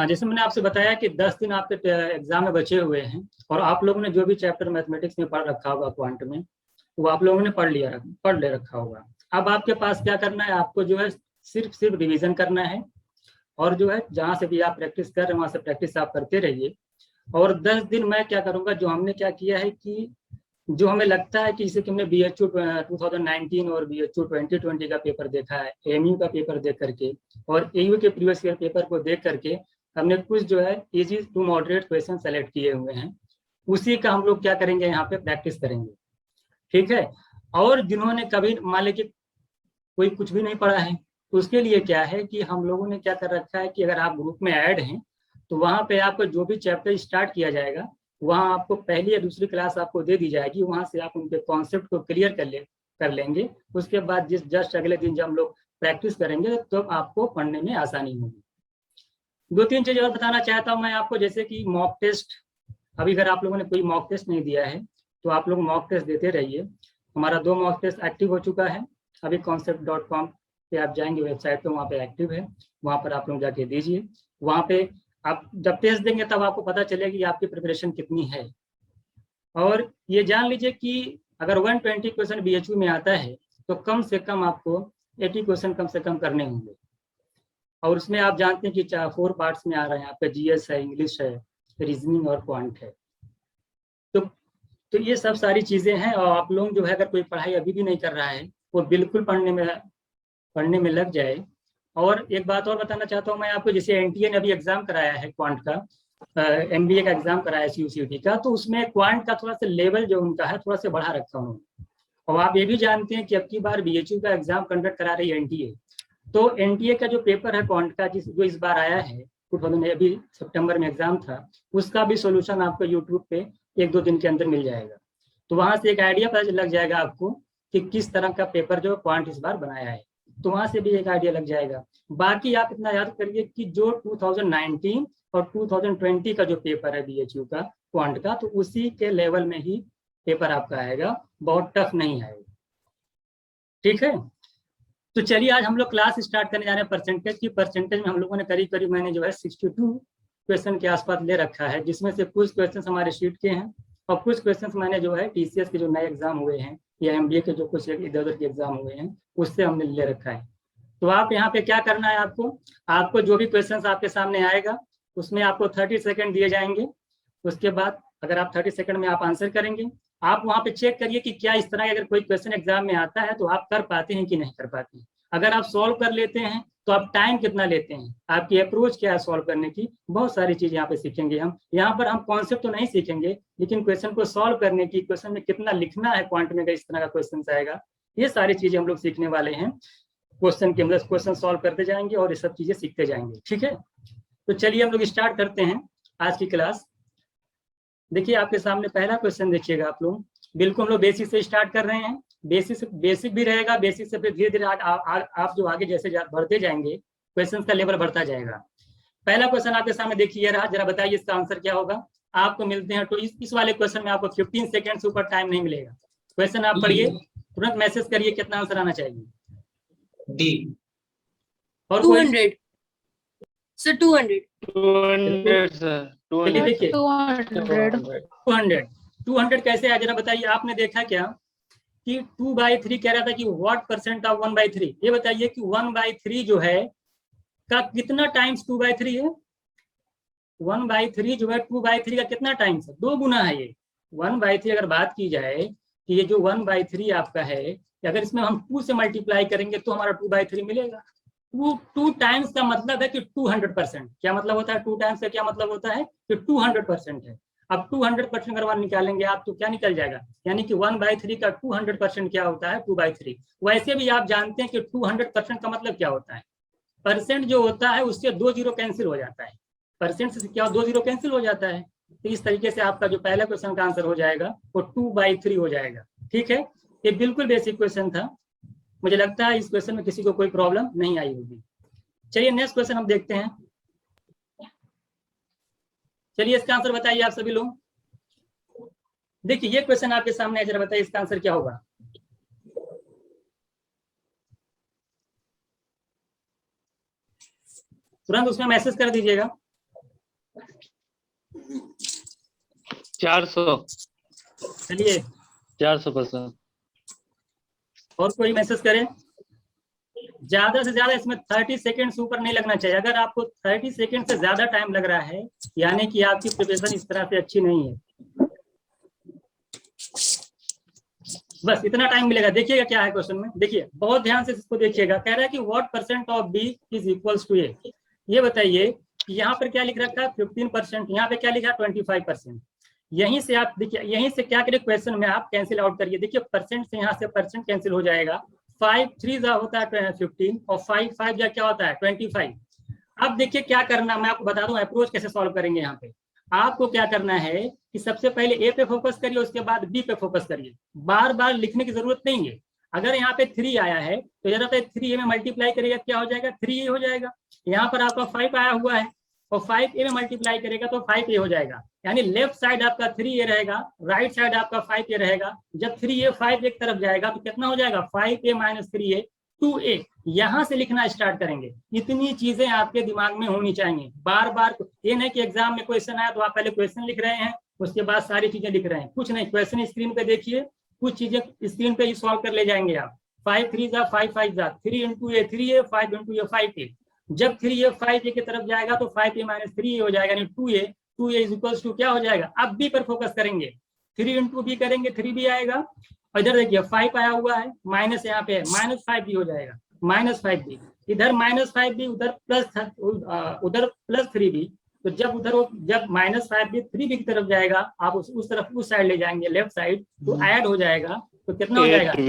हाँ, जैसे मैंने आपसे बताया कि 10 दिन आपके एग्जाम में बचे हुए हैं और आप लोगों ने जो भी चैप्टर मैथमेटिक्स में पढ़ रखा होगा क्वांट में, वो आप लोगों ने पढ़ ले रखा होगा। अब आपके पास क्या करना है, आपको जो है सिर्फ रिवीजन करना है, और जो है जहाँ से भी आप प्रैक्टिस कर रहे हैं वहाँ से प्रैक्टिस आप करते रहिए। और 10 दिन मैं क्या करूँगा, जो हमने क्या किया है कि जो हमें लगता है कि जैसे कि हमने BHU 2019 और BHU 2020 का पेपर देखा है, AMU का पेपर देख करके और AU के प्रीवियस ईयर पेपर को देख करके हमने कुछ जो है easy to moderate question select किए हुए हैं, उसी का हम लोग क्या करेंगे यहाँ पे प्रैक्टिस करेंगे। ठीक है। और जिन्होंने कभी मान लीजिए कोई कुछ भी नहीं पढ़ा है, तो उसके लिए क्या है कि हम लोगों ने क्या कर रखा है कि अगर आप ग्रुप में ऐड हैं तो वहाँ पे आपको जो भी चैप्टर स्टार्ट किया जाएगा वहाँ आपको पहली या दूसरी क्लास आपको दे दी जाएगी, वहाँ से आप उनके कॉन्सेप्ट को क्लियर कर लेंगे। उसके बाद जस्ट अगले दिन जब हम लोग प्रैक्टिस करेंगे तो आपको पढ़ने में आसानी होगी। 2-3 चीज़ और बताना चाहता हूँ मैं आपको, जैसे कि मॉक टेस्ट। अभी अगर आप लोगों ने कोई मॉक टेस्ट नहीं दिया है तो आप लोग मॉक टेस्ट देते रहिए। हमारा 2 मॉक टेस्ट एक्टिव हो चुका है, अभी concept.com पे आप जाएंगे वेबसाइट पे, वहाँ पे एक्टिव है, वहाँ पर आप लोग जाके दीजिए। वहाँ पे आप जब टेस्ट देंगे तब आपको पता चलेगा कि आपकी प्रिपरेशन कितनी है। और ये जान लीजिए कि अगर 120 क्वेश्चन BHU में आता है तो कम से कम आपको 80 क्वेश्चन कम से कम करने होंगे। और उसमें आप जानते हैं कि 4 पार्ट्स में आ रहे हैं, आपका GS है, इंग्लिश है, रीजनिंग और क्वांट है। तो तो ये सब सारी चीज़ें हैं। और आप लोग जो है अगर कोई पढ़ाई अभी भी नहीं कर रहा है वो बिल्कुल पढ़ने में लग जाए। और एक बात और बताना चाहता हूँ मैं आपको, जैसे NTA ने अभी एग्जाम कराया है क्वांट का, MBA का एग्जाम कराया है CUCT का, तो उसमें क्वांट का थोड़ा सा लेवल जो उनका है थोड़ा सा बढ़ा रखा उन्होंने। और आप ये भी जानते हैं कि अब की बार BHU का एग्जाम कंडक्ट करा रही है NTA। तो NTA का जो पेपर है क्वांट का जो इस बार आया है 2000 अभी सितंबर में एग्जाम था, उसका भी सोल्यूशन आपको यूट्यूब पे 1-2 दिन के अंदर मिल जाएगा। तो वहां से एक आइडिया पता लग जाएगा आपको कि किस तरह का पेपर जो क्वांट इस बार बनाया है, तो वहां से भी एक आइडिया लग जाएगा। बाकी आप इतना याद करिए कि जो 2019 और 2020 का जो पेपर है BHU का क्वांट का, तो उसी के लेवल में ही पेपर आपका आएगा, बहुत टफ नहीं आएगा। ठीक है। तो चलिए आज हम लोग क्लास स्टार्ट करने जा रहे हैं परसेंटेज की। परसेंटेज में हम लोगों ने करीब करीब मैंने जो है 62 क्वेश्चन के आसपास ले रखा है, जिसमें से कुछ क्वेश्चन हमारे शीट के हैं और कुछ क्वेश्चन मैंने जो है TCS के जो नए एग्जाम हुए हैं या MBA के जो कुछ इधर उधर के एग्जाम हुए हैं उससे हमने ले रखा है। तो आप यहाँ पे क्या करना है, आपको जो भी क्वेश्चन आपके सामने आएगा उसमें आपको 30 सेकेंड दिए जाएंगे। उसके बाद अगर आप 30 सेकंड में आप आंसर करेंगे, आप वहां पे चेक करिए कि क्या इस तरह का अगर कोई क्वेश्चन एग्जाम में आता है तो आप कर पाते हैं कि नहीं कर पाते हैं। अगर आप सॉल्व कर लेते हैं तो आप टाइम कितना लेते हैं, आपकी अप्रोच क्या है सॉल्व करने की, बहुत सारी चीज यहाँ पे सीखेंगे हम। यहाँ पर हम कॉन्सेप्ट तो नहीं सीखेंगे, लेकिन क्वेश्चन को सॉल्व करने की, क्वेश्चन में कितना लिखना है क्वांट में इस तरह का क्वेश्चन आएगा, ये सारी चीजें हम लोग सीखने वाले हैं। क्वेश्चन के अंदर क्वेश्चन सॉल्व करते जाएंगे और ये सब चीजें सीखते जाएंगे। ठीक है। तो चलिए हम लोग स्टार्ट करते हैं आज की क्लास। देखिए आपके सामने पहला क्वेश्चन देखिएगा आप लोग, बिल्कुल हम लोग बेसिक से स्टार्ट कर रहे हैं। बेसिक भी रहेगा, बेसिक से फिर धीरे धीरे आप जो आगे जैसे बढ़ते जाएंगे क्वेश्चन का लेवल बढ़ता जाएगा। पहला क्वेश्चन आपके सामने देखिए रहा, जरा बताइए इसका आंसर क्या होगा। आपको मिलते हैं तो इस वाले क्वेश्चन में आपको 15 सेकेंड से ऊपर टाइम नहीं मिलेगा। क्वेश्चन आप पढ़िए, तुरंत मैसेज करिए कितना आंसर आना चाहिए। डी। और 200 सर 200 सर 200 देखिए 200 200 कैसे आया जरा बताइए। आपने देखा क्या कि 2/3 कह रहा था कि व्हाट परसेंट ऑफ 1/3, ये बताइए कि 1/3 जो है का कितना टाइम्स 2/3 है। 1/3 जो है 2/3 का कितना टाइम्स है, 2 गुना है ये। 1/3 अगर बात की जाए कि ये जो 1/3 आपका है, अगर इसमें हम 2 से मल्टीप्लाई करेंगे तो हमारा 2/3 मिलेगा। 2 टाइम्स का मतलब है कि 200%। क्या मतलब होता है 2 टाइम्स का, क्या मतलब होता है कि 200% है। अब 200% अगर निकालेंगे आप तो क्या निकल जाएगा, यानी कि 1/3 का 200% क्या होता है 2/3। वैसे भी आप जानते हैं कि 200% का मतलब क्या होता है, परसेंट जो होता है उससे 2 जीरो कैंसिल हो जाता है, परसेंट से क्या 2 जीरो कैंसिल हो जाता है। तो इस तरीके से आपका जो पहला क्वेश्चन का आंसर हो जाएगा वो 2/3 हो जाएगा। ठीक है, ये बिल्कुल बेसिक क्वेश्चन था, मुझे लगता है इस क्वेश्चन में किसी को कोई प्रॉब्लम नहीं आई होगी। चलिए नेक्स्ट क्वेश्चन हम देखते हैं। चलिए इसका आंसर बताइए आप सभी लोग। देखिए ये क्वेश्चन आपके सामने है, जरा बताइए इसका आंसर क्या होगा। तुरंत उसमें मैसेज कर दीजिएगा। 400 चलिए 400%। और कोई मैसेज करे? ज्यादा से ज्यादा इसमें 30 सेकेंड से ऊपर नहीं लगना चाहिए। अगर आपको 30 सेकेंड से ज्यादा टाइम लग रहा है यानी कि आपकी प्रिपरेशन इस तरह से अच्छी नहीं है। बस इतना टाइम मिलेगा। देखिएगा क्या है क्वेश्चन में, देखिए बहुत ध्यान से इसको देखिएगा। कह रहा है कि what percent of B is equals to A. ये बताइए कि यहाँ पर क्या लिख रखा है 15%, यहाँ पे क्या लिखा है 25%। यहीं से आप देखिए, यहीं से क्या करिए क्वेश्चन में आप कैंसिल आउट करिए। देखिए परसेंट से यहाँ से परसेंट कैंसिल हो जाएगा। 5 3 होता है 15 और 5 5 क्या होता है 25। अब देखिए क्या करना, मैं आपको बता दूं अप्रोच कैसे सॉल्व करेंगे। यहाँ पे आपको क्या करना है कि सबसे पहले ए पे फोकस करिए, उसके बाद बी पे फोकस करिए। बार बार लिखने की जरूरत नहीं है। अगर यहाँ पे 3 आया है तो जरा पे 3 में मल्टीप्लाई करिएगा, क्या हो जाएगा 3 हो जाएगा। यहाँ पर आपका 5 आया हुआ है और 5 में मल्टीप्लाई करेगा तो 5 हो जाएगा। यानी लेफ्ट साइड आपका 3 रहेगा, राइट साइड आपका 5 रहेगा। जब 3 5 एक तरफ जाएगा तो कितना हो जाएगा 5 माइनस 3 2 यहां से लिखना स्टार्ट करेंगे। इतनी चीजें आपके दिमाग में होनी चाहिए। बार बार ये नहीं कि एग्जाम में क्वेश्चन आया तो आप पहले क्वेश्चन लिख रहे हैं उसके बाद सारी चीजें लिख रहे हैं, कुछ नहीं। क्वेश्चन स्क्रीन पे देखिए, कुछ चीजें स्क्रीन पे ही सॉल्व कर ले जाएंगे आप। 5 3 5 5 3 इंटू ए 3 5 इंटू ए 5 जब 3 5 की तरफ जाएगा तो 5 माइनस 3 हो जाएगा, यानी 2 इज इक्वल्स टू क्या हो जाएगा। अब बी पर फोकस करेंगे, 3 इंटू बी करेंगे 3 भी आएगा। और इधर देखिए 5 आया हुआ है, माइनस यहाँ पे है माइनस 5 भी हो जाएगा, माइनस 5 भी इधर माइनस 5 भी उधर प्लस 3 भी। तो जब जब माइनस 5 भी 3 भी की तरफ जाएगा आप उस तरफ उस साइड ले जाएंगे लेफ्ट साइड तो ऐड हो जाएगा। तो कितना हो जाएगा 2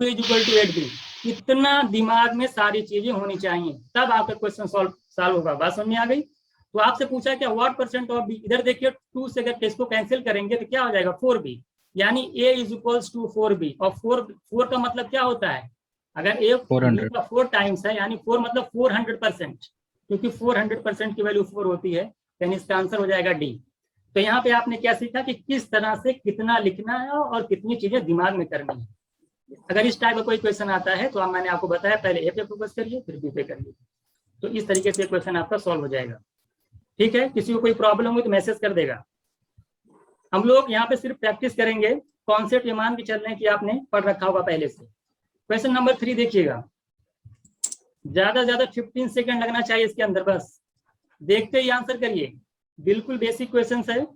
इज इक्वल टू 8 भी। इतना दिमाग में सारी चीजें होनी चाहिए तब आपका क्वेश्चन सॉल्व होगा। बात समझ में आ गई? तो आपसे पूछा क्या व्हाट परसेंट ऑफ बी। इधर देखिए 2 से अगर इसको कैंसिल करेंगे तो क्या हो जाएगा 4b, यानी a is equals to 4b। और 4 का मतलब क्या होता है, अगर a 4 टाइम्स है यानी 4 मतलब 400%, क्योंकि 400% की वैल्यू 4 होती है, यानी इसका आंसर हो जाएगा डी। तो यहाँ पे आपने क्या सीखा कि किस तरह से कितना लिखना है और कितनी चीजें दिमाग में करनी है। अगर इस टाइप का कोई क्वेश्चन आता है तो मैंने आपको बताया पहले ए पे फोकस करिए फिर बी पे करिए, तो इस तरीके से क्वेश्चन आपका सॉल्व हो जाएगा। ठीक है, किसी को कोई प्रॉब्लम हुई तो मैसेज कर देगा। हम लोग यहाँ पे सिर्फ प्रैक्टिस करेंगे, कॉन्सेप्ट ये मान के चल रहे हैं कि आपने पढ़ रखा होगा पहले से। क्वेश्चन नंबर 3 देखिएगा, ज्यादा ज्यादा 15 सेकंड लगना चाहिए इसके अंदर, बस देखते ही आंसर करिए। बिल्कुल बेसिक क्वेश्चन है।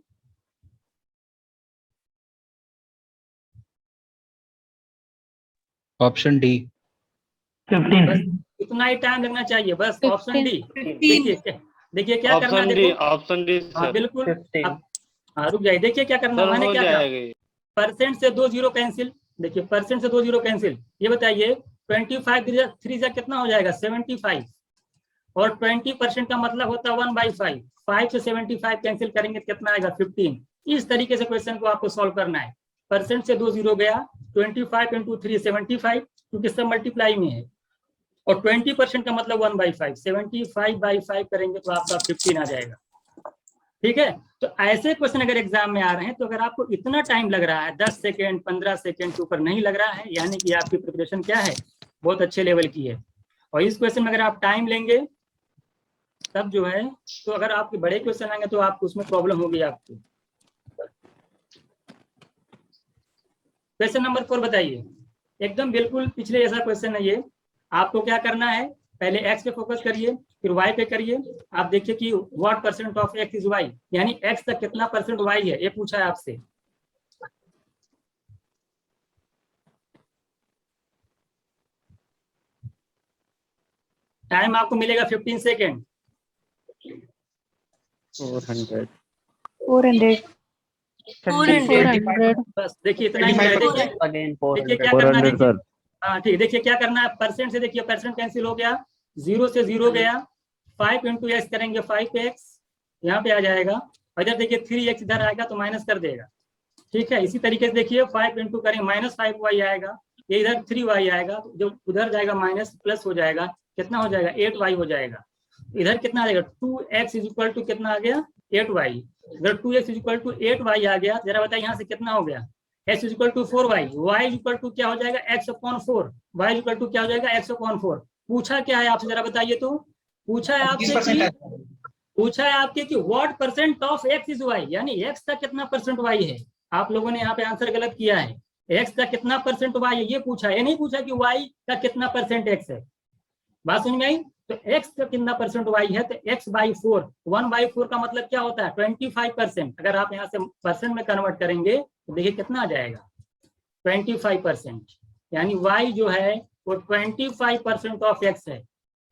Option D 15। इतना ही टाइम लगना चाहिए, बस ऑप्शन डी। देखिए क्या करना है, देखो ऑप्शन डी हाँ बिल्कुल। हाँ रुक जाइए, देखिए क्या करना, मैंने क्या कहा परसेंट से 2 जीरो कैंसिल। देखिए परसेंट से 2 जीरो कैंसिल। ये बताइए 25 3 जा कितना हो जाएगा 75, और 20% का मतलब होता है 1/5। 5 से 75 कैंसिल करेंगे तो कितना आएगा 15। इस तरीके से क्वेश्चन को आपको सॉल्व करना है। परसेंट से 2 जीरो गया, 25 इंटू 3 75, क्योंकि सब मल्टीप्लाई में है, और 20% का मतलब 1/5। 75/5 करेंगे तो आपका 15 आ जाएगा। ठीक है, तो ऐसे क्वेश्चन अगर एग्जाम में आ रहे हैं तो अगर आपको इतना टाइम लग रहा है 10 सेकेंड 15 सेकेंड के ऊपर नहीं लग रहा है, यानी कि आपकी प्रिपरेशन क्या है बहुत अच्छे लेवल की है। और इस क्वेश्चन में अगर आप टाइम लेंगे तब जो है, तो अगर आपके बड़े क्वेश्चन आएंगे तो आपको उसमें प्रॉब्लम होगी आपको। क्वेश्चन नंबर 4 बताइए, एकदम बिल्कुल पिछले जैसा क्वेश्चन है ये। आपको क्या करना है, पहले x पे फोकस करिए फिर y पे करिए। आप देखिए कि what percent of x is y, यानी x तक कितना परसेंट y है, ये पूछा है आपसे। टाइम आपको मिलेगा 15 सेकेंड। 400 बस देखिए इतना ही है। देखिए क्या करना है, हाँ ठीक, देखिए क्या करना है, परसेंट से देखिए परसेंट कैंसिल हो गया, 0 से 0 गया, 5 इंटू एक्स करेंगे 5x यहाँ पे आ जाएगा, और इधर देखिए 3x इधर आएगा तो माइनस कर देगा। ठीक है, इसी तरीके से देखिए 5 इंटू करेंगे -5y आएगा, ये इधर 3y आएगा, जो उधर जाएगा माइनस प्लस हो जाएगा, कितना हो जाएगा 8y हो जाएगा। इधर कितना आ जाएगा 2x इज इक्वल टू कितना आ गया 8y। इधर 2x is equal to 8y आ गया, जरा बताइए यहाँ से कितना हो गया x is equal to 4y, y is equal to क्या हो जाएगा x/4, y is equal to क्या हो जाएगा x/4। पूछा क्या है आपसे, जरा बताइए तो। पूछा है आपसे पूछा है आपके कि what percent of X is Y, यानी एक्स का कितना परसेंट वाई है। आप लोगों ने यहाँ पे आंसर गलत किया है, एक्स का कितना परसेंट वाई है ये पूछा है, ये नहीं पूछा कि वाई का कितना परसेंट एक्स है। बात समझ में आई? तो एक्स का कितना परसेंट वाई है, तो एक्स बाई 4, 1/4 का मतलब क्या होता है 25%। अगर आप यहाँ से परसेंट में कन्वर्ट करेंगे तो देखिए कितना आ जाएगा 25%, यानी वाई जो है वो 25% ऑफ एक्स है।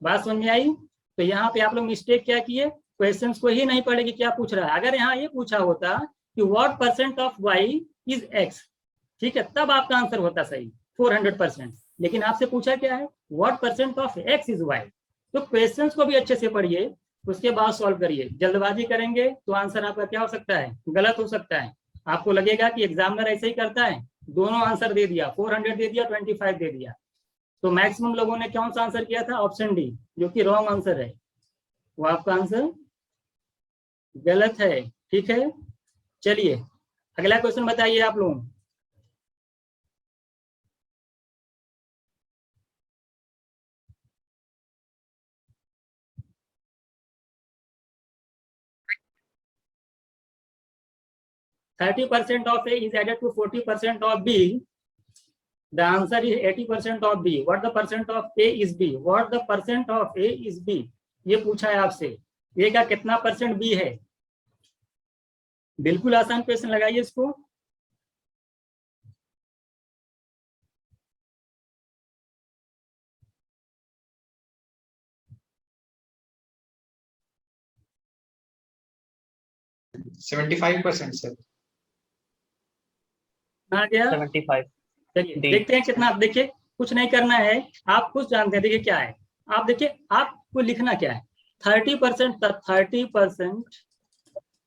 बात समझ में आई? तो यहाँ पे आप लोग मिस्टेक क्या किए, क्वेश्चंस को ही नहीं पढ़े कि क्या पूछ रहा है। अगर यहाँ ये पूछा होता कि what percent of Y is X, ठीक है, तब आपका आंसर होता सही 400%। लेकिन आपसे पूछा क्या है, what percent of X is Y. तो क्वेश्चंस को भी अच्छे से पढ़िए, उसके बाद सॉल्व करिए। जल्दबाजी करेंगे तो आंसर आपका क्या हो सकता है, गलत हो सकता है। आपको लगेगा कि एग्जामिनर ऐसे ही करता है, दोनों आंसर दे दिया, 400 दे दिया, 25 दे दिया। तो मैक्सिमम लोगों ने कौन सा आंसर किया था, ऑप्शन डी, जो कि रॉन्ग आंसर है, वो आपका आंसर गलत है। ठीक है, चलिए अगला क्वेश्चन बताइए आप लोग। %30 of A is added to 40% of B. The answer is 80% of B. What the percent of A is B? What the percent of A is B? ये पूछा है आपसे, A का कितना परसेंट B है। बिल्कुल आसान क्वेश्चन लगाइए इसको। %75 सर। आ गया 75। चलिए D। देखते हैं कितना। आप देखिए कुछ नहीं करना है, आप खुद जानते हैं। देखिए क्या है, आप देखिए आपको लिखना क्या है, 30%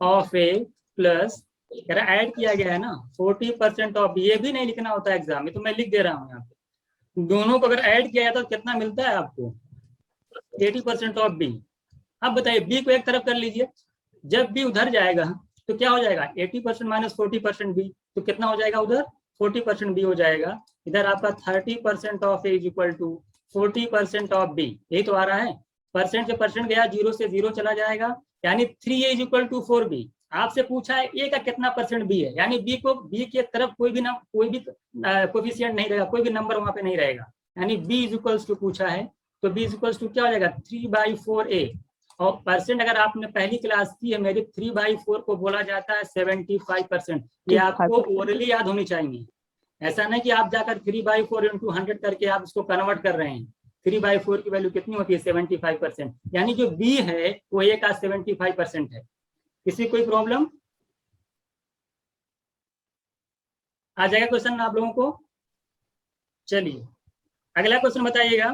ऑफ ए प्लस ऐड किया गया है ना 40% ऑफ बी। ये भी नहीं लिखना होता है एग्जाम में, तो मैं लिख दे रहा हूँ यहाँ पे। दोनों को अगर ऐड किया जाता तो कितना मिलता है आपको, 80% ऑफ बी। अब बताइए बी को एक तरफ कर लीजिए, जब बी उधर जाएगा तो क्या हो जाएगा 80% माइनस 40% बी, तो कितना हो जाएगा उधर 40% बी हो जाएगा। इधर आपका 30% of A is equal to 40% of B, यही तो आ रहा है। परसेंट से परसेंट गया, 0 से 0 चला जाएगा, यानी 3a is equal to 4b। आपसे पूछा है ए का कितना परसेंट बी है, यानी बी को बी की तरफ कोई भी कोएफिशिएंट नहीं रहेगा, कोई भी नंबर वहां पे नहीं रहेगा, यानी बी इज इक्वल्स टू पूछा है। तो बी इज इक्वल्स टू क्या हो जाएगा 3/4a। और परसेंट अगर आपने पहली क्लास की है मेरी, 3/4 को बोला जाता है 75%। ये आपको ओरली याद होनी चाहिए। ऐसा नहीं कि आप जाकर 3/4 × 100 करके आप इसको कन्वर्ट कर रहे हैं। 3/4 की वैल्यू कितनी होती है 75%, यानी जो बी है वो ए का 75% है। किसी कोई प्रॉब्लम आ जाएगा क्वेश्चन आप लोगों को। चलिए अगला क्वेश्चन बताइएगा।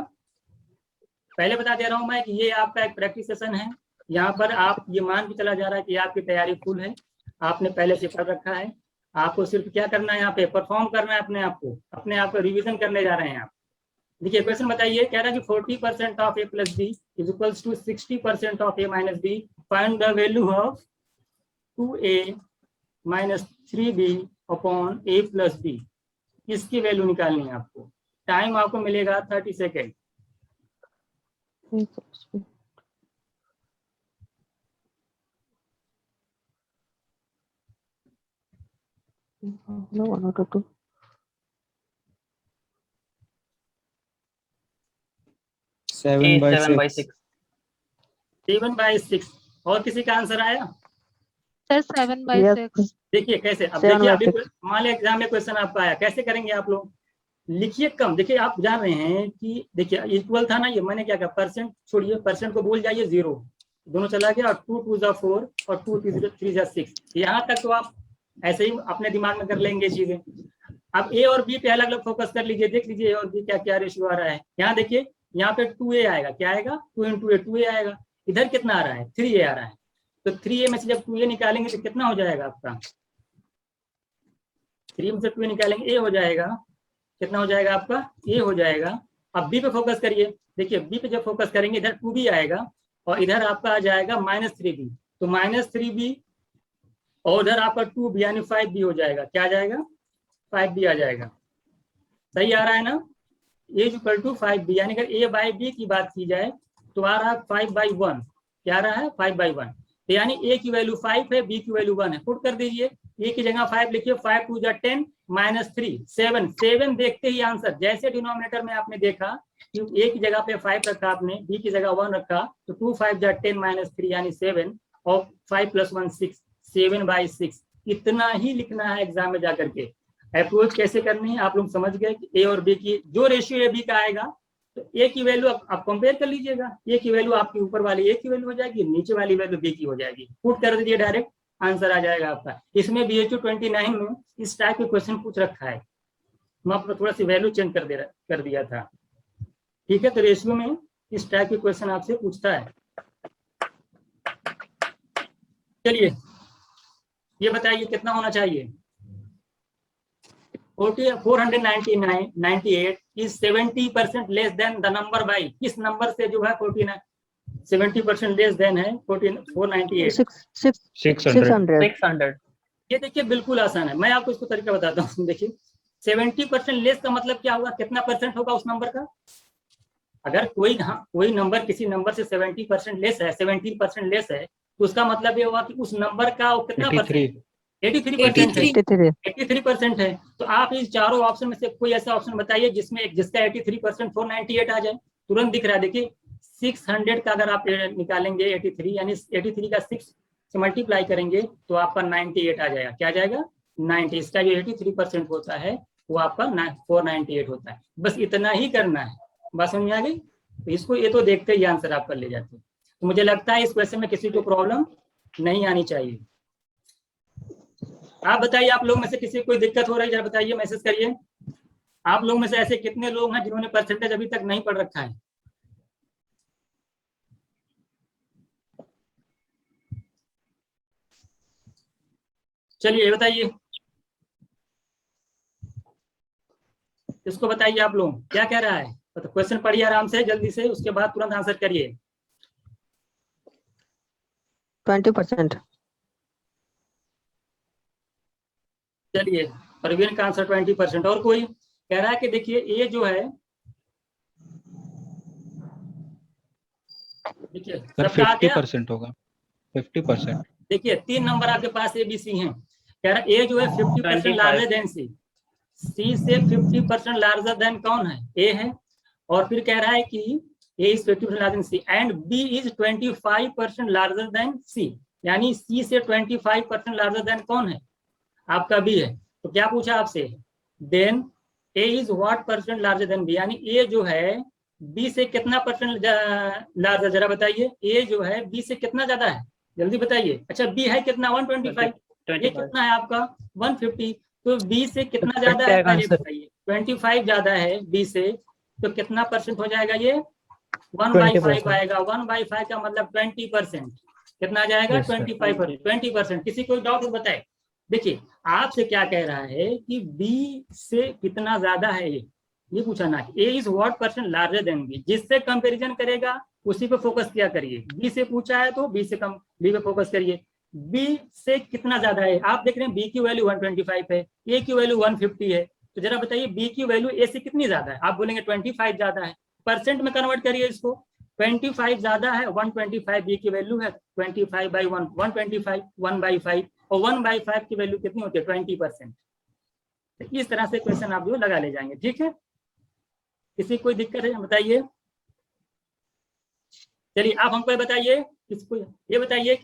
पहले बता दे रहा हूं मैं कि ये आपका एक प्रैक्टिस सेशन है। यहाँ पर आप ये मान के चला जा रहा है कि आपकी तैयारी फुल है, आपने पहले से पढ़ रखा है। आपको सिर्फ क्या करना है, यहाँ पे परफॉर्म करना है, अपने आप को रिवीजन करने जा रहे हैं आप। देखिए क्वेश्चन बताइए, कह रहा है कि 40% of A plus B is equals to 60% of A minus B. Find the value of 2a minus 3b upon a plus b। इसकी वैल्यू निकालनी है आपको। टाइम आपको मिलेगा 30 सेकेंड। No, 1 or 2. 7/6। 7/6। और किसी का आंसर आया? सर 7/6। देखिए कैसे, अब 7/6। देखिए अभी मान लिया एग्जाम में क्वेश्चन आपका आया, कैसे करेंगे आप लोग, लिखिए कम। देखिए आप जान रहे हैं कि देखिए इक्वल था ना, ये मैंने क्या कहा, परसेंट छोड़िए, परसेंट को भूल जाइए, 0 दोनों चला गया, और 2 2 4 और 2 3 6। यहाँ तक तो आप ऐसे ही अपने दिमाग में कर लेंगे चीजें। अब ए और बी पे अलग अलग फोकस कर लीजिए, देख लीजिए ए और बी क्या क्या रेशियो आ रहा है। यहाँ देखिए, यहाँ पे 2a आएगा, क्या आएगा 2 × 8 2a आएगा। इधर कितना आ रहा है 3a आ रहा है, तो 3a में से जब 2a निकालेंगे तो कितना हो जाएगा आपका, 3 में से 2a निकालेंगे a हो जाएगा, कितना हो जाएगा आपका a हो जाएगा। अब b पे फोकस करिए, देखिए b पे जब फोकस करेंगे इधर 2b आएगा और इधर आपका आ जाएगा -3b, तो -3b और उधर आपका 2b यानी 5b हो जाएगा। क्या आ जाएगा 5b आ जाएगा। सही आ रहा है ना, a इक्वल टू 5b, यानी अगर a बाई b की बात की जाए तो आ रहा है 5/1। क्या रहा है 5/1। तो यानी ए की वैल्यू 5 है, बी की वैल्यू 1 है। पुट कर दीजिए, ए की जगह 5 लिखिए, 5 2 जा 10 -3 7 देखते ही आंसर। जैसे डिनोमिनेटर में आपने देखा कि ए की जगह पे 5 रखा आपने, बी की जगह 1 रखा, तो 2 5 जा 10 -3 यानी 7 और 5 + 1 6 7/6। इतना ही लिखना है एग्जाम में जाकर के। अप्रोच कैसे करनी है आप लोग समझ गए कि ए और बी की जो रेशियो ए बी का आएगा, तो ए की वैल्यू आप कंपेयर कर लीजिएगा। ए की वैल्यू आपकी ऊपर वाली ए की वैल्यू हो जाएगी, नीचे वाली वैल्यू बी की हो जाएगी। पुट कर दीजिए, डायरेक्ट आंसर आ जाएगा आपका। इसमें BHU 29 में इस टाइप के क्वेश्चन पूछ रखा है, मैं आपको थोड़ा सी वैल्यू चेंज कर दिया था। ठीक है, तो रेशियो में इस टाइप के क्वेश्चन आपसे पूछता है। चलिए ये बताइए कितना होना चाहिए। 498 is 70% less than the number by, किस नंबर से जो है 70% लेस देन है 498। 600। ये देखिए बिल्कुल आसान है, मैं आपको इसको तरीका बताता हूँ। देखिए 70% लेस का मतलब क्या होगा, कितना परसेंट होगा उस नंबर का। अगर कोई नंबर किसी नंबर से 70% लेस है, 17% लेस है, तो उसका मतलब ये होगा कि उस नंबर का कितना परसेंट, 83% है। तो आप इस चारों ऑप्शन में से कोई ऐसा ऑप्शन बताइए जिसका 83% 498 आ जाए। तुरंत दिख रहा है, देखिए 600 का अगर आप निकालेंगे 83, यानी 83 का 6 से मल्टीप्लाई करेंगे तो आपका 98 आ जाएगा। क्या जाएगा 90। इसका जो 83% होता है वो आपका 498 होता है। बस इतना ही करना है, बात समझ में आ गई। तो इसको ये तो देखते ही आंसर आप कर ले जाते हैं। तो मुझे लगता है इस क्वेश्चन में किसी को प्रॉब्लम नहीं आनी चाहिए। आप बताइए, आप लोग में से किसी को कोई दिक्कत हो रही है जरा बताइए, मैसेज करिए। आप लोग में से ऐसे कितने लोग हैं जिन्होंने परसेंटेज अभी तक नहीं पढ़ रखा है। चलिए बताइए, इसको बताइए आप लोग क्या कह रहा है। तो क्वेश्चन पढ़िए आराम से जल्दी से, उसके बाद तुरंत आंसर करिए। 20%। चलिए प्रवीण का आंसर 20%। और कोई कह रहा है कि देखिए ये जो है, देखिए सबका आ गया 50% होगा, 50%। देखिए 3 नंबर आपके पास ABC हैं। कह रहा है ए जो है 50% लार्जर देन सी से 50% लार्जर देन कौन है, ए है। और फिर कह रहा है कि A is 50% larger than C and B is 25% larger than C, यानी सी से 25% लार्जर देन कौन है, आपका बी है। तो क्या पूछा आपसे, then A is what percent larger than B, यानी ए जो है बी से कितना परसेंट लार्जर, जरा बताइए। ए जो है बी से कितना ज्यादा है, जल्दी बताइए। अच्छा बी है कितना 125, ये कितना है आपका 150, तो बी से कितना ज्यादा है पहले बताइए। 25 ज्यादा है बी से, तो कितना परसेंट हो जाएगा ये 1/5 आएगा। 1/5 का मतलब 20%। कितना आ जाएगा 20%। किसी कोई डाउट बताए। देखिए आपसे क्या कह रहा है कि बी से कितना ज्यादा है, ये पूछा ना। A is what percent larger than B, जिससे कंपैरिजन करेगा उसी पे फोकस किया करिए। बी से पूछा है तो बी पे फोकस करिए। बी से कितना ज्यादा है, आप देख रहे हैं बी की वैल्यू 125 है, ए की वैल्यू 150 है, तो जरा बताइए बी की वैल्यू ए से कितनी ज्यादा है। आप बोलेंगे 25 ज्यादा है, परसेंट में कन्वर्ट करिए इसको। 25 ज्यादा है 125, बी की वैल्यू है 25/1 125 1/5, और 1/5 की वैल्यू कितनी होती है 20%। तो इस तरह से क्वेश्चन आप जो लगा ले जाएंगे। ठीक है, किसी कोई दिक्कत है बताइए। चलिए आप हमको बताइए, किसको ये बताइए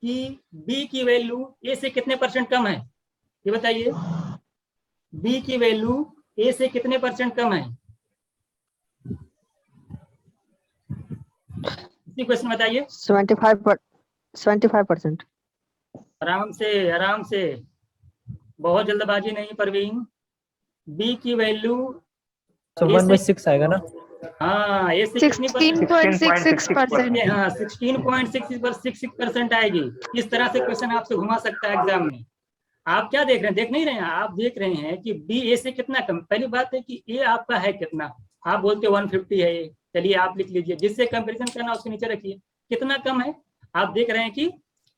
कि बी की वैल्यू ए से कितने परसेंट कम है, ये बताइए। बी की वैल्यू ए से कितने परसेंट कम है, इसी क्वेश्चन बताइए। 75%। आराम से, बहुत जल्दबाजी नहीं परवीन। बी की वैल्यू 1/6 आएगा ना। हाँ, ये 16.66%। हाँ 16.66% आएगी। इस तरह से क्वेश्चन आपसे घुमा सकता है एग्जाम में। आप क्या देख रहे हैं, देख नहीं रहे हैं, आप देख रहे हैं कि बी ए से कितना कम। पहली बात है कि ए आपका है कितना, आप बोलते 150 है ये, चलिए आप लिख लीजिए। जिससे कंपैरिजन करना उसके नीचे रखिए कितना कम है। आप देख रहे हैं कि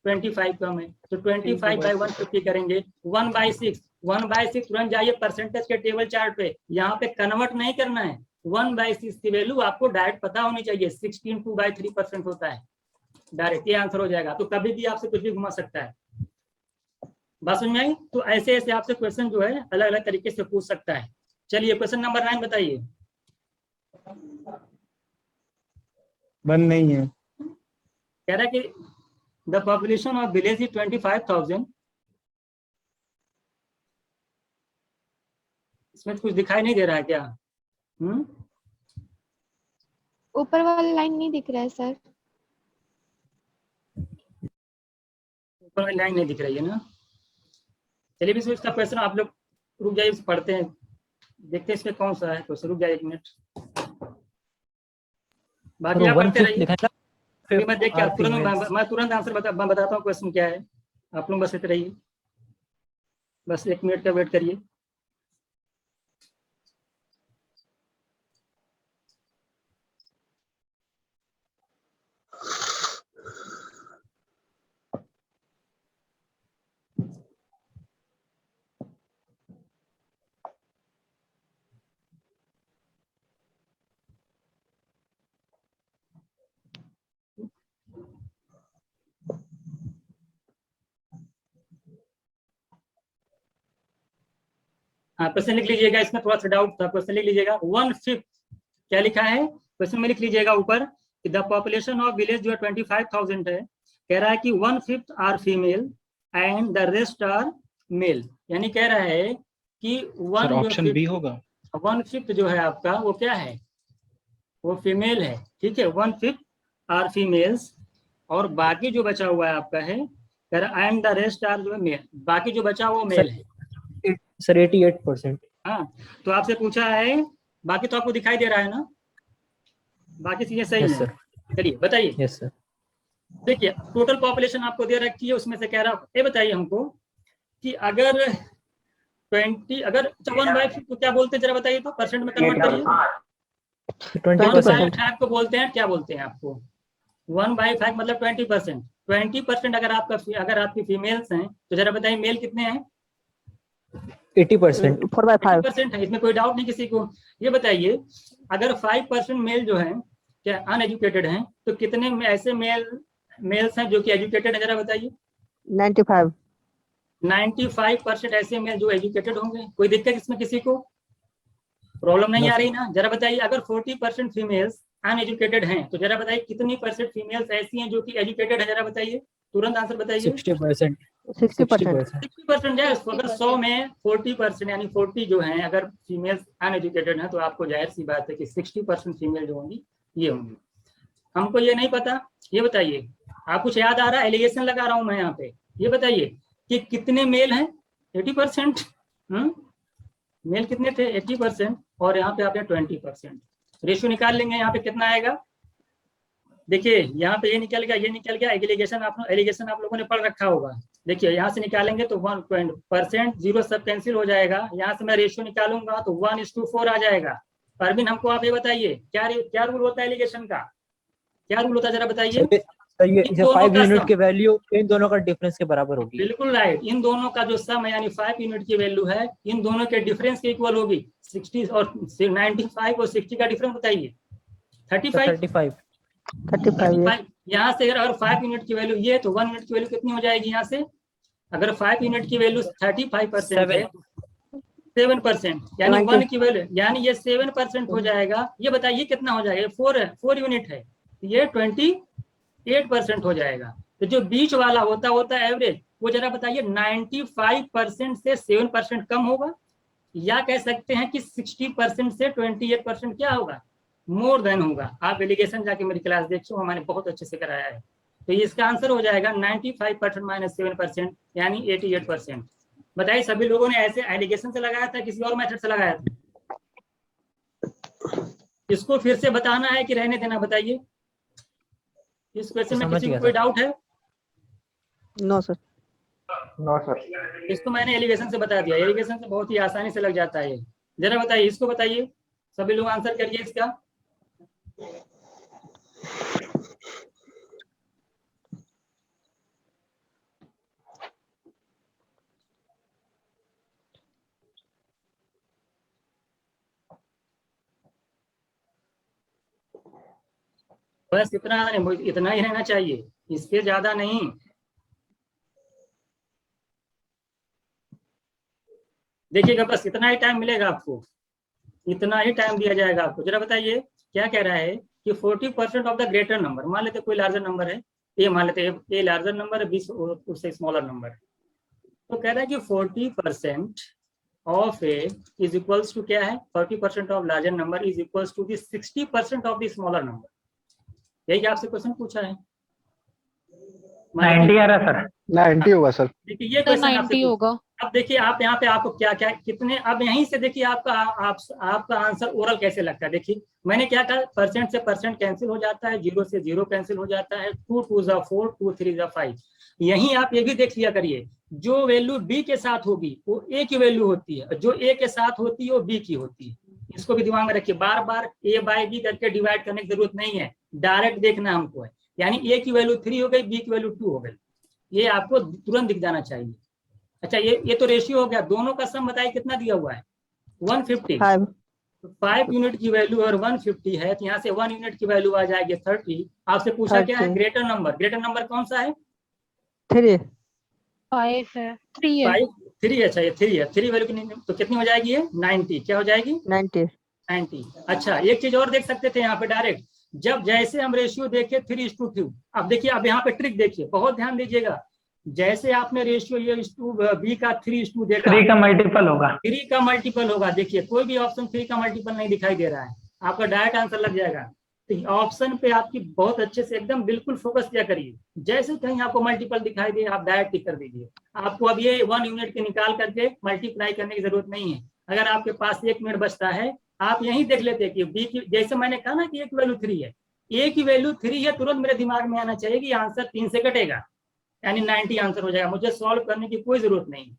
25 कम है, तो 25/150 करेंगे 1/6। 1/6 तुरंत जाइए परसेंटेज के टेबल चार्ट पे, यहाँ पे कन्वर्ट नहीं करना है। 1/6 की वैल्यू आपको डायरेक्ट पता होनी चाहिए, 16 2/3% होता है। डायरेक्ट ये आंसर हो जाएगा। तो कभी भी आपसे कुछ भी घुमा सकता है। बात समझ में आई? तो ऐसे ऐसे आपसे क्वेश्चन जो है अलग अलग तरीके से पूछ सकता है। चलिए क्वेश्चन नंबर 9 बताइए। बंद नहीं है। कह रहा है कि the population of village is 25,000। इसमें कुछ दिखाई नहीं दे रहा है क्या? ऊपर वाला लाइन नहीं दिख रहा है सर। ऊपर वाली लाइन नहीं दिख रही है ना। चलिए भी इसका क्वेश्चन आप लोग रुक जाइए, पढ़ते हैं, देखते हैं इसमें कौन सा है क्वेश्चन। रुक जाइए 1 मिनट, बाकी आप पढ़ते रहिए। मैं देख के तुरंत आंसर बताता हूँ क्वेश्चन क्या है। आप लोग बस इतने रहिए, बस 1 मिनट का वेट करिए। हाँ, क्वेश्चन लिख लीजिएगा। इसमें थोड़ा सा डाउट था, क्वेश्चन लिख लीजिएगा। 1/5 क्या लिखा है क्वेश्चन में, लिख लीजिएगा ऊपर कि द पॉपुलेशन ऑफ विलेज जो 25,000 है, कह रहा है कि 1/5 are female and the rest are male. यानी कह रहा है कि ऑप्शन बी होगा। 1/5 जो है आपका वो क्या है, वो फीमेल है। ठीक है, 1/5 आर फीमेल्स और बाकी जो बचा हुआ है आपका है कह रहा एंड द रेस्ट आर जो है मेल, बाकी जो बचा वो मेल है सर 88%। हाँ, तो आपसे पूछा है, बाकी तो आपको दिखाई दे रहा है ना, बाकी चीजें सही यस है। सर। चलिए बताइए। Yes sir. देखिए टोटल पॉपुलेशन आपको दे रखी है, उसमें से कह रहा ये बताइए हमको कि अगर 20 अगर 1/5 को क्या बोलते हैं जरा बताइए तो, परसेंट में कन्वर्ट करिए। 20%। 1/5 को बोलते हैं, क्या बोलते हैं आपको? 1/5 मतलब 20%। 20% अगर आपकी फीमेल्स हैं तो जरा बताइए मेल कितने हैं? 80%। 4/5। 80% है, इसमें कोई डाउट नहीं किसी को। ये बताइए अगर 5% मेल जो है क्या अनएजुकेटेड हैं, तो कितने ऐसे मेल्स हैं जो कि एजुकेटेड है, जरा बताइए। 95। 95% ऐसे मेल जो एजुकेटेड होंगे। कोई दिक्कत इसमें किसी को? प्रॉब्लम नहीं No, आ रही ना? जरा बताइए अगर 40% फीमेल्स अनएजुकेटेड हैं तो जरा बताइए कितनी परसेंट फीमेल्स ऐसी हैं जो कि एजुकेटेड है, जरा बताइए, तुरंत आंसर बताइए। 60%। 60%। 60% है। अगर 100 में 40% यानी 40 जो हैं अगर फीमेल्स अनएजुकेटेड हैं, तो आपको जाहिर सी बात है कि 60% फीमेल जो होंगी ये होंगी। हमको ये नहीं पता, ये बताइए। आप कुछ याद आ रहा है? एलिगेशन लगा रहा हूं मैं यहाँ पे। ये बताइए कि कितने मेल हैं? 80%। मेल कितने थे? 80%। और यहाँ पे आपने 20%। रेशियो निकाल लेंगे, यहाँ पे कितना आएगा? देखिए यहाँ पे ये निकल गया, ये निकल गया। एलिगेशन आप लोगों ने पढ़ रखा होगा। देखिए यहाँ से निकालेंगे तो 1% 0 सब कैंसिल हो जाएगा। यहाँ से मैं रेशियो निकालूंगा तो 1:4 आ जाएगा। परवीन हमको आप ये बताइए क्या रूल होता है एलिगेशन का? क्या रूल होता है जरा बताइए। सर ये 5 यूनिट की वैल्यू इन दोनों का डिफरेंस के बराबर होगी। बिल्कुल राइट, इन दोनों का जो सम है यानी 5 यूनिट की वैल्यू है, इन दोनों के डिफरेंस के इक्वल होगी। 60 और 95 और 60 का डिफरेंस बताइए। 35। यहाँ से अगर 5 यूनिट की वैल्यू ये, तो 1 यूनिट की वैल्यू कितनी हो जाएगी? यहाँ से अगर 5 यूनिट की वैल्यू 35% है, 7% यानी 1 की वैल्यू यानी ये 7% हो जाएगा। ये बताइए कितना हो जाएगा? 4 यूनिट है, ये 28% हो जाएगा। तो जो बीच वाला होता है एवरेज, वो जरा बताइए 95% से 7% कम होगा, या कह सकते हैं कि 60% से 28% क्या होगा? मोर देन होगा। आप एलिगेशन जाके मेरी क्लास देखो, हमारे बहुत अच्छे से कराया है। तो इसका आंसर हो जाएगा 95% माइनस 7% यानी 88%। बताइए सभी लोगों ने ऐसे एलिगेशन से लगाया था, किसी और मेथड से लगाया था? इसको फिर से बताना है कि रहने देना, बताइए। इस क्वेश्चन में किसी को कोई डाउट है? No sir. No sir. इसको मैंने एलिगेशन से बता दिया। एलिगेशन से बहुत ही आसानी से लग जाता है। जरा बताइए, इसको बताइए, सभी लोग आंसर करिए इसका। बस इतना ही रहना चाहिए। इसके ज्यादा नहीं। देखिएगा, बस इतना ही टाइम मिलेगा आपको, इतना ही टाइम दिया जाएगा आपको। जरा बताइए क्या कह रहा है कि 40% ऑफ द ग्रेटर नंबर, मान लेते कोई लार्जर नंबर है, ए मान लेते ए लार्जर नंबर है, 20 उससे स्मॉलर नंबर। तो कह रहा है कि 40% of A is equals to क्या है, 40% of larger number is equals to the 60% of the smaller number. यही आपसे क्वेश्चन पूछा है। 90 आ रहा सर, 90 होगा सर। देखिए ये तो क्वेश्चन 90 होगा। अब देखिए आप यहाँ पे आपको क्या क्या कितने, अब यहीं से देखिए आपका आंसर ओरल कैसे लगता है। देखिए मैंने क्या कहा, परसेंट से परसेंट कैंसिल हो जाता है, 0 से 0 कैंसिल हो जाता है, 2 2 जा 4, 2 3 जा 5। यहीं आप ये भी देख लिया करिए, जो वैल्यू बी के साथ होगी वो ए की वैल्यू होती है, जो ए के साथ होती है वो बी की होती है। इसको भी दिमाग में रखिए, बार बार ए बाय बी करके डिवाइड करने की जरूरत नहीं है, डायरेक्ट देखना हमको है। यानी ए की वैल्यू 3 हो गई, बी की वैल्यू 2 हो गई, ये आपको तुरंत दिख जाना चाहिए। अच्छा ये तो रेशियो हो गया, दोनों का सम बताइए कितना दिया हुआ है, 150। 5 यूनिट की वैल्यू और 150 है, तो यहाँ से 1 यूनिट की वैल्यू आ जाएगी 30। आपसे पूछा क्या है, ग्रेटर नंबर। ग्रेटर नंबर कौन सा है, 3 5 है, 3 है। 3। अच्छा ये 3 है, 3 वैल्यू तो कितनी हो जाएगी ये, 90। क्या हो जाएगी, 90। अच्छा एक चीज और देख सकते थे यहाँ पे डायरेक्ट, जब जैसे हम रेशियो देखे 3:2। अब देखिए, अब यहाँ पे ट्रिक देखिए, बहुत ध्यान दीजिएगा। जैसे आपने रेशियो ये बी का 3:2 देखा, 3 का मल्टीपल होगा, 3 का मल्टीपल होगा। देखिए कोई भी ऑप्शन 3 का मल्टीपल नहीं दिखाई दे रहा है, आपका डायरेक्ट आंसर लग जाएगा। तो ऑप्शन पे आपकी बहुत अच्छे से एकदम बिल्कुल फोकस किया करिए, जैसे कहीं आपको मल्टीपल दिखाई दे आप डायरेक्ट टिक कर दीजिए। आपको अब ये 1 यूनिट के निकाल करके मल्टीप्लाई करने की जरूरत नहीं है। अगर आपके पास 1 मिनट बचता है, आप यही देख लेते कि बी की, जैसे मैंने कहा ना कि ए की वैल्यू 3 है, ए की वैल्यू 3 है, तुरंत मेरे दिमाग में आना चाहिए कि आंसर 3 से कटेगा, यानी 90 आंसर हो जाएगा, मुझे सॉल्व करने की कोई जरूरत नहीं।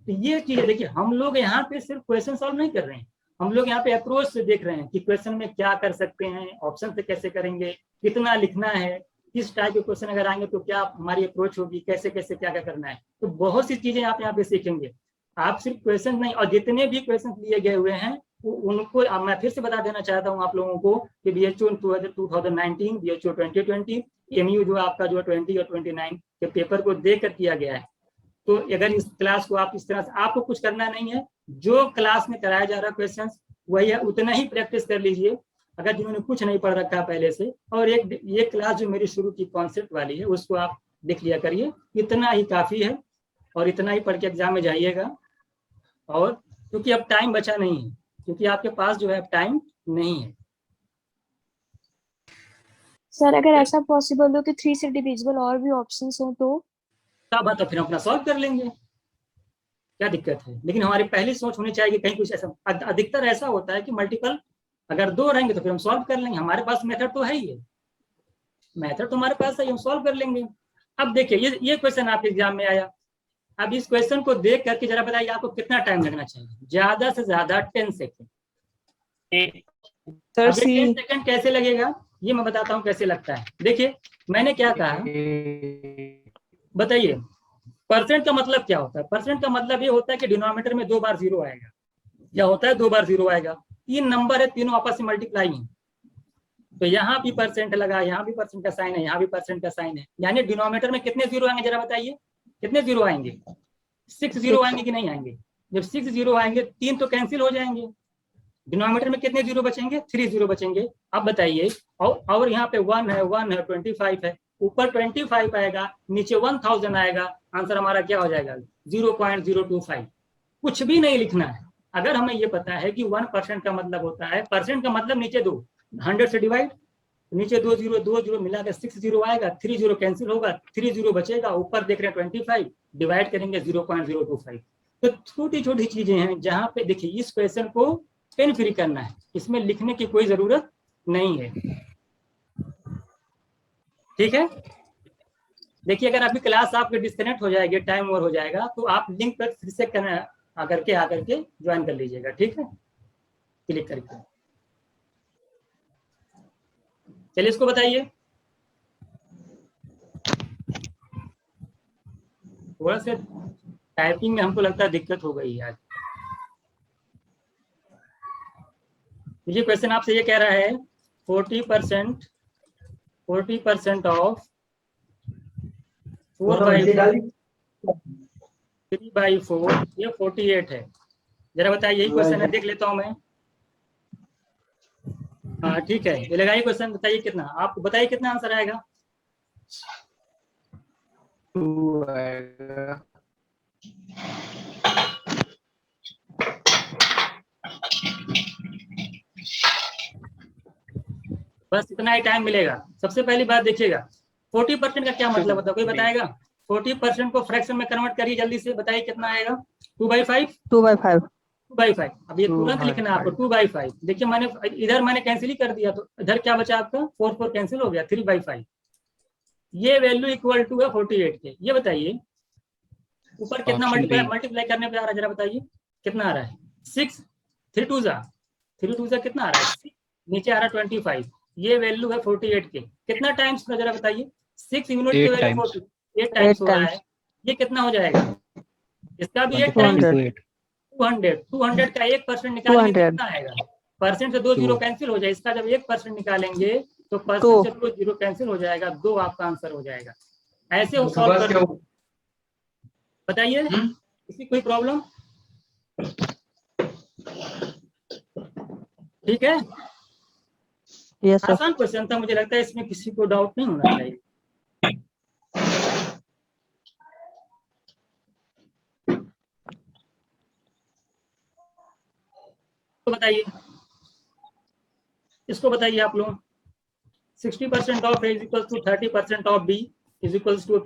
तो ये चीज देखिए, हम लोग यहाँ पे सिर्फ क्वेश्चन सॉल्व नहीं कर रहे हैं, हम लोग यहाँ पे अप्रोच से देख रहे हैं कि क्वेश्चन में क्या कर सकते हैं, ऑप्शन से कैसे करेंगे, कितना लिखना है, किस टाइप के क्वेश्चन अगर आएंगे तो क्या हमारी अप्रोच होगी, कैसे कैसे क्या क्या करना है। तो बहुत सी चीजें आप यहाँ पे सीखेंगे। आप सिर्फ क्वेश्चन नहीं, और जितने भी क्वेश्चन लिए गए हुए हैं उनको मैं फिर से बता देना चाहता हूँ आप लोगों को कि BHO 2019, BHO 2020, MU जो आपका जो 20 और 29 के पेपर को देकर किया गया है। तो अगर इस क्लास को आप इस तरह से, आपको कुछ करना नहीं है, जो क्लास में कराया जा रहा क्वेश्चन वही है, उतना ही प्रैक्टिस कर लीजिए अगर जिन्होंने कुछ नहीं पढ़ रखा पहले से। और ये क्लास जो मेरी शुरू की कॉन्सेप्ट वाली है उसको आप देख लिया करिए, इतना ही काफी है, और इतना ही पढ़ के एग्जाम में जाइएगा। और क्योंकि अब टाइम बचा नहीं है, क्योंकि आपके पास जो है टाइम नहीं है। सर अगर ऐसा पॉसिबल हो कि 3 से डिविजिबल और भी ऑप्शंस हो तो तब तो फिर अपना सॉल्व कर लेंगे, क्या दिक्कत है। लेकिन हमारी पहली सोच होनी चाहिए कि कहीं कुछ ऐसा, अधिकतर ऐसा होता है कि मल्टीपल अगर 2 रहेंगे तो फिर हम सॉल्व कर लेंगे, हमारे पास मेथड तो है ही है, मेथड तो हमारे पास है, हम सॉल्व कर लेंगे। अब देखिए ये क्वेश्चन आपके एग्जाम में आया, अब इस क्वेश्चन को देख करके जरा बताइए आपको कितना टाइम लगना चाहिए, ज्यादा से ज्यादा 10 सेकेंड। 10 सेकेंड कैसे लगेगा ये मैं बताता हूँ कैसे लगता है। देखिए मैंने क्या कहा, बताइए परसेंट का मतलब क्या होता है। परसेंट का मतलब ये होता है कि डिनोमिनेटर में 2 बार 0 आएगा। क्या होता है, 2 बार 0 आएगा। 3 नंबर है, तीनों आपस में मल्टीप्लाई है, तो यहाँ भी परसेंट लगा, यहाँ भी परसेंट का साइन है, यहाँ भी परसेंट का साइन है, यानी डिनोमिनेटर में कितने 0 आएंगे जरा बताइए, कितने 0 आएंगे, 6 0 आएंगे कि नहीं आएंगे। जब 6 0 आएंगे 3 तो कैंसिल हो जाएंगे, डिनोमिनेटर में कितने 0 बचेंगे, 3 0 बचेंगे। अब बताइए, और यहाँ पे 1 है, 25 है, ऊपर 25 आएगा, नीचे 1000 आएगा, आंसर हमारा क्या हो जाएगा 0.025। कुछ भी नहीं लिखना है। अगर हमें ये पता है कि 1% का मतलब होता है, परसेंट का मतलब नीचे 2, 100 से डिवाइड, नीचे 2 0 मिला के 6 0 आएगा, 3 0 कैंसिल होगा, 3 0 बचेगा, ऊपर देख रहे हैं 25, डिवाइड करेंगे 0.025। तो छोटी छोटी चीजें हैं जहाँ पे देखिए इस क्वेश्चन को पेन फ्री करना है, इसमें लिखने की कोई जरूरत नहीं है, ठीक है। देखिए अगर अभी क्लास आपके डिस्कनेक्ट हो जाएगी, टाइम ओवर हो जाएगा, तो आप लिंक पर फिर से आकर के ज्वाइन कर लीजिएगा, ठीक है, क्लिक करके। चलिए इसको बताइए, थोड़ा से टाइपिंग में हमको लगता है दिक्कत हो गई है आज। ये क्वेश्चन आपसे ये कह रहा है 40% ऑफ 3/4 ये 48 है। जरा बताइए, यही क्वेश्चन है, देख लेता हूँ मैं। हाँ ठीक है, ये लगाइए क्वेश्चन, बताइए कितना, आप बताइए कितना आंसर आएगा। 2 आएगा। बस इतना ही टाइम मिलेगा। सबसे पहली बात देखिएगा, 40% का क्या मतलब होता है, कोई बताएगा? 40% को फ्रैक्शन में कन्वर्ट करिए जल्दी से, बताइए कितना आएगा। 2/5 2/5 2/5। अब ये तुरंत लिखना है आपको, 2/5। देखिए मैंने इधर मैंने कैंसिल ही कर दिया, तो इधर क्या बचा आपका, 4 कैंसिल हो गया, 3/5। ये वैल्यू इक्वल टू है 48 के। ये बताइए ऊपर कितना मल्टीप्लाई करने पे आ रहा है, जरा बताइए कितना आ रहा है। 6 3 2 कितना आ रहा है, 6, नीचे आ रहा है 25। ये वैल्यू है 48 के। कितना टाइम्स का जरा बताइए, 6 यूनिट की वैल्यू 8 टाइम्स हो रहा है। ये कितना हो जाएगा, इसका भी 8 टाइम्स 200 का 1% निकालेंगे कितना आएगा। परसेंट से 2 जीरो कैंसिल हो जाए, इसका जब 1% निकालेंगे तो परसेंट से 2 जीरो कैंसिल हो जाएगा, 2 आपका आंसर हो जाएगा। ऐसे हो सॉल्व कर, बताइए किसी कोई प्रॉब्लम? ठीक है, यस सर। आसान क्वेश्चन था, मुझे लगता है इसमें किसी को डाउट नहीं होना चाहिए। तो बताइए, इसको बताइए आप लोग। 60% of A is equal to 30% of B is equal to,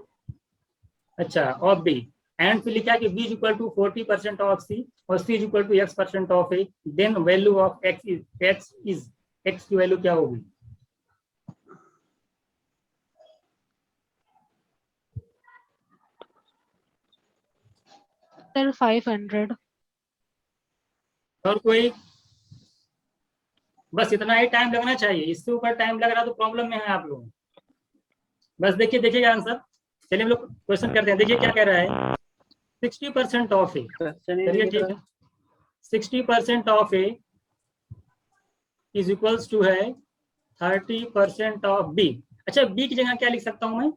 अच्छा ऑफ बी, एंड फिर लिखा कि B is equal to 40% of C और C is equal to x% of A, then value of x की वैल्यू क्या होगी। Sir 500। और कोई? बस इतना ही टाइम लगना चाहिए, इससे ऊपर टाइम लग रहा तो प्रॉब्लम में है आप लोग। बस देखिएगा आंसर। चलिए हम लोग क्वेश्चन करते हैं, देखिए क्या कह रहा है। 60% ऑफ ए, चलिए ठीक है, 60% of A is equals to है 30% ऑफ बी। अच्छा बी की जगह क्या लिख सकता हूं मैं,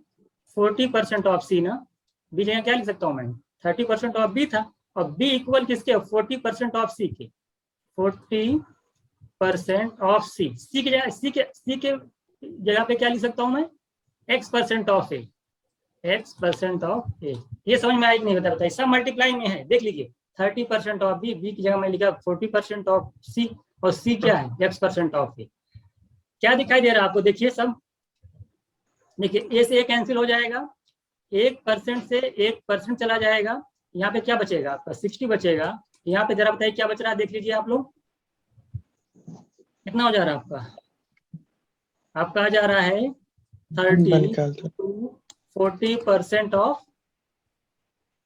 40% ऑफ सी ना। बी जगह क्या लिख सकता हूं मैं, 30% ऑफ बी था, और बी इक्वल किसके, 40% ऑफ सी के। 40% ऑफ सी, सी के जगह पे क्या लिख सकता हूं मैं, x% of A, x% of A. ये समझ में आएगी नहीं, बताइए, सब मल्टीप्लाई में है, देख लीजिए। 30% ऑफ बी, बी की जगह मैं लिखा 40% ऑफ सी, और सी क्या है, x% ऑफ ए। क्या दिखाई दे रहा है आपको, देखिए सब, देखिए ए से ए कैंसिल हो जाएगा, 1% से 1% चला जाएगा, यहाँ पे क्या बचेगा आपका, 60 बचेगा। यहाँ पे जरा बताइए क्या बच रहा है, देख लीजिए आप लोग, कितना हो जा रहा है आपका आ जा रहा है 30 to 40% ऑफ,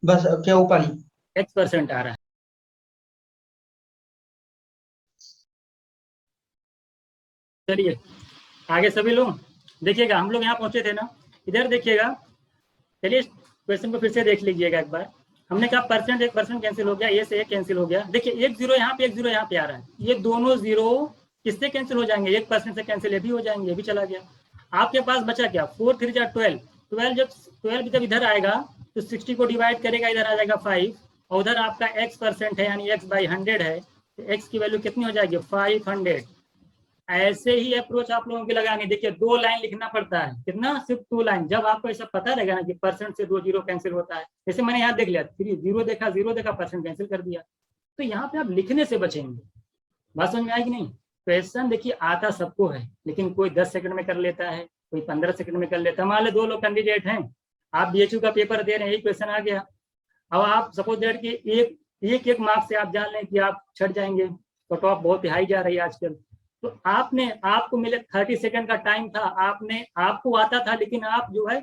बस क्या ऊपर ही x% आ रहा है। चलिए आगे सभी लोग देखिएगा, हम लोग यहाँ पहुंचे थे ना, इधर देखिएगा। चलिए क्वेश्चन को फिर से देख लीजिएगा एक बार। हमने कहा परसेंट 1% कैंसिल हो गया, ए से 1 कैंसिल हो गया। देखिए 1 0 यहाँ पे, 1 0 यहाँ पे आ रहा है, ये दोनों जीरो किससे कैंसिल हो जाएंगे, 1% से कैंसिल, ये भी हो जाएंगे, ये भी चला गया। आपके पास बचा क्या, 4 3 जा 12 जब इधर आएगा तो 60 को डिवाइड करेगा, इधर आ जाएगा 5, और उधर आपका x% है यानी x/100 है, तो x की वैल्यू कितनी हो जाएगी, 500। ऐसे ही अप्रोच आप लोगों की लगानी। देखिए 2 लाइन लिखना पड़ता है, कितना, सिर्फ 2 लाइन। जब आपको ऐसा पता रहेगा ना कि परसेंट से 2 जीरो कैंसिल होता है, जैसे मैंने यहाँ देख लिया, 3 0 देखा, परसेंट कैंसिल कर दिया, तो यहाँ पे आप लिखने से बचेंगे। बात समझ में आएगी नहीं। क्वेश्चन देखिए आता सबको है, लेकिन कोई 10 सेकंड में कर लेता है, कोई 15 सेकंड में कर लेता है। मान लो 2 लोग कैंडिडेट हैं, आप BHU का पेपर दे रहे हैं, यही क्वेश्चन आ गया। अब आप सपोज दैट कि एक मार्क्स से आप जान लें कि आप छट जाएंगे, कट ऑफ बहुत हाई जा रही है आजकल, तो आपको मिले 30 सेकंड का टाइम था, आपको आता था, लेकिन आप जो है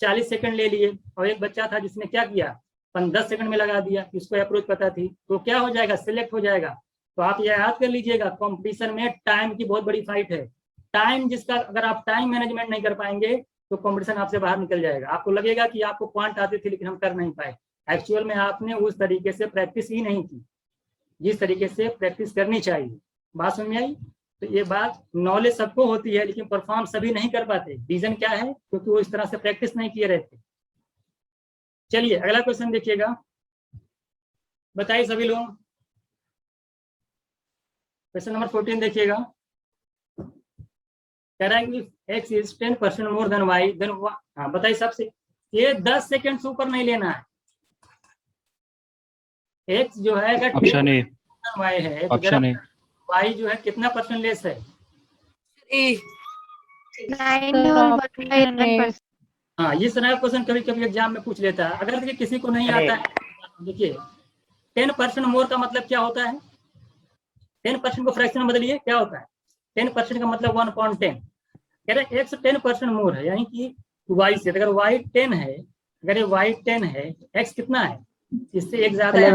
40 सेकंड ले लिए, और एक बच्चा था जिसने क्या किया, 10 सेकंड में लगा दिया, इसको अप्रोच पता थी, तो क्या हो जाएगा, सिलेक्ट हो जाएगा। तो आप ये याद कर लीजिएगा, कंपटीशन में टाइम की बहुत बड़ी फाइट है। टाइम जिसका, अगर आप टाइम मैनेजमेंट नहीं कर पाएंगे तो कंपटीशन आपसे बाहर निकल जाएगा। आपको लगेगा कि आपको क्वांट आते थे लेकिन हम कर नहीं पाए, एक्चुअल में आपने उस तरीके से प्रैक्टिस ही नहीं की जिस तरीके से प्रैक्टिस करनी चाहिए। बात समझ में आई। तो ये बात, नॉलेज सबको होती है लेकिन परफॉर्म सभी नहीं कर पाते। रीजन क्या है, क्योंकि वो इस तरह से प्रैक्टिस नहीं किए रहते। चलिए अगला क्वेश्चन देखिएगा, बताइए सभी लोग। क्वेश्चन नंबर 14 देखिएगा, कह रहा है कि x is 10% more than y then, हाँ बताइए सबसे, ये 10 सेकेंड से ऊपर नहीं लेना है। x जो है अगर ऑप्शन ए, y है, ऑप्शन ए, y जो है कितना परसेंट लेस है? 9 और 1/11%। हाँ, ये सारा क्वेश्चन कभी कभी एग्जाम में पूछ लेता है। अगर देखिए किसी को नहीं आता है, देखिए 10% मोर का मतलब क्या होता है? 10% को फ्रैक्शन में बदलिए, क्या होता है? 10% का मतलब 1/10। कह रहे x 10% मोर है, यानी कि y से, अगर y 10 है, अगर ये y 10 है, x कितना है? इससे एक ज्यादा है,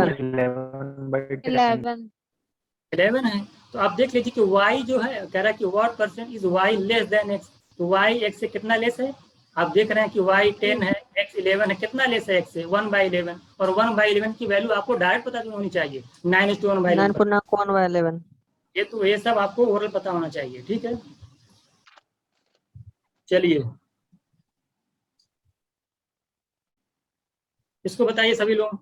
11 है। तो आप देख लीजिए कि y जो है, कह रहा है कि what percent is y less than x, तो y x से कितना लेस है? आप देख रहे हैं कि y 10 है, x 11 है, कितना लेस है x से? 1/11। और 1/11 की वैल्यू आपको डायरेक्ट पता होनी चाहिए, 9:1/11। 9.1/11। ये तो ये सब आपको ओरल पता होना चाहिए, ठीक है। चलिए इसको बताइए सभी लोग।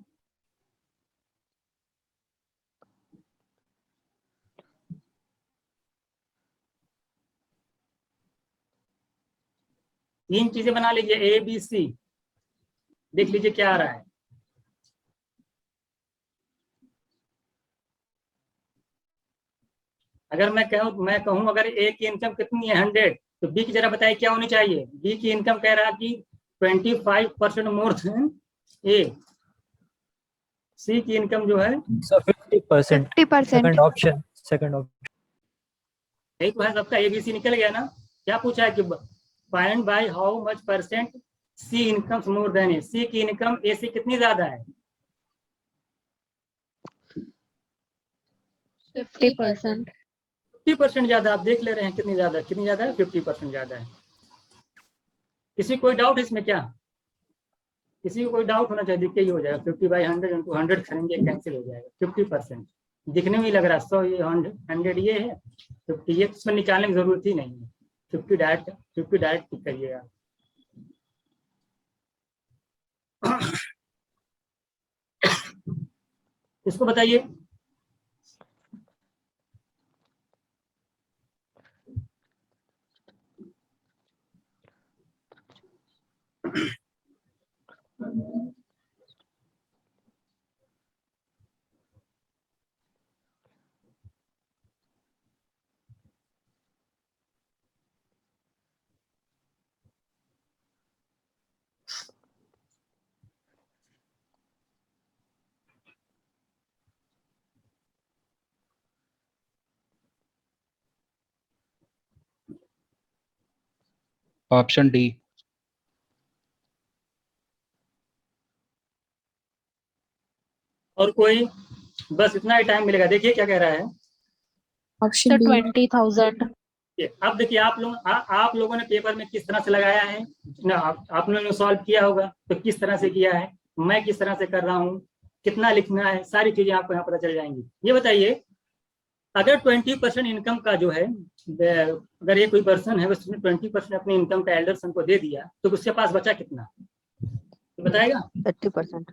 तीन चीजें बना लीजिए, ए बी सी, देख लीजिए क्या आ रहा है। अगर मैं कहूं अगर ए की इनकम कितनी है 100, तो बी की जरा बताइए क्या होनी चाहिए? बी की इनकम कह रहा है कि 25% मोर देन ए। सी की इनकम जो है 50%। 50%। Second option, second option. यही तो है सबका, एबीसी निकल गया ना। क्या पूछा है कि find by how much percent C income more than A, C की इनकम ए से कितनी ज्यादा है? 50%। 50% ज्यादा। आप देख ले रहे हैं कितनी ज्यादा है? 50% ज्यादा है। किसी कोई डाउट इसमें क्या? किसी को कोई डाउट होना चाहिए, दिख के ही हो जाएगा। 50/100 इंटू 100 करेंगे, कैंसिल हो जाएगा। 50% दिखने में ही लग रहा है 100 ये 100 ये है 50, ये इसमें निकालने की जरूरत ही नहीं है। 50 डायरेक्ट टिक करिएगा। इसको बताइए। Option D. और कोई? बस इतना ही टाइम मिलेगा। देखिए क्या कह रहा है। ऑप्शन 20,000। अब देखिए आप लोगों ने पेपर में किस तरह से लगाया है ना, आप लोगों ने सॉल्व किया होगा तो किस तरह से किया है, मैं किस तरह से कर रहा हूँ, कितना लिखना है, सारी चीजें आपको यहाँ पता चल जाएंगी। ये बताइए, अगर 20% इनकम का जो है, अगर ये कोई पर्सन है उसने 20% अपनी इनकम का एल्डर सन को दे दिया, तो उसके पास बचा कितना? तो बताएगा 80%।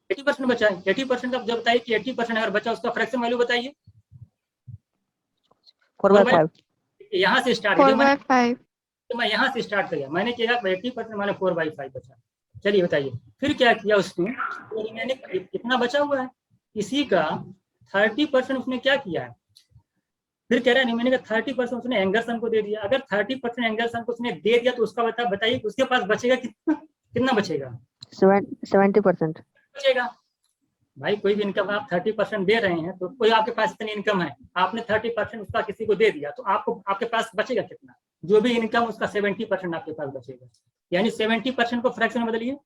80% बचा है। 80% का जब बताइए कि 80% अगर बचा, उसका फ्रैक्शन वैल्यू बताइए। 4/5। यहाँ से स्टार्ट 4/5। तो मैं यहाँ से स्टार्ट किया, मैंने किया 80% मैंने 4/5 बचा। चलिए बताइए फिर क्या किया उसने, तो मैंने कितना बचा हुआ है, इसी का 30% उसने क्या किया है। फिर कह रहा है नहीं, मैंने कहा 30% उसने एंगरसन को दे दिया। अगर 30% एंगरसन को उसने दे दिया तो उसका बताइए उसके पास बचेगा कितना बचेगा? 70%। बचेगा। भाई कोई भी इनकम आप 30% दे रहे हैं, तो कोई आपके पास इतनी इनकम है, आपने 30% उसका किसी को दे दिया, तो आपके पास बचेगा कितना? जो भी इनकम उसका 70% आपके पास बचेगा। यानी 70% को फ्रैक्शन में बदलिए,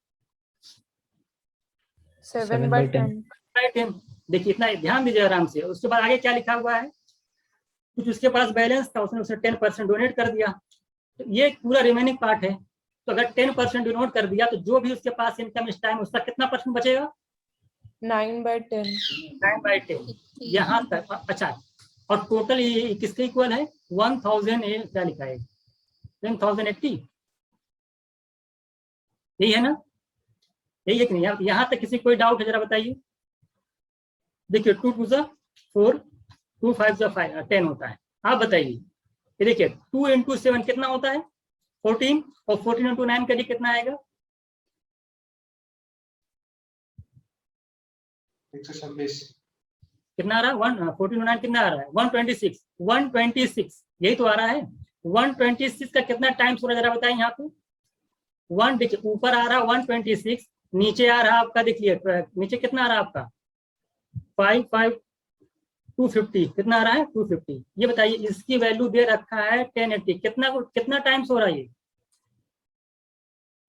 7/10। देखिए इतना ध्यान दीजिए आराम से। उसके बाद आगे क्या लिखा हुआ है, कुछ उसके पास बैलेंस था, उसने उसे 10% डोनेट कर दिया। तो ये पूरा रिमेनिंग पार्ट है। तो अगर 10% डोनेट कर दिया, तो जो भी उसके पास इनकम इस टाइम, उसका कितना परसेंट बचेगा? 9/10। 9/10 यहाँ तक। अच्छा, और टोटल ये किसके इक्वल है? 1000 क्या लिखा है? 10,080, यही है ना? यही एक नहीं, यहाँ तक किसी कोई डाउट है जरा बताइए। देखिए 2 2 जा 4, 2 5 जा 5 10 होता है। आप बताइए, ये देखिए 2 into 7 कितना होता है 14, और 14 into 9 करिए कितना आएगा 126। कितना आ रहा है 14 9 कितना आ रहा है 126, 126 यही तो आ रहा है। 126 का कितना टाइम्स हो रहा है जरा बताइए यहाँ पे। 1 देखिए ऊपर आ रहा है 126, नीचे आ रहा है आपका, देखिए नीचे कितना आ रहा है आपका 5 5 250, कितना आ रहा है 250। ये बताइए इसकी वैल्यू दे रखा है 1080, कितना टाइम्स हो रहा है ये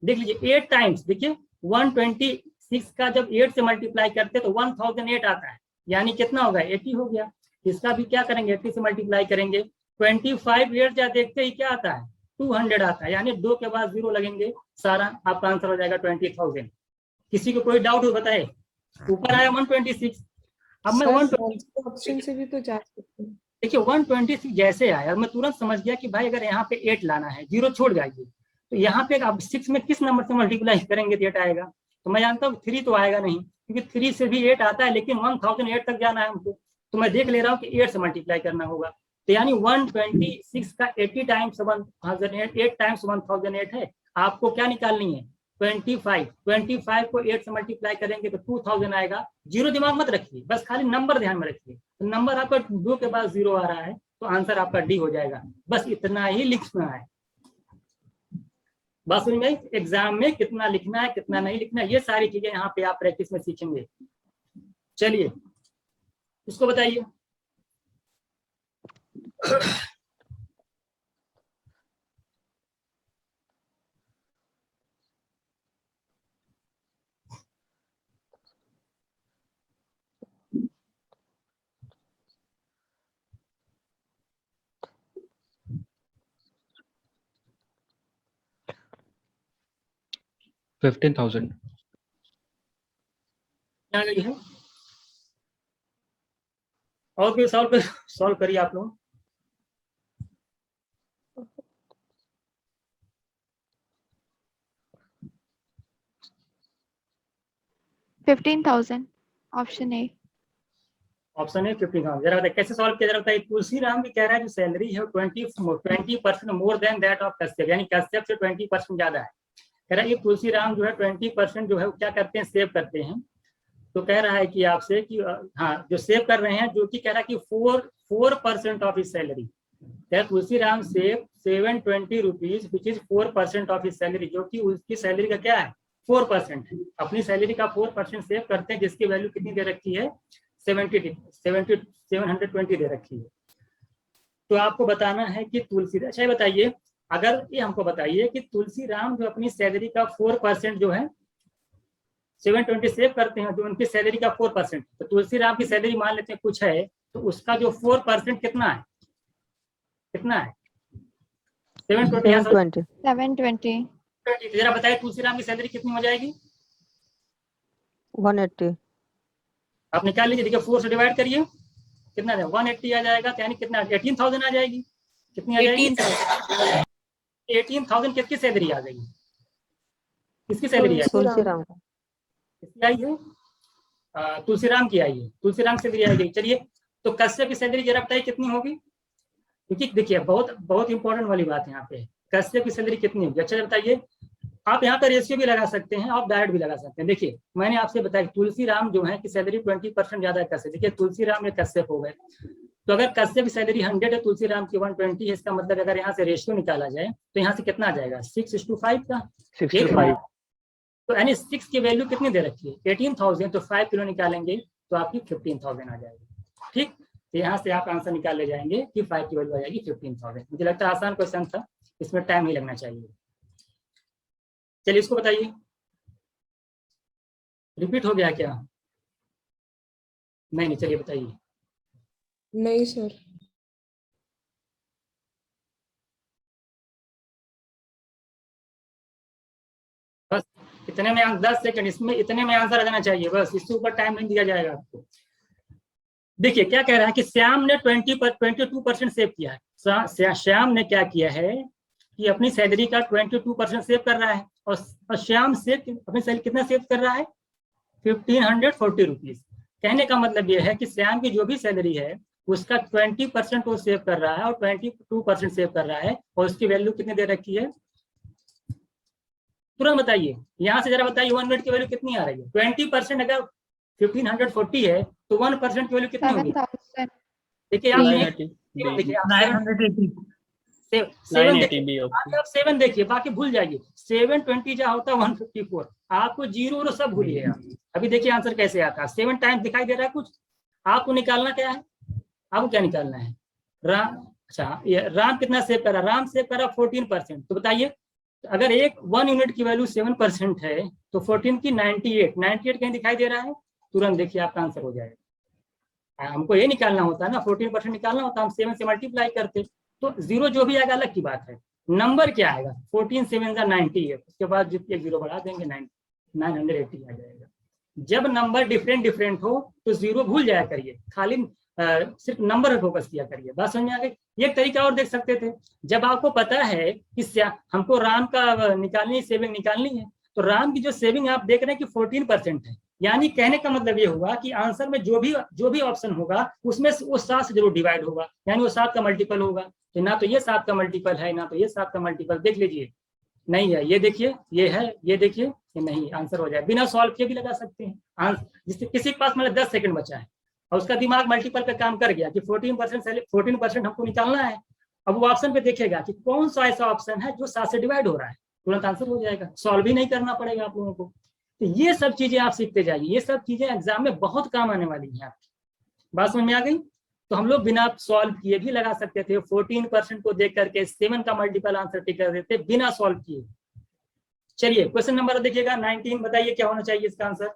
देख लीजिए 8 टाइम्स। देखिए 126 का जब 8 से मल्टीप्लाई करते हैं तो 1008 आता है, यानी कितना होगा 80 हो गया। इसका भी क्या करेंगे 80 से मल्टीप्लाई करेंगे, 25 8 जा देखते ही क्या आता है 200 आता है, यानी 2 के बाद 0 लगेंगे, सारा आपका आंसर हो जाएगा 20,000। किसी को कोई डाउट हो बताए। ऊपर आया 126, अब मैं 126 ऑप्शन से भी तो जा सकते हैं। देखिए 126 जैसे आया मैं तुरंत समझ गया कि भाई अगर यहाँ पे 8 लाना है, 0 छोड़ जाइए, तो यहाँ पे आप 6 में किस नंबर से मल्टीप्लाई करेंगे तो 8 आएगा। तो मैं जानता हूँ 3 तो आएगा नहीं, क्योंकि 3 से भी 8 आता है, लेकिन 1008 तक जाना है हमको, तो मैं देख ले रहा हूँ कि 8 से मल्टीप्लाई करना होगा। तो यानी 126 का 80 टाइम्स 1008, 8 टाइम्स 1008 है। आपको क्या निकालनी है 25 को 8 से मल्टीप्लाई करेंगे तो 2000 आएगा। 0 दिमाग मत रखिए, बस खाली नंबर ध्यान में रखिए। तो नंबर आपका 2 के बाद 0 आ रहा है, तो आंसर आपका डी हो जाएगा। बस इतना ही लिखना है। बस में एग्जाम में कितना लिखना है कितना नहीं लिखना है, ये सारी चीजें यहाँ पे आप प्रैक्टिस में सीखेंगे। चलिए इसको बताइए। $15,000। क्या गई है और कोई सॉल्व करिए आप लोग। $15,000 ऑप्शन ए। ऑप्शन है 15,000। जरा बताइए कैसे सॉल्व किया जा रहा है। तुलसी राम भी कह रहा है जो सैलरी है 20% more than that of Kashyap, यानी कश्यप से 20% ज्यादा है। कह रहा है ये तुलसी राम जो है 20% जो है वो क्या करते हैं सेव करते हैं। तो कह रहा है कि आपसे कि हाँ जो सेव कर रहे हैं, जो कि कह रहा है कि 4% of his salary. Tulsi Ram save 720 rupees which is 4% of his salary, जो कि उसकी सैलरी का क्या है 4% है। अपनी सैलरी का 4% सेव करते हैं, जिसकी वैल्यू कितनी दे रखी है 720 दे रखी है। तो आपको बताना है कि तुलसी, अच्छा बताइए अगर ये हमको बताइए कि तुलसी राम जो अपनी सैलरी का 4% जो है 720 सेव करते हैं, जो उनकी सैलरी का 4%, तो तुलसी राम की सैलरी मान लेते हैं कुछ है, तो उसका जो 4% कितना है 720। जरा बताइए तुलसी राम की सैलरी कितनी हो जाएगी 180। आप निकाल लीजिए। देखिए 4 से डिवाइड करिए कितना 180 आ जाएगा, यानी कितना 18,000 आ जाएगी। कितनी आ जाएगी 18,000 किसकी सैलरी आ गई, किसकी सैलरी आई तुलसी राम का। किसकी आई है तुलसी राम की आई है, तुलसी राम सैलरी आई गई। चलिए तो कश्यप की सैलरी जरा बताइए कितनी होगी, क्योंकि देखिए बहुत इंपॉर्टेंट वाली बात है यहाँ पे, कश्यप की सैलरी कितनी होगी। अच्छा बताइए, आप यहाँ पर रेशियो भी लगा सकते हैं, आप डायरेक्ट भी लगा सकते हैं। देखिए मैंने आपसे बताया तुलसी राम जो है कि सैलरी 20% ज्यादा है कश्यप। देखिए तुलसी राम में कश्यप हो गए, तो अगर कश्यप की सैलरी 100 है, तुलसी राम की 120 है, इसका मतलब अगर यहाँ से रेशियो निकाला जाए तो यहाँ से कितना आ जाएगा 6:5 का 6:5। तो यानी 6 की वैल्यू कितनी दे रखी है 18,000, तो 5 किलो निकालेंगे तो आपकी 15,000 आ जाएगी। ठीक, तो यहाँ से आप आंसर निकाल ले जाएंगे कि 5 की वैल्यू आ जाएगी 15,000। मुझे लगता है आसान क्वेश्चन था, इसमें टाइम नहीं लगना चाहिए। चलिए इसको बताइए, रिपीट हो गया क्या? नहीं, चलिए बताइए। नहीं सर। बस इतने में 10 सेकंड, इसमें इतने में आंसर आ जाना चाहिए, बस इससे ऊपर टाइम नहीं दिया जाएगा आपको। देखिए क्या कह रहा है कि श्याम ने 22% सेव किया है। श्याम ने क्या किया है कि अपनी सैलरी का 22% सेव कर रहा है और श्याम से अपनी सैलरी कितना सेव कर रहा है 1540 रुपीज। कहने का मतलब ये है कि श्याम की जो भी सैलरी है उसका 20% वो सेव कर रहा है और 22% सेव कर रहा है और उसकी वैल्यू कितनी दे रखी है, तुरंत बताइए, यहाँ से जरा बताइए 1 यूनिट की वैल्यू कितनी आ रही है। 20% अगर 1540 है तो 1% की वैल्यू कितनी होगी? 7,000 देखिए आप 7 देखिए, बाकी भूल जाइए। 720 जहाँ होता है 154, आपको जीरो और सब भूलिए आप। अभी देखिए आंसर कैसे आता है। 7 टाइम्स दिखाई दे रहा है कुछ, आपको निकालना क्या है, आपको क्या निकालना है? राम, अच्छा ये राम कितना सेव करा? राम सेव करा 14%। तो बताइए अगर 1 यूनिट की वैल्यू 7% है तो 14 की 98 कहीं दिखाई दे रहा है? तुरंत देखिए आपका आंसर हो जाएगा। हमको ये निकालना होता है ना, 14% निकालना होता है, हम 7 से मल्टीप्लाई करते तो जीरो जो भी आएगा अलग की बात है, नंबर क्या आएगा? 14 7 98, उसके बाद जितने जीरो बढ़ा देंगे 980 आ जाएगा। जब नंबर डिफरेंट हो तो जीरो भूल जाया करिए, खाली सिर्फ नंबर पर फोकस किया करिए। बात समझ में आ गई? एक तरीका और देख सकते थे, जब आपको पता है कि हमको राम का निकालनी सेविंग निकालनी है तो राम की जो सेविंग आप देख रहे हैं कि 14% है, यानी कहने का मतलब ये हुआ कि आंसर में जो भी ऑप्शन होगा उसमें वो 7 से जरूर डिवाइड होगा, यानी वो 7 का मल्टीपल होगा। तो ना तो ये 7 का मल्टीपल है, ना तो ये 7 का मल्टीपल, देख लीजिए नहीं है, ये देखिए ये है, ये देखिए ये नहीं, आंसर हो जाए। बिना सॉल्व किए भी लगा सकते हैं। जिससे किसी के पास मतलब 10 सेकंड बचा है और उसका दिमाग मल्टीपल पे काम कर गया कि 14% हमको निकालना है, अब वो ऑप्शन पे देखेगा कि कौन सा ऐसा ऑप्शन है जो 7 से डिवाइड हो रहा है, तुरंत आंसर हो जाएगा, सॉल्व भी नहीं करना पड़ेगा आप लोगों को। तो ये सब चीजें आप सीखते जाइए, ये सब चीजें एग्जाम में बहुत काम आने वाली हैं आपकी। बात समझ में आ गई? तो हम लोग बिना सॉल्व किए भी लगा सकते थे, 14% को देख करके 7 का मल्टीपल आंसर टिक कर देते बिना सॉल्व किए। चलिए क्वेश्चन नंबर देखिएगा 19, बताइए क्या होना चाहिए इसका आंसर?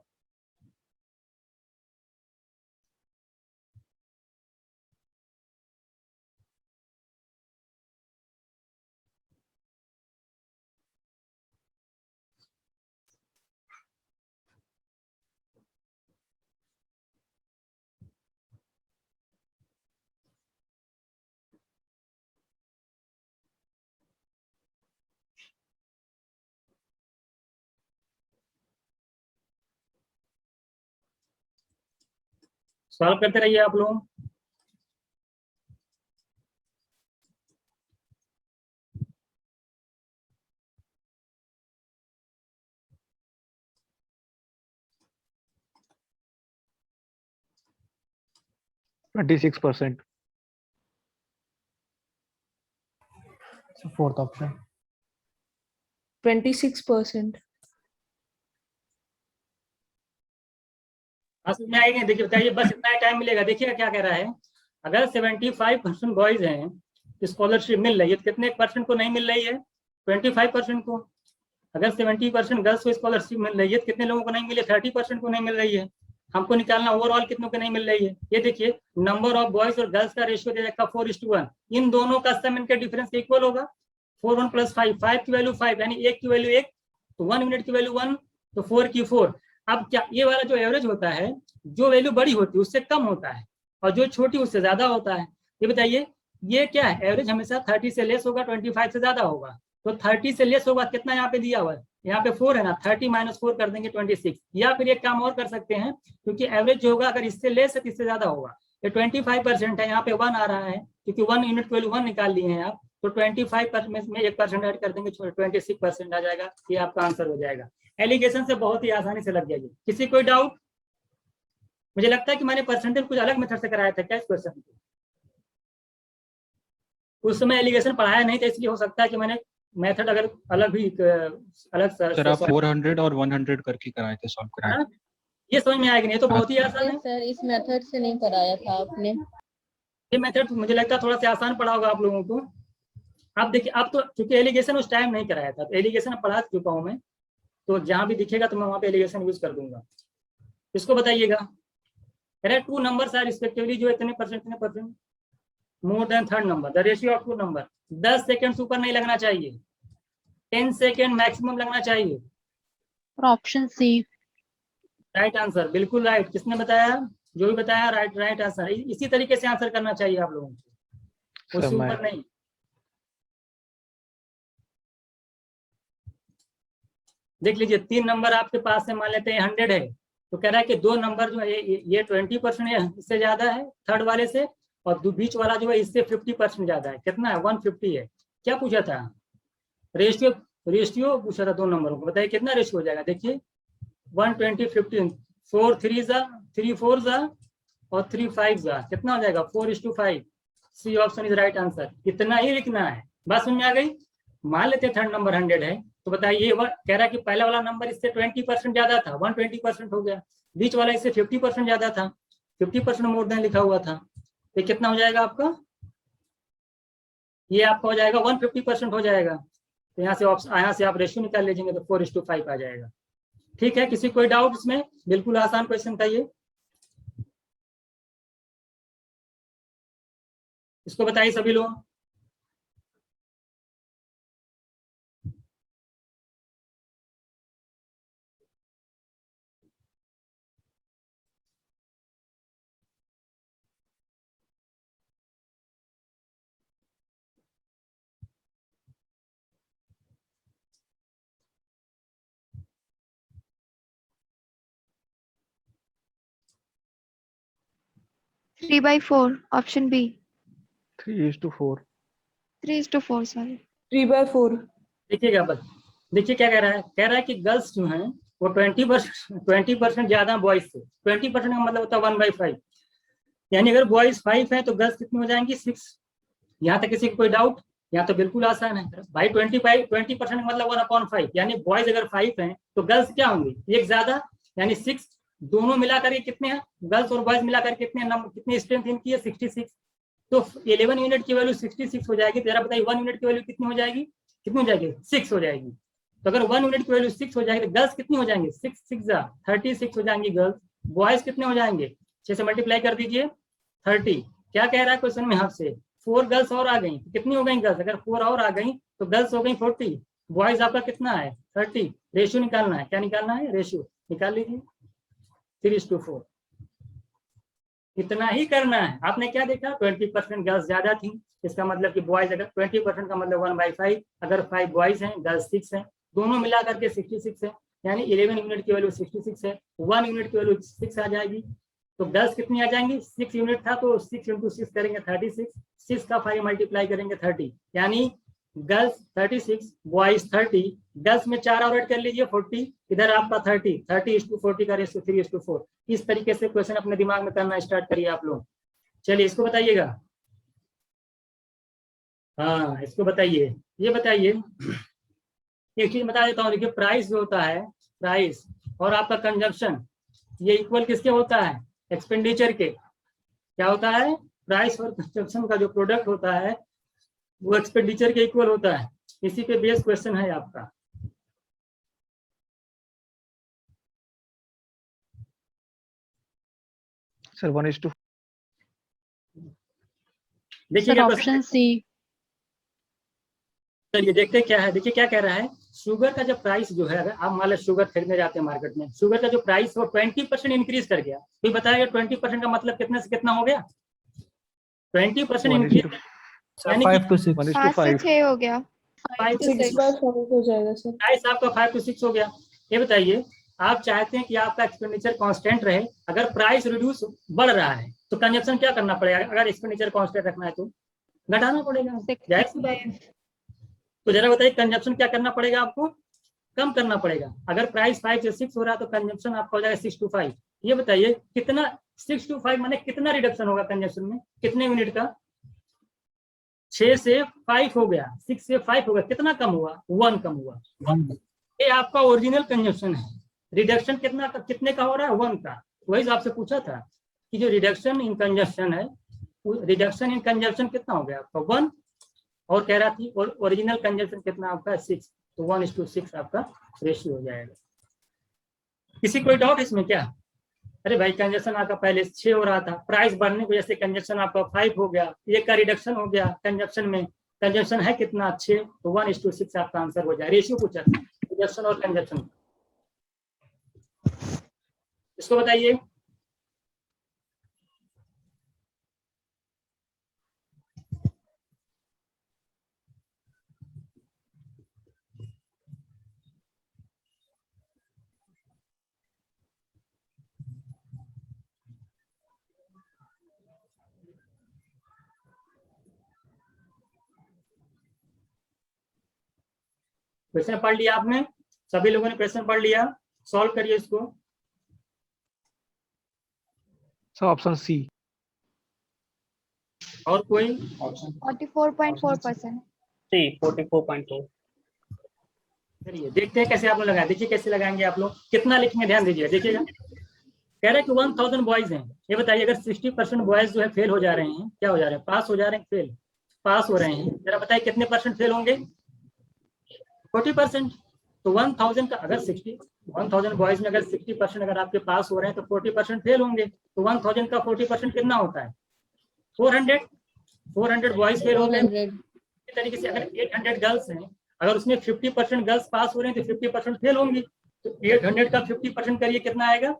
सॉल्व करते रहिए आप लोग। Fourth option 26%। में आएंगे, देखिए बताइए, बस इतना ही टाइम मिलेगा। देखिए क्या कह रहा है, अगर 75% बॉयज हैं स्कॉलरशिप मिल रही है तो कितने % को नहीं मिल रही है? 25% को। अगर 70% गर्ल्स को स्कॉलरशिप मिल रही है तो कितने लोगों को नहीं मिली? 30% को नहीं मिल रही है। हमको निकालना ओवरऑल कितनों को नहीं मिल रही है। ये देखिए नंबर ऑफ बॉयज और गर्ल्स का रेशियो दे रखा 4:1, इन दोनों का सम इनके डिफरेंस के इक्वल होगा। 4 1 + 5, 5 की वैल्यू 5, यानी 1 की वैल्यू 1, तो 1 यूनिट की वैल्यू 1, तो 4 की 4। अब क्या ये वाला जो एवरेज होता है, जो वैल्यू बड़ी होती है उससे कम होता है और जो छोटी उससे ज्यादा होता है। ये बताइए ये क्या है? एवरेज हमेशा 30 से लेस होगा, 25 से ज्यादा होगा। तो 30 से लेस होगा, कितना यहाँ पे दिया हुआ है? यहाँ पे 4 है ना, 30 - 4 कर देंगे 26। या फिर एक काम और कर सकते हैं, क्योंकि एवरेज जो होगा अगर इससे लेस है तो इससे ज्यादा होगा। ये 25% है, यहाँ पे 1 आ रहा है क्योंकि 1 यूनिट वैल्यू 1 निकाल लिए हैं आप, तो 25% में 1% ऐड कर देंगे, 26% आ जाएगा। ये आपका आंसर हो जाएगा। एलिगेशन से बहुत ही आसानी से लग जाएगी। किसी कोई डाउट? मुझे लगता है कि मैंने परसेंटेज कुछ अलग मेथड से कराया था क्या इस क्वेश्चन को? उस समय एलिगेशन पढ़ाया नहीं था, इसलिए हो सकता है कि मैंने मेथड अगर अलग भी अलग सर आप 400 और 100 करके कराए थे, सॉल्व कराए थे। ये समझ में आएगा नहीं, तो बहुत ही आसान है सर। इस मेथड से नहीं कराया था आपने। ये मेथड मुझे लगता है थोड़ा सा आसान पड़ा होगा आप लोगों को। आप देखिए, अब तो क्योंकि एलिगेशन उस टाइम नहीं कराया था, तो एलिगेशन पढ़ा चुका हूं मैं, तो जहां भी दिखेगा तो मैं वहां पे एलिगेशन यूज कर दूंगा। इसको बताइएगा, अरे 2 नंबर्स आर रिस्पेक्टिवली जो इतने percent more than third number, the ratio of 2 number. 10 second ऊपर नहीं लगना चाहिए, 10 सेकंड मैक्सिमम लगना चाहिए। ऑप्शन सी राइट आंसर, बिल्कुल राइट। किसने बताया? जो भी बताया राइट आंसर। इसी तरीके से आंसर करना चाहिए आप लोगों को, उससे ऊपर नहीं। देख लीजिए 3 नंबर आपके पास है, मान लेते हैं 100 है, तो कह रहा है कि 2 नंबर जो है ये 20% है, इससे ज्यादा है थर्ड वाले से, और बीच वाला जो है इससे 50% ज्यादा है। कितना है? 150 है। क्या पूछा था? रेशियो पूछा था 2 नंबरों को। बताइए कितना रेशियो हो जाएगा? देखिए 120 15 4 3 जा 3 4 जा और 3 5 जा, कितना हो जाएगा? 4:5। C option is right answer. इतना ही लिखना है। बात समझ में आ गई? मान लेते थर्ड नंबर 100 है, तो बताइए कह रहा है कि पहला वाला नंबर इससे 20% ज्यादा था, 120% हो गया। बीच वाला इससे 50% ज्यादा था, 50% मोर देन लिखा हुआ था, तो कितना हो जाएगा आपका? ये आपका हो जाएगा 150% हो जाएगा। तो यहाँ से आप रेशियो निकाल लीजिएंगे तो 4:5 आ जाएगा। ठीक है, किसी कोई डाउट इसमें? बिल्कुल आसान क्वेश्चन था ये। इसको बताइए सभी लोग। Three by four. Option B. 3:4. 3:4. Sorry. 3/4. देखिएगा बस, देखिए क्या कह रहा है? कह रहा है कि गर्ल्स जो हैं वो 20% ज्यादा बॉयज से। 20% का मतलब होता है 1/5, यानी अगर बॉयज 5 है तो गर्ल्स कितनी हो जाएंगी? 6। यहाँ तक किसी को कोई डाउट? यहाँ तो बिल्कुल आसान है भाई। 20% का मतलब 1/5, यानी बॉयज अगर 5 हैं तो गर्ल्स क्या होंगी? एक ज्यादा, यानी 6। दोनों मिलाकर के कितने हैं? गर्ल्स और बॉयज मिलाकर कितने नंबर, कितनी स्ट्रेंथ इनकी है? 66। तो 11 यूनिट की वैल्यू 66 हो जाएगी। तो जरा बताइए 1 यूनिट की वैल्यू कितनी हो जाएगी? कितनी हो जाएगी? 6 हो जाएगी। तो अगर 1 यूनिट की वैल्यू 6 हो जाएगी तो गर्ल्स कितनी हो जाएंगे? 6 6 36 हो जाएंगी गर्ल्स। बॉयज कितने हो जाएंगे? 6 से मल्टीप्लाई कर दीजिए 30। क्या कह रहा है क्वेश्चन में आपसे? 4 गर्ल्स और आ गई, कितनी हो गई गर्ल्स? अगर 4 और आ गई तो गर्ल्स हो गई 40, बॉयज आपका कितना है? 30। रेशियो निकालना है। क्या निकालना है? रेशियो निकाल लीजिए 3:4। इतना ही करना है। आपने क्या देखा? 20% गर्ल्स ज्यादा थी, इसका मतलब कि बॉयज, अगर 20% का मतलब 1/5, अगर 5 बॉयज हैं, गर्ल्स 6 हैं, दोनों मिला करके 66 है, यानी 11 यूनिट की वैल्यू 66 है, 1 यूनिट की वैल्यू 6 आ जाएगी। तो गर्ल्स कितनी आ जाएंगी? 6 यूनिट था तो 6 × 6 करेंगे 36, 6 का 5 मल्टीप्लाई करेंगे 30, यानी गर्ल्स 36, बॉयज 30। गर्ल्स में 4 और ऐड कर लीजिए 40, इधर आपका 30:40 का रेशियो 3:4। इस तरीके से क्वेश्चन अपने दिमाग में करना स्टार्ट करिए आप लोग। चलिए इसको बताइएगा। हाँ इसको बताइए। ये बताइए, एक चीज बता देता हूँ। देखिए प्राइस जो होता है, प्राइस और आपका कंजम्पशन, ये इक्वल किसके होता है? एक्सपेंडिचर के। क्या होता है? प्राइस और कंजम्पशन का जो प्रोडक्ट होता है वो एक्सपेंडिचर के इक्वल होता है। इसी पे बेस क्वेश्चन है आपका। Sir, 1:4. देखिए सर ऑप्शन सी। चलिए देखते क्या है। देखिए क्या कह रहा है, शुगर का जो प्राइस जो है, अगर आप मान लो शुगर खरीदने जाते हैं मार्केट में, शुगर का जो प्राइस वो 20% इंक्रीज कर गया, तो बताया 20% का मतलब कितने से कितना हो गया? 20% इंक्रीज, यानी 5 to 6. 5 से 1:5. 6 हो गया। 5 to 6 6/5 हो जाएगा सर। प्राइस आपका 5 to 6 हो गया। ये बताइए, आप चाहते हैं कि आपका एक्सपेंडिचर कांस्टेंट रहे, अगर प्राइस रिड्यूस बढ़ रहा है तो कंजप्शन क्या करना पड़ेगा? अगर एक्सपेंडिचर कांस्टेंट रखना है तो घटाना पड़ेगा। जाहिर सी बात है। तो जरा बताइए कंजप्शन क्या करना पड़ेगा आपको? कम करना पड़ेगा। अगर प्राइस 5 से 6 हो रहा है तो कंजप्शन आपका हो जाएगा 6 to 5। ये बताइए कितना 6 to 5 माने कितना रिडक्शन होगा कंजप्शन में? कितने यूनिट का? 6 से 5 हो गया, 6 से 5 हो गया, कितना कम हुआ? 1 कम हुआ। ये आपका ओरिजिनल कंजप्शन है। रिडक्शन कितने का हो रहा है? 1 का। वही आपसे पूछा था कि जो रिडक्शन इन कंजप्शन है, रिडक्शन इन कंजप्शन कितना हो गया आपका? 1। और कह रहा थी और ओरिजिनल कंजप्शन कितना आपका? 6। तो 1:6 आपका रेशियो हो जाएगा। किसी कोई डाउट इसमें क्या? अरे भाई कंजप्शन आपका पहले 6 हो रहा था, प्राइस बढ़ने की वजह से कंजप्शन आपका 5 हो गया, 1 का रिडक्शन हो गया कंजप्शन में। कंजप्शन है कितना? 6, तो 1:6 आपका आंसर हो जाए। रेशियो पूछा था कंजप्शन और कंजप्शन। इसको बताइए। क्वेश्चन पढ़ लिया आपने, सभी लोगों ने क्वेश्चन पढ़ लिया, सॉल्व करिए इसको। Sir option C. और कोई? 44.4%. सी 44.4। चलिए देखते हैं कैसे आप लोग लगाए। देखिए कैसे लगाएंगे आप लोग, कितना लिखेंगे ध्यान दीजिए। देखिएगा कह रहे हैं कि 1000 बॉयज हैं। ये बताइए अगर 60% बॉयज जो है फेल हो जा रहे हैं, क्या हो जा रहे हैं, पास हो जा रहे हैं, फेल पास हो रहे हैं, जरा बताइए कितने परसेंट फेल होंगे? 40%। तो 1000 का अगर 1000 बॉयज में अगर 60% अगर आपके पास हो रहे हैं तो 40% फेल होंगे। तो 1000 का 40% कितना होता है? 400 बॉयज फेल हो गए। 400. इसी तरीके से अगर 800 गर्ल्स हैं, अगर उसमें 50% गर्ल्स पास हो रहे हैं तो 50% फेल होंगी। तो 800 का 50% करिए कितना आएगा?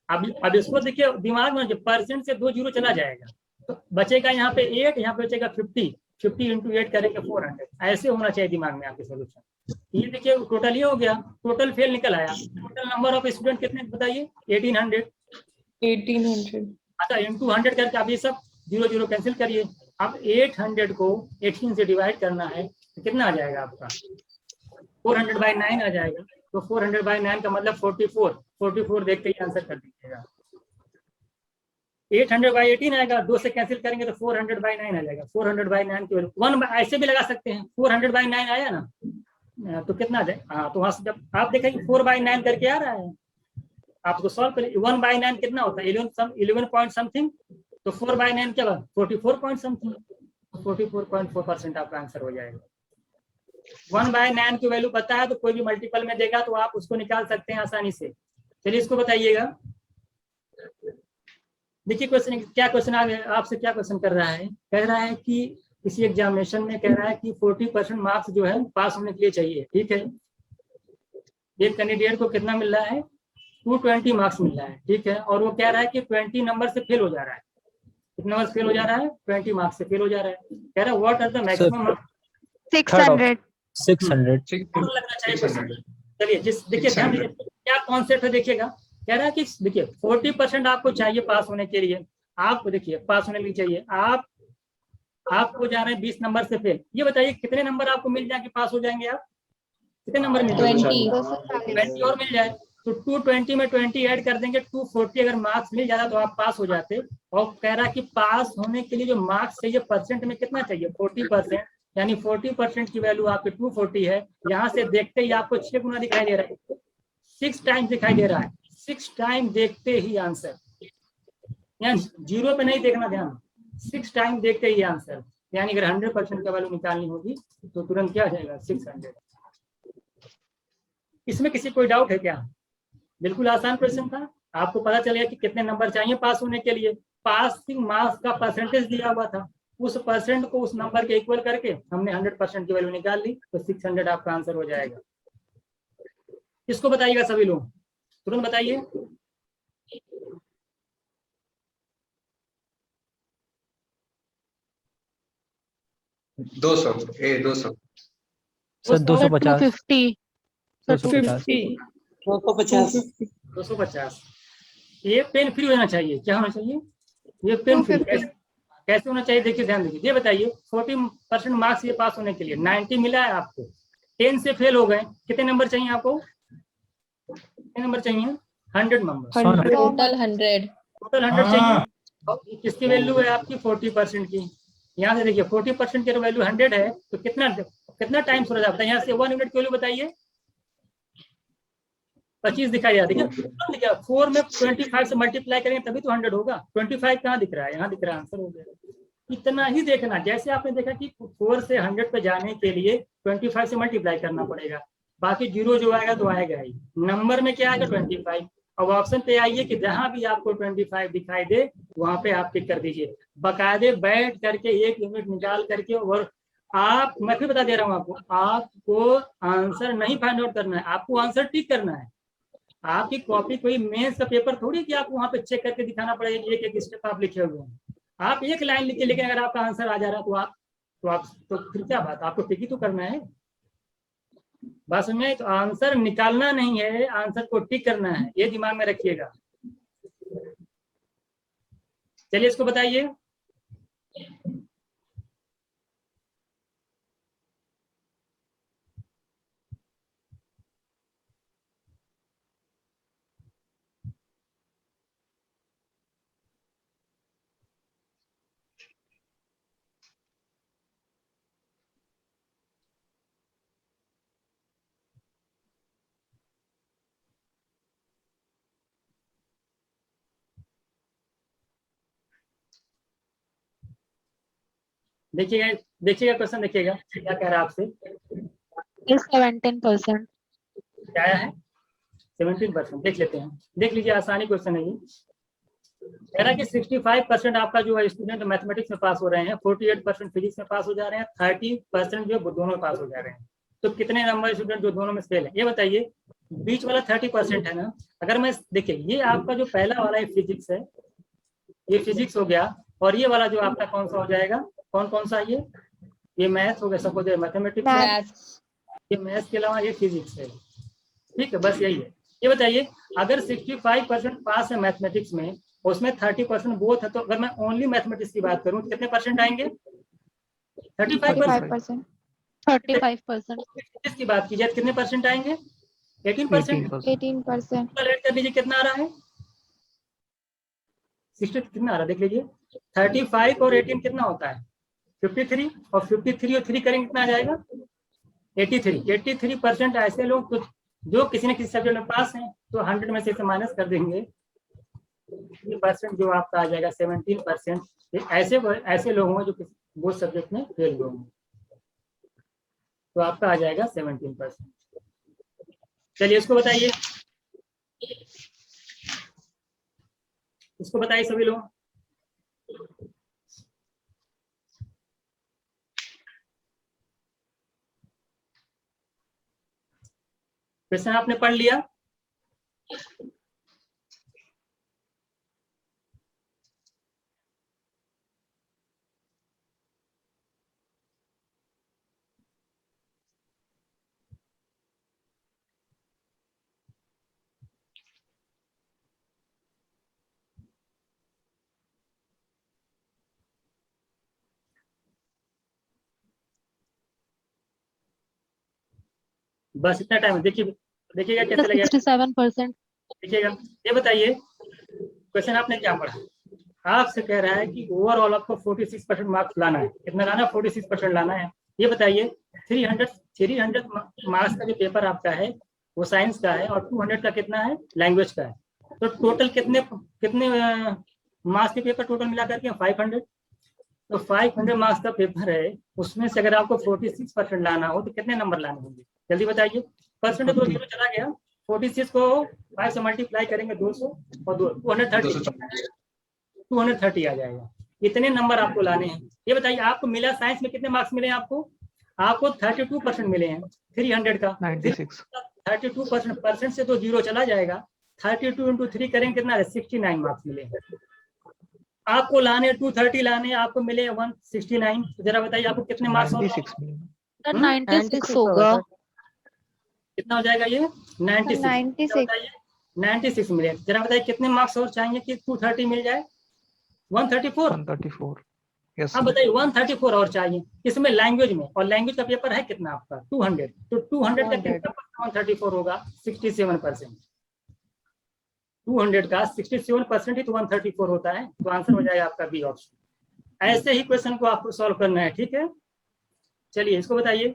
अब इसको देखिए दिमाग में, जब परसेंट से 2 जीरो चला जाएगा तो बचेगा यहाँ पे 8, यहाँ पे बचेगा 50 इंटू 8 करेंगे 400। ऐसे होना चाहिए दिमाग में आपके सोल्यूशन। ये देखिए टोटल ये हो गया, टोटल फेल निकल आया। टोटल नंबर ऑफ स्टूडेंट कितने बताइए? 1800। 1800. अच्छा इंटू 100 करके आप ये सब 0 0 कैंसिल करिए। अब 800 को 18 से डिवाइड करना है तो कितना आ जाएगा आपका? 400/9 आ जाएगा। तो 400/9 का मतलब 44 देख के ही आंसर कर दीजिएगा। 800/18 आएगा, 2 से कैंसिल करेंगे तो 400/9 आ जाएगा। 400/9 की वैल्यू 1 ऐसे भी लगा सकते हैं। 400/9 आया ना तो कितना आ जाए? हाँ, तो वहां से जब आप देखेंगे 4/9 करके आ रहा है, आप उसको सॉल्व करिए। 1/9 कितना होता है? 11 पॉइंट समथिंग। तो 4/9 क्या होगा? 44 पॉइंट समथिंग। 44.4% आपका आंसर हो जाएगा। 1/9 की वैल्यू पता है तो कोई भी मल्टीपल में देगा तो आप उसको निकाल सकते हैं आसानी से। चलिए इसको बताइएगा। देखिए क्वेश्चन क्या, क्वेश्चन आपसे क्या क्वेश्चन कर रहा है? कह रहा है कि किसी एग्जामिनेशन में कह रहा है कि 40% मार्क्स जो है पास होने के लिए चाहिए। ठीक है, एक कैंडिडेट को कितना मिल रहा है? 220 मार्क्स मिल रहा है। ठीक है, और वो कह रहा है कि 20 नंबर से फेल हो जा रहा है। कितने नंबर से फेल हो जा रहा है? 20 मार्क्स से फेल हो जा रहा है। कह रहा है what are the maximum marks? 600. लगना चाहिए क्वेश्चन। चलिए देखिए ध्यान दीजिए क्या कॉन्सेप्ट है, देखिएगा। कह रहा है कि देखिए 40% आपको चाहिए पास होने के लिए। आपको देखिए पास होने के लिए चाहिए, आपको जा रहे हैं 20 नंबर से फेल। ये बताइए कितने नंबर आपको मिल जाए कि पास हो जाएंगे आप? कितने नंबर मिल जाएंगे? 20 और मिल जाए तो 220 में 20 ऐड कर देंगे, 240 अगर मार्क्स मिल जाता तो आप पास हो जाते। और कह रहा है कि पास होने के लिए जो मार्क्स चाहिए परसेंट में कितना चाहिए? 40%। यानी 40% की वैल्यू आपके 240 है। यहाँ से देखते ही आपको 6 गुना दिखाई दे रहा है, 6 टाइम दिखाई दे रहा है। 6 टाइम देखते ही आंसर, यानी 0 पे नहीं देखना ध्यान, 6 टाइम देखते ही आंसर। यानी अगर 100% का वैल्यू निकालनी होगी तो तुरंत क्या आ जाएगा? 600। इसमें किसी कोई डाउट है क्या? बिल्कुल आसान क्वेश्चन था। आपको पता चलेगा कि कितने नंबर चाहिए पास होने के लिए। पासिंग मार्क्स का परसेंटेज दिया हुआ था, उस परसेंट को उस नंबर के इक्वल करके हमने 100% की वैल्यू निकाल ली तो 600 आपका आंसर हो जाएगा। इसको बताइएगा सभी लोग, तुरंत बताइए। 200 सर 250. 250. 250. 250। ये पेन फ्री होना चाहिए। क्या होना चाहिए? ये पेन फ्री। कैसे होना चाहिए? देखिए ध्यान दीजिए। ये बताइए 40% मार्क्स ये पास होने के लिए 90 मिला है आपको, 10 से फेल हो गए, कितने नंबर चाहिए आपको? कितने नंबर चाहिए? 100 नंबर। Total 100. टोटल 100 चाहिए। और किसकी वैल्यू है आपकी? 40% की। यहाँ से देखिए 40% की वैल्यू 100 है तो कितना टाइम हो जाता है? यहाँ से 1 यूनिट की वैल्यू बताइए। 25 दिखाई जाती है। देखिए 4 में 25 से मल्टीप्लाई करेंगे तभी तो 100 होगा। 25 कहाँ दिख रहा है? यहाँ दिख रहा है, आंसर हो गया। इतना ही देखना, जैसे आपने देखा कि 4 से 100 पे जाने के लिए 25 से मल्टीप्लाई करना पड़ेगा, बाकी 0 जो आएगा तो आएगा ही। नंबर में क्या आएगा? 25। अब ऑप्शन पे आइए कि जहां भी आपको 25 दिखाई दे वहां पे आप टिक कर दीजिए। बकायदे बैठ करके 1 यूनिट निकाल करके। और आप, मैं फिर बता दे रहा हूँ आपको आंसर नहीं फाइंड आउट करना है, आपको आंसर टिक करना है। आपकी कॉपी कोई मेंस का पेपर थोड़ी कि आपको वहां पे चेक करके दिखाना पड़ेगा कि एक स्टेप आप लिखे हुए हैं। आप एक लाइन लिखिए, लेकिन अगर आपका आंसर आ जा रहा है तो फिर क्या बात, आपको टिक ही तो करना है। बस में तो आंसर निकालना नहीं है, आंसर को टिक करना है, ये दिमाग में रखिएगा। चलिए इसको बताइए। देखिएगा क्वेश्चन, देखिएगा क्या कह रहा है आपसे, 17%. क्या आया है 17%। देख लेते हैं, देख लीजिए, आसानी क्वेश्चन है ये। कह रहा है कि 65% आपका जो है स्टूडेंट मैथमेटिक्स में पास हो रहे हैं, 48% फिजिक्स में पास हो जा रहे हैं, 30% जो दोनों में पास हो जा रहे हैं। तो कितने नंबर स्टूडेंट जो दोनों में फेल है, ये बताइए। बीच वाला 30% है ना, अगर मैं देखिए ये आपका जो पहला वाला है फिजिक्स है, ये फिजिक्स हो गया, और ये वाला जो आपका कौन सा हो जाएगा, कौन सा ये मैथ्स हो गया, सपोज मैथमेटिक्स, ये मैथ्स के अलावा ये फिजिक्स है, ठीक है, बस यही है। ये बताइए अगर 65% पास है मैथमेटिक्स में, उसमें 30% बोथ है, तो अगर मैं ओनली मैथमेटिक्स की बात करूं कितने परसेंट आएंगे, 35%। 35%. इसकी बात की जाए कितने परसेंट आएंगे, 18%। 18%. रेट कर लीजिए कितना आ रहा है, 60 कितना आ रहा है देख लीजिए। 35 और 18 कितना होता है 53, और 53 और 3 करेंगे कितना आ जाएगा 83%। ऐसे लोग तो जो किसी न किसी सब्जेक्ट में पास हैं, तो 100 में से माइनस कर देंगे, ये परसेंट जो आपका आ जाएगा 17%। ऐसे लोग होंगे जो वो सब्जेक्ट में फेल हुए होंगे, तो आपका आ जाएगा 17%। चलिए इसको बताइए, इसको बताइए सभी लोग। क्वेश्चन आपने पढ़ लिया, बस इतना टाइम है। देखिएगा कैसे लगेगा, 67%. देखिएगा। ये बताइए क्वेश्चन आपने क्या पढ़ा, आपसे कह रहा है कि ओवरऑल आपको 46% मार्क्स लाना है, कितना लाना है 46% लाना है। ये बताइए 300 मार्क्स का जो पेपर आपका है वो साइंस का है, और 200 का कितना है लैंग्वेज का है, तो टोटल कितने मार्क्स के पेपर टोटल मिला करके 500। तो 500 मार्क्स का पेपर है, उसमें से अगर आपको 46% लाना हो तो कितने नंबर लाने होंगे, जल्दी बताइए। परसेंट तो 0 चला गया, 46 को 5 से मल्टीप्लाई करेंगे 200 और 230 आ जाएगा। इतने नंबर आपको लाने हैं। ये बताइए आपको मिला साइंस में कितने मार्क्स मिले हैं आपको 32% मिले हैं 300 का 96। 32% से तो 0 चला जाएगा, 32 × 3 करेंगे कितना है 69 मार्क्स मिले हैं आपको लाने। 230 लाने, आपको मिले 169। तो जरा बताइए आपको कितने मार्क्स 96 96 होगा. कितना हो जाएगा ये 96 मिले। जरा बताइए कितने मार्क्स और चाहिए कि 230 मिल जाए 134। 134। यस। अब बताइए 134 और चाहिए इसमें लैंग्वेज में, और लैंग्वेज का पेपर है कितना आपका 200, तो 200 का कितना 134 होगा 67%। 200 का 67% ही तो 134 होता है, तो आंसर हो जाएगा आपका बी ऑप्शन। ऐसे ही क्वेश्चन को आपको सॉल्व करना है, ठीक है। चलिए इसको बताइए,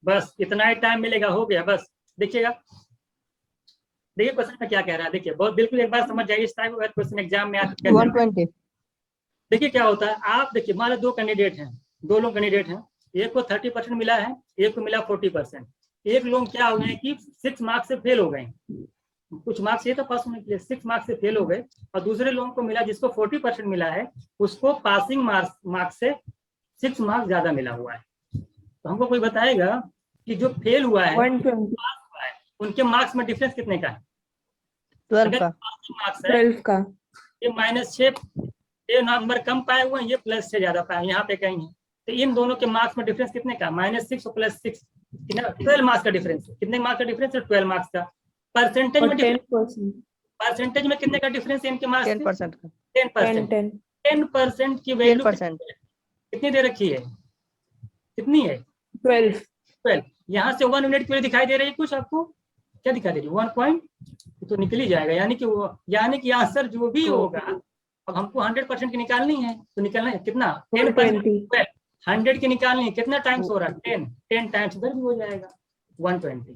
बस इतना ही टाइम मिलेगा, हो गया बस। देखिएगा, देखिए क्वेश्चन में क्या कह रहा है, देखिए बहुत बिल्कुल एक बार समझ जाइए। इस टाइप का क्वेश्चन एग्जाम में आते 120। देखिए क्या होता है, आप देखिए मान लो दो लोग कैंडिडेट हैं, एक को 30% मिला है, एक को मिला 40%। एक लोग क्या हो गए कि 6 मार्क्स से फेल हो गए, कुछ मार्क्स ये तो पास होने के लिए 6 मार्क्स से फेल हो गए, और दूसरे लोगों को मिला जिसको 40% मिला है, उसको पासिंग मार्क्स से 6 मार्क्स ज्यादा मिला हुआ है। तो हमको कोई बताएगा कि जो फेल हुआ है 120। उनके मार्क्स में डिफरेंस कितने का है 12 का। मार्क्स है 12 का। ये -6, ये नंबर कम पाए हुए हैं, ये +6 ज्यादा पाए, यहाँ पे कहीं है। तो इन दोनों के मार्क्स में डिफरेंस कितने का -6 और +6 12 मार्क्स का डिफरेंस है। कितने मार्क्स का डिफरेंस है 12 मार्क्स का। परसेंटेज में 10%। परसेंटेज में कितने का डिफरेंस है इनके मार्क्स 10% का। 10%। 10% की वैल्यू 10%। कितनी दे रखी है, कितनी है 12। 12। यहाँ से 1 यूनिट की वैल्यू दिखाई दे रही है कुछ आपको, क्या दिखा दे रही है 1 पॉइंट, तो निकल ही जाएगा, यानी कि आंसर जो भी होगा, अब हमको 100% की निकालनी है, तो निकलना है कितना 10%, 100 की निकालनी है, कितना टाइम्स हो रहा है 10 टाइम्स इधर भी हो जाएगा 120।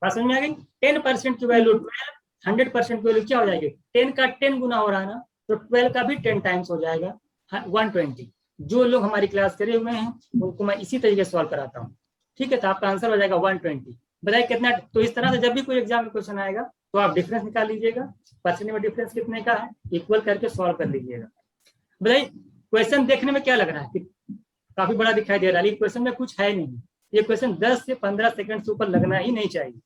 बात समझ में आ गई? 10% की वैल्यू 12, 100% की वैल्यू क्या हो जाएगी, 10 का 10 गुना हो रहा है ना, तो 12 का भी 10 टाइम्स हो जाएगा 120। जो लोग हमारी क्लास करे हुए हैं उनको मैं इसी तरीके से सॉल्व कराता हूँ, ठीक है? तो आपका आंसर हो जाएगा 120। बताइए कितना? तो इस तरह से जब भी कोई एग्जाम में क्वेश्चन आएगा तो आप डिफरेंस निकाल लीजिएगा, परसेंटेज में डिफरेंस कितने का है, इक्वल करके सॉल्व कर लीजिएगा। बताइए क्वेश्चन देखने में क्या लग रहा है कि काफी बड़ा दिखाई दे रहा है, लेकिन क्वेश्चन में कुछ है नहीं। ये क्वेश्चन 10 से 15 सेकंड से ऊपर लगना ही नहीं चाहिए।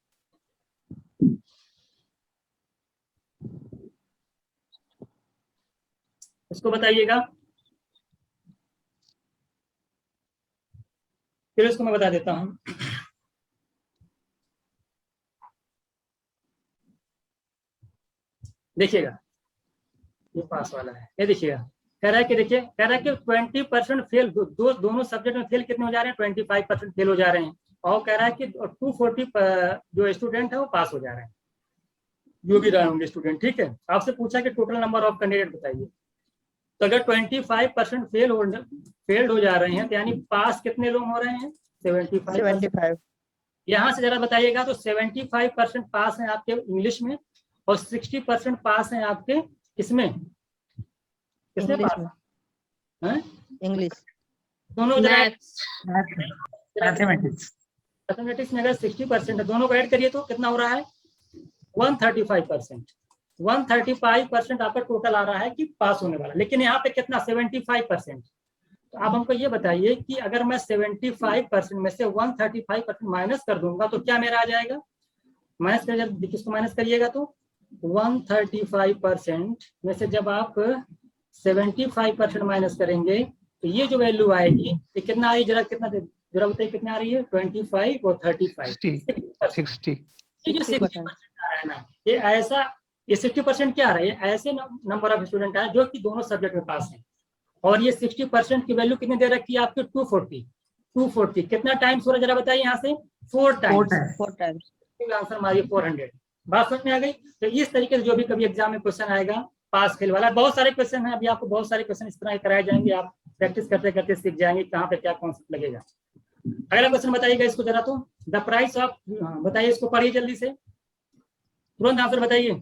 इसको बताइएगा, फिर इसको मैं बता देता हूँ। देखिएगा ये पास वाला है, ये देखिएगा कह रहा है कि 20% फेल, दोनों सब्जेक्ट में फेल कितने हो जा रहे हैं, 25% फेल हो जा रहे हैं, और कह रहा है कि 240 जो स्टूडेंट है वो पास हो जा रहे हैं, जो भी रहे होंगे स्टूडेंट, ठीक है? आपसे पूछा कि टोटल नंबर ऑफ कैंडिडेट बताइए, तो अगर 25% फेल्ड हो जा रहे हैं तो यानी पास कितने लोग हो रहे हैं, 75। यहाँ से जरा बताइएगा, तो 75% पास है आपके इंग्लिश में और 60% पास है आपके किसमें पास है? इंग्लिश दोनों मैथमेटिक्स में अगर 60% है, दोनों को ऐड करिए तो कितना हो रहा है 135%। 135% आपका टोटल आ रहा है कि पास होने वाला, लेकिन यहाँ पे कितना 75%। तो आप हमको ये बताइए कि अगर मैं 75% में से 135% माइनस कर दूंगा तो क्या मेरा आ जाएगा, माइनस कर, किसको माइनस करिएगा तो 135% में से जब आप 75% माइनस करेंगे तो ये जो वैल्यू आएगी ये कितना आई, जरा बताइए कितना आ रही है, 25 और 35 60। ये जो 60% आ रहा है ना, ये ऐसा, ये 60% क्या आ रहा है, ये ऐसे नंबर ऑफ स्टूडेंट है जो कि दोनों सब्जेक्ट में पास हैं, और ये 60% की वैल्यू कितनी दे रखी है आपके 240 कितना टाइम्स हो रहा है, जरा बताइए यहाँ से 4 टाइम्स। आंसर मारिए 400। बात समझ में आ गई? तो इस तरीके से जो भी कभी एग्जाम में क्वेश्चन आएगा पास फेल वाला, बहुत सारे क्वेश्चन है, अभी आपको बहुत सारे क्वेश्चन इस तरह कराए जाएंगे, आप प्रैक्टिस करते करते सीख जाएंगे कहाँ पे क्या कॉन्सेप्ट लगेगा। अगला क्वेश्चन बताइएगा इसको जरा, तो द प्राइस ऑफ, बताइए इसको पढ़िए जल्दी से, तुरंत आंसर बताइए।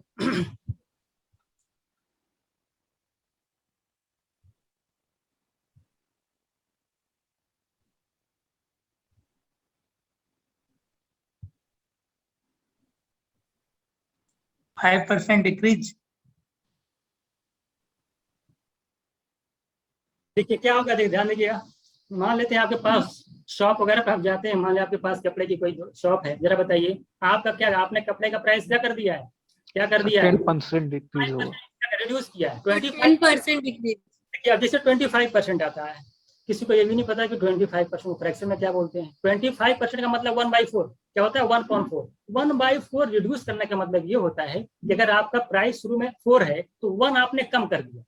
डिक्रीज। देखिए क्या होगा, देखिए ध्यान दीजिएगा, मान लेते हैं आपके पास शॉप वगैरह पे आप जाते हैं, मान लिया आपके पास कपड़े की कोई शॉप है, जरा बताइए आपका क्या, आपने कपड़े का प्राइस क्या कर दिया है, 10% डिक्रीज होगा, रिड्यूस किया है 25% डिक्रीज। अब जैसे 25% आता है, किसी को ये भी नहीं पता कि 25% फ्रैक्शन में क्या बोलते हैं। 25% का मतलब 1/4 क्या होता है, 1/4। 1/4 रिड्यूस करने का मतलब ये होता है कि अगर आपका प्राइस शुरू में 4 है तो 1 आपने कम कर दिया,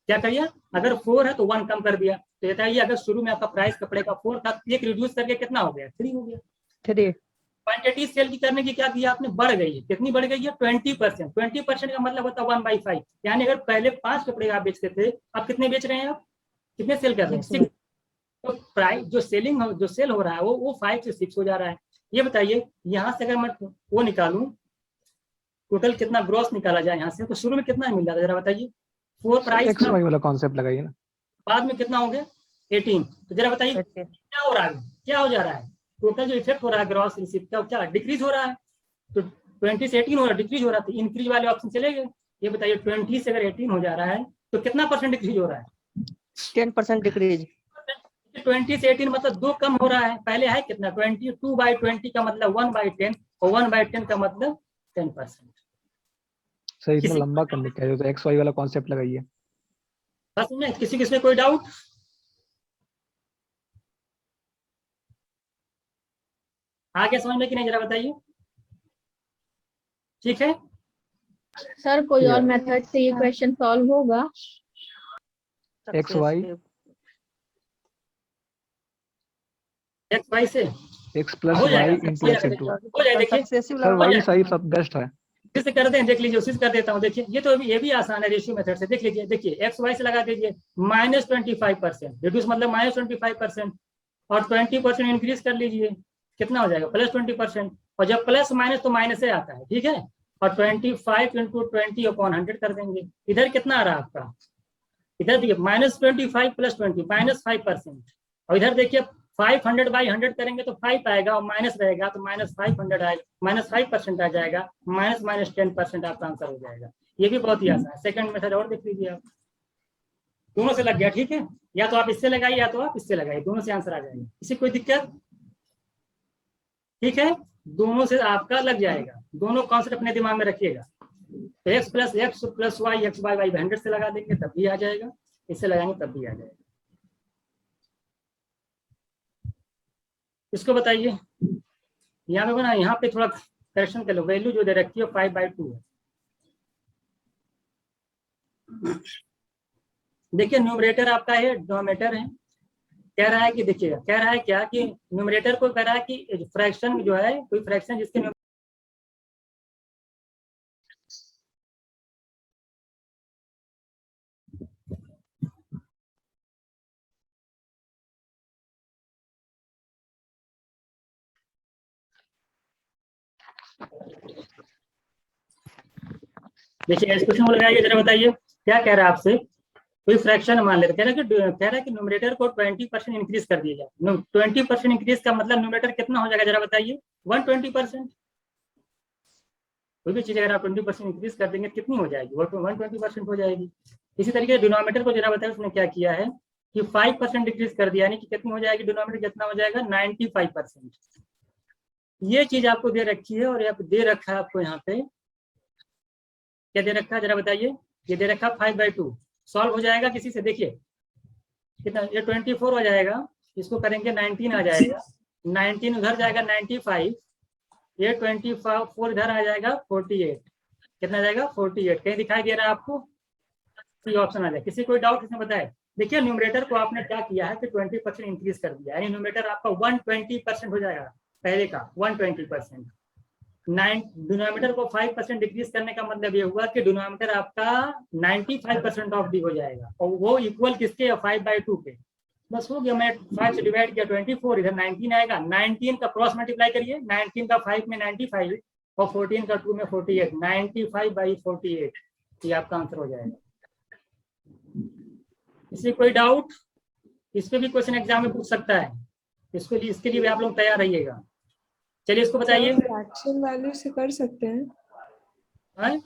क्या करिए, अगर 4 है तो 1 कम कर दिया, तो ये बताइए अगर शुरू में आपका प्राइस कपड़े का 4 था, एक रिड्यूस करके कितना हो गया, 3 हो गया। 3 क्वांटिटी सेल की करने की क्या किया आपने, बढ़ गई है, कितनी बढ़ गई है 20%। 20% का मतलब होता है 1/5, यानी अगर पहले 5 कपड़े आप बेचते थे, आप कितने बेच रहे हैं, आप कितने सेल कर रहे हैं, 6। तो प्राइस जो सेल हो रहा है वो 5 से 6 हो जा रहा है। ये बताइए यहाँ से अगर मैं वो निकालूं, टोटल कितना ग्रॉस निकाला जाए यहाँ से, तो शुरू में कितना मिल रहा है जरा बताइए, 4 प्राइस XY वाला कॉन्सेप्ट लगाइए ना, बाद में कितना हो गया 18। तो जरा बताइए क्या हो रहा है, क्या हो जा रहा है, टोटल जो इफेक्ट हो रहा है ग्रॉस रिसीप्ट का क्या डिक्रीज हो रहा है, तो 20 से 18 हो रहा है, डिक्रीज हो रहा है, तो इंक्रीज वाले ऑप्शन चले गए। ये बताइए 20 से अगर 18 हो जा रहा है तो कितना परसेंट डिक्रीज हो रहा है, 10% डिक्रीज। 20 से 18 मतलब 2 कम हो रहा है, पहले है कितना 20, 2/20 का मतलब 1/10 और 1/10 का मतलब 10%। सही इतना लंबा करने का है, तो XY वाला कॉन्सेप्ट लगाइए। बस में किसी कोई डाउट, आगे समझ में कि नहीं जरा बताइए, ठीक है सर कोई और मेथड से ये क्वेश्चन सॉल्व होगा, XY XY से x प्लस हो y जाएगा इंटू हो x जाएगा इंटू हो जाएगा देखिए सक्सेसिव सर हो y जाएगा। सही सब बेस्ट है। फिर से कर दें, देख लीजिए, उसी से कर देता हूँ। देखिए ये तो ये भी आसान है रेशियो मेथड से। देख लीजिए, देखिए एक्स वाई से लगा दीजिए -25%, रिड्यूस मतलब -25%, और 20% इंक्रीज कर लीजिए, कितना हो जाएगा +20%। और जब प्लस माइनस तो माइनस से आता है, ठीक है। और 25 इंटू 20/100 कर देंगे। इधर कितना आ रहा है आपका, इधर देखिए -25 + 20 -5%। और इधर देखिए 500/100 करेंगे तो 5 आएगा, और माइनस रहेगा तो -500 आएगा, -5% आ जाएगा, -10% आपका आंसर हो जाएगा। ये भी बहुत ही आसान है। सेकंड मेथड और देख लीजिए आप, दोनों से लग गया, ठीक है। या तो आप इससे लगाइए या तो आप इससे लगाइए, दोनों से आंसर आ जाएगा, इससे कोई दिक्कत, ठीक है। दोनों से आपका लग जाएगा, दोनों कॉन्सेप्ट अपने दिमाग में रखिएगा। तो x + x + y x y 100 से लगा देंगे तब भी आ जाएगा, इससे लगाएंगे तब भी आ जाएगा। इसको बताइए, यहाँ पे बना, यहाँ पे थोड़ा करेक्शन कर लो। वैल्यू जो दे रखी है 5/2 है। देखिए न्यूमरेटर आपका है, डिनोमिनेटर है। कह रहा है कि देखिएगा, कह रहा है क्या कि न्यूमरेटर को कह रहा है कि फ्रैक्शन जो है, कोई फ्रैक्शन जिसके देखिए इस क्वेश्चन को लगाइए, जरा बताइए क्या कह रहा है आपसे। कोई फ्रैक्शन मान लेते, कह रहा है कि न्यूमरेटर को 20% इंक्रीज कर दिया जाए। 20% इंक्रीज का मतलब न्यूमरेटर कितना हो जाएगा, जरा बताइए। 120%। कोई भी चीज अगर आप 20% इंक्रीज कर देंगे कितनी हो जाएगी, 120% हो जाएगी। इसी तरीके से डिनोमिनेटर को जरा बताइए, उसने क्या किया है कि 5% डिक्रीज कर दिया, यानी कि कितनी हो जाएगी डिनोमिनेटर, कितना हो जाएगा 95%। ये चीज आपको दे रखी है, और यहाँ दे रखा है आपको, यहाँ पे क्या दे रखा है जरा बताइए। ये दे रखा 5/2, सॉल्व हो जाएगा किसी से, देखिए कितना, ये 24 हो जाएगा, इसको करेंगे 19 आ जाएगा, 19 उधर जाएगा 95, ये 24 इधर आ जाएगा 48, कितना आ जाएगा 48। कहीं दिखाई दे रहा है आपको, सी ऑप्शन आ जाएगा। किसी कोई डाउट इसमें बताए। देखिए न्यूमरेटर को आपने क्या किया है कि 20% इंक्रीज कर दिया, यानी न्यूमरेटर आपका 120% हो जाएगा, पहले का 120%। डिनोमिनेटर को 5% डिक्रीज करने का मतलब ये हुआ कि डिनोमिनेटर आपका 95% ऑफ डी हो जाएगा, और वो इक्वल किसके, 5/2 के। बस हो गया, मैं 5 से डिवाइड किया 24, इधर 19 आएगा, 19 का क्रॉस मल्टीप्लाई करिए, 19 का 5 में 95 और 14 का 2 में 48, 95/48, ये आपका आंसर हो जाएगा। इसमें कोई डाउट, इस पे भी क्वेश्चन एग्जाम में पूछ सकता है, इसके लिए भी आप लोग तैयार रहिएगा। चलिए इसको बताइए। फ्रैक्शन वैल्यू से कर सकते हैं।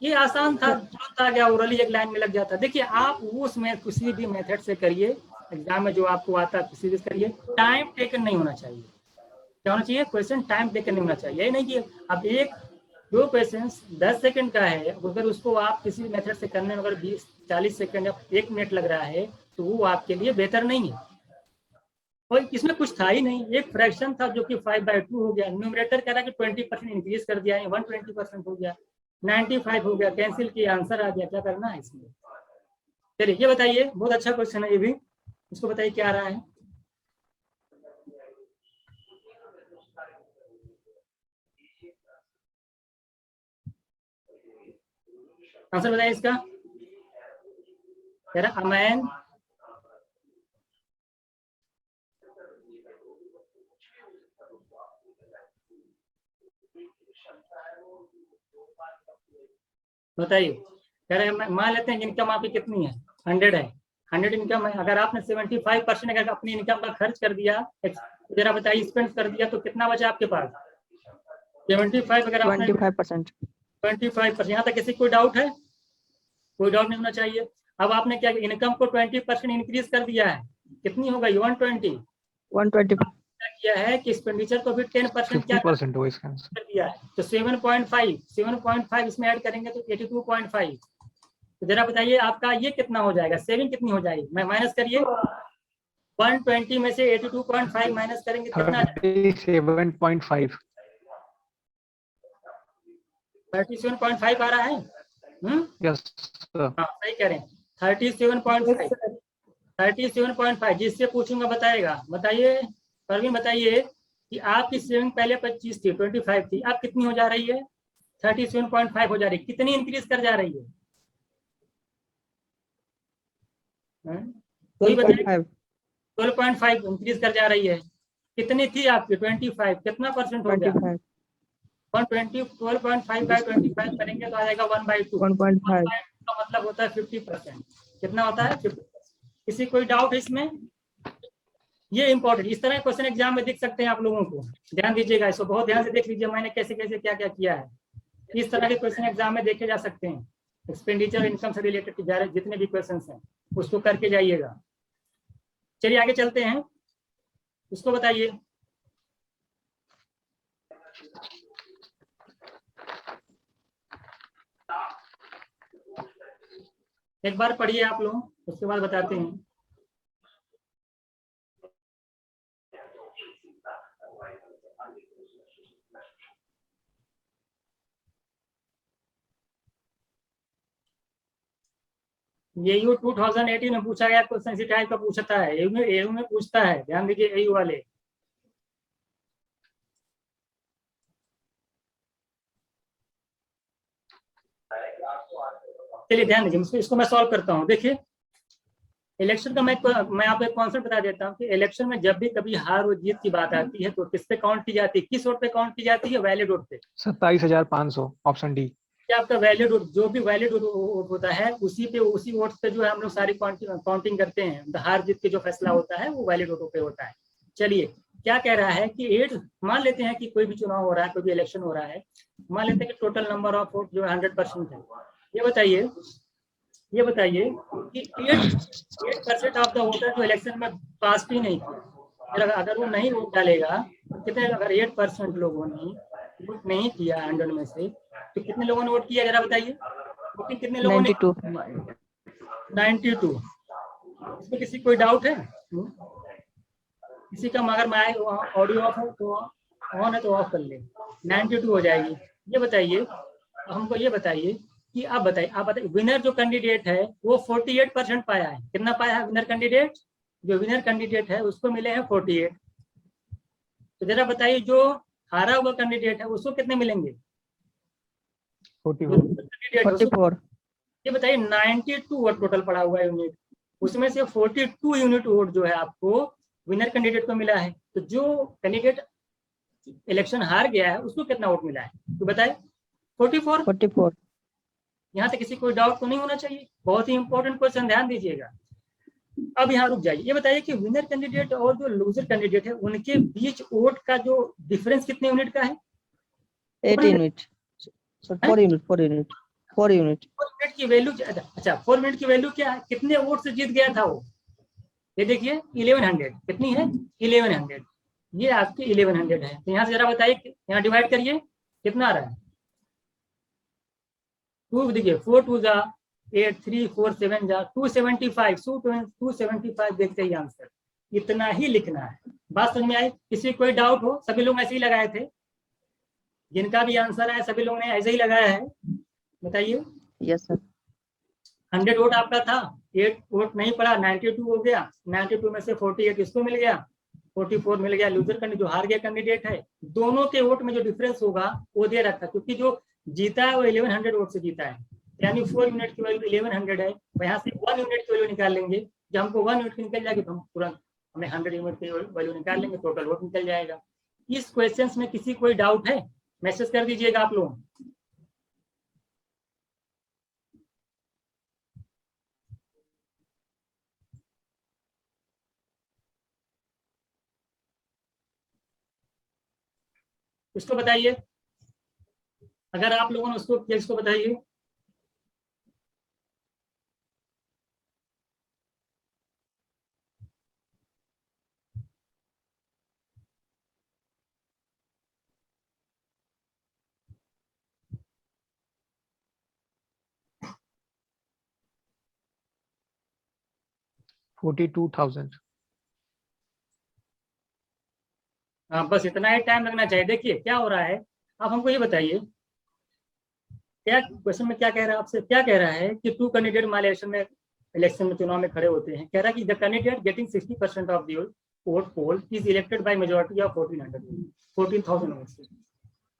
ये आसान था, तुरंत आ गया, ओरली एक लाइन में लग जाता। देखिए आप उसमें किसी भी मेथड से करिए, एग्जाम में जो आपको आता है किसी भी करिए, टाइम टेकन नहीं होना चाहिए। क्या होना चाहिए, क्वेश्चन टाइम टेकन नहीं होना चाहिए। ये नहीं कि अब एक दो क्वेश्चन 10 सेकंड का है, अगर उसको आप किसी भी मेथड से करने में अगर 20-40 सेकंड या 1 मिनट लग रहा है तो वो आपके लिए बेहतर नहीं है। और इसमें कुछ था ही नहीं, एक फ्रैक्शन था जो कि 5/2 हो गया। न्यूमरेटर कह रहा है कि 20% इंक्रीज कर दिया, 120% हो गया, 95 हो गया, कैंसिल किया, आंसर आ गया। क्या करना है इसमें, चलिए ये बताइए। बहुत अच्छा क्वेश्चन है ये भी, इसको बताइए क्या आ रहा है। आंसर बताइए इसका। कह रहा अमैन, बताइए। कह रहे हैं मान लेते हैं इनकम आपकी कितनी है, 100 है, 100 इनकम है। अगर आपने 75% अगर अपनी इनकम का खर्च कर दिया, जरा बताइए स्पेंड कर दिया, तो कितना बचा आपके पास 75। अगर आपने 25%, यहाँ तक किसी कोई डाउट है, कोई डाउट नहीं होना चाहिए। अब आपने क्या इनकम को 20% इंक्रीज कर दिया है, कितनी हो गई 120 किया है कि एक्सपेंडिचर को भी 10% क्या 50% हो इसका आंसर कर दिया है, तो 7.5 इसमें ऐड करेंगे तो 82.5। तो जरा बताइए आपका ये कितना हो जाएगा, सेविंग कितनी हो जाएगी। मैं माइनस करिए, 120 में से 82.5 माइनस करेंगे कितना, 37.5 37.5 आ रहा है। यस सर, हाँ सही कह रहे हैं, 37.5 जिससे पूछूंगा बताएगा। बताइए परवीन, बताइए कि कि आपकी सेविंग पहले 25 थी, 25 थी, अब कितनी हो जा रही है? 37.5 हो जा रही है। कितनी इंक्रीज कर जा रही है? कोई बताइए। 12.5 इंक्रीज कर जा रही है। कितनी थी आपकी? 25। कितना परसेंट हो गया? 25 12.5 बाय 25 करेंगे तो आ जाएगा 1/2। 1.5 का मतलब होता है 50%। कितना होता है? 50%। किसी कोई डाउट है इसमें? ये इंपॉर्टेंट, इस तरह क्वेश्चन एग्जाम में दिख सकते हैं आप लोगों को, ध्यान दीजिएगा इसको, बहुत ध्यान से देख लीजिए मैंने कैसे कैसे क्या क्या किया है। इस तरह के क्वेश्चन एग्जाम में देखे जा सकते हैं। एक्सपेंडिचर इनकम से रिलेटेड जितने भी क्वेश्चन हैं उसको करके जाइएगा। चलिए आगे चलते हैं, उसको बताइए। एक बार पढ़िए आप लोग, उसके बाद बताते हैं। ये यू 2018 में पूछा गया क्वेश्चन, इसी टाइप का पूछता है, एयू में पूछता है, ध्यान दीजिए एयू वाले। चलिए ध्यान दीजिए, इसको मैं सॉल्व करता हूँ। देखिए इलेक्शन का मैं आपको एक कॉन्सेप्ट बता देता हूँ कि इलेक्शन में जब भी कभी हार और जीत की बात आती है तो किस पे काउंट की जाती है? किस वोट पे काउंट की जाती है? वैलिड वोट पे। 27,500 ऑप्शन डी। आपका वैलिड वोट, जो भी वैलिड वोट होता है उसी वोट पे जो है हम लोग सारी काउंटिंग करते हैं। हार जीत के जो फैसला होता है वो वैलिड वोटों पे होता है। चलिए क्या कह रहा है कि 8, मान लेते हैं कि कोई भी चुनाव हो रहा है, कोई भी इलेक्शन हो रहा है, मान लेते हैं कि टोटल नंबर ऑफ वोट जो 100% है। ये बताइए कि 8% ऑफ द वोटर जो इलेक्शन में पास भी नहीं किया, अगर वो नहीं वोट डालेगा तो कितने, अगर 8% लोगों ने वोट नहीं किया 100 में से, तो कितने लोगों ने वोट किया जरा बताइए? वोटिंग कितने लोगों ने? 92। इसमें किसी कोई डाउट है? किसी का? मगर मैं ऑडियो ऑफ है तो ऑन है तो ऑफ कर ले, 92 हो जाएगी। ये बताइए हमको, ये बताइए कि आप बताइए विनर जो कैंडिडेट है वो 48% पाया है। कितना पाया है विनर कैंडिडेट? जो विनर कैंडिडेट है उसको मिले हैं 48। तो जरा बताइए जो हारा हुआ कैंडिडेट है उसको कितने मिलेंगे? 44। ये बताइए 92 वोट टोटल पड़ा हुआ है यूनिट, उसमें से 42 यूनिट वोट जो है आपको विनर कैंडिडेट को मिला है। तो जो कैंडिडेट इलेक्शन हार गया है उसको कितना वोट मिला है तो बताए? 44। यहाँ से किसी कोई डाउट तो नहीं होना चाहिए। बहुत ही इंपॉर्टेंट क्वेश्चन, ध्यान दीजिएगा। अब यहाँ रुक जाइए। ये बताइए कि विनर कैंडिडेट और जो लूजर कैंडिडेट है उनके बीच वोट का जो डिफरेंस कितने यूनिट का है? 8 यूनिट। 4 यूनिट की वैल्यू। अच्छा 4 मिनट की वैल्यू क्या है? कितने वोट से जीत गया था वो? ये देखिए 1100। कितनी है? 1100। ये आपकी 1100 है। तो यहाँ से जरा बताइए, यहाँ डिवाइड करिए कितना आ रहा है? 2 देखिए 4 2 जा 8, 3 4 7 जा 275। 275 देखते ही आंसर। इतना ही लिखना है। बात समझ में आई? किसी कोई डाउट हो? सभी लोग ऐसे ही लगाए थे, जिनका भी आंसर है सभी लोगों ने ऐसे ही लगाया है, बताइए। Yes sir. 100 वोट आपका था, 8 वोट नहीं पड़ा, 92 हो गया। 92 में से 48 इसको मिल गया, 44 मिल गया लूजर कैंडिडेट जो हार गया कैंडिडेट है। दोनों के वोट में जो डिफरेंस होगा वो दे रखा, क्योंकि जो जीता है वो 1100 वोट से जीता है, यानी 4 यूनिट की वैल्यू 1100 है। यहाँ से 1 यूनिट की वैल्यू निकाल लेंगे। जब हमको 1 यूनिट की निकल जाएगी तो हम तुरंत हमें 100 यूनिट की वैल्यू निकाल लेंगे, टोटल वोट निकल जाएगा। इस क्वेश्चन में किसी कोई डाउट है? मैसेज कर दीजिएगा आप लोग। इसको बताइए, अगर आप लोगों ने उसको किया इसको बताइए। $42,000। हाँ बस इतना ही टाइम लगना चाहिए। देखिए क्या हो रहा है, आप हमको ये बताइए क्या क्वेश्चन में क्या कह रहा है आपसे? क्या कह रहा है कि 2 कैंडिडेट मान इलेक्शन में चुनाव में खड़े होते हैं। कह रहा है कि the candidate getting 60% of the vote poll is elected by majority of 14,000 vote से।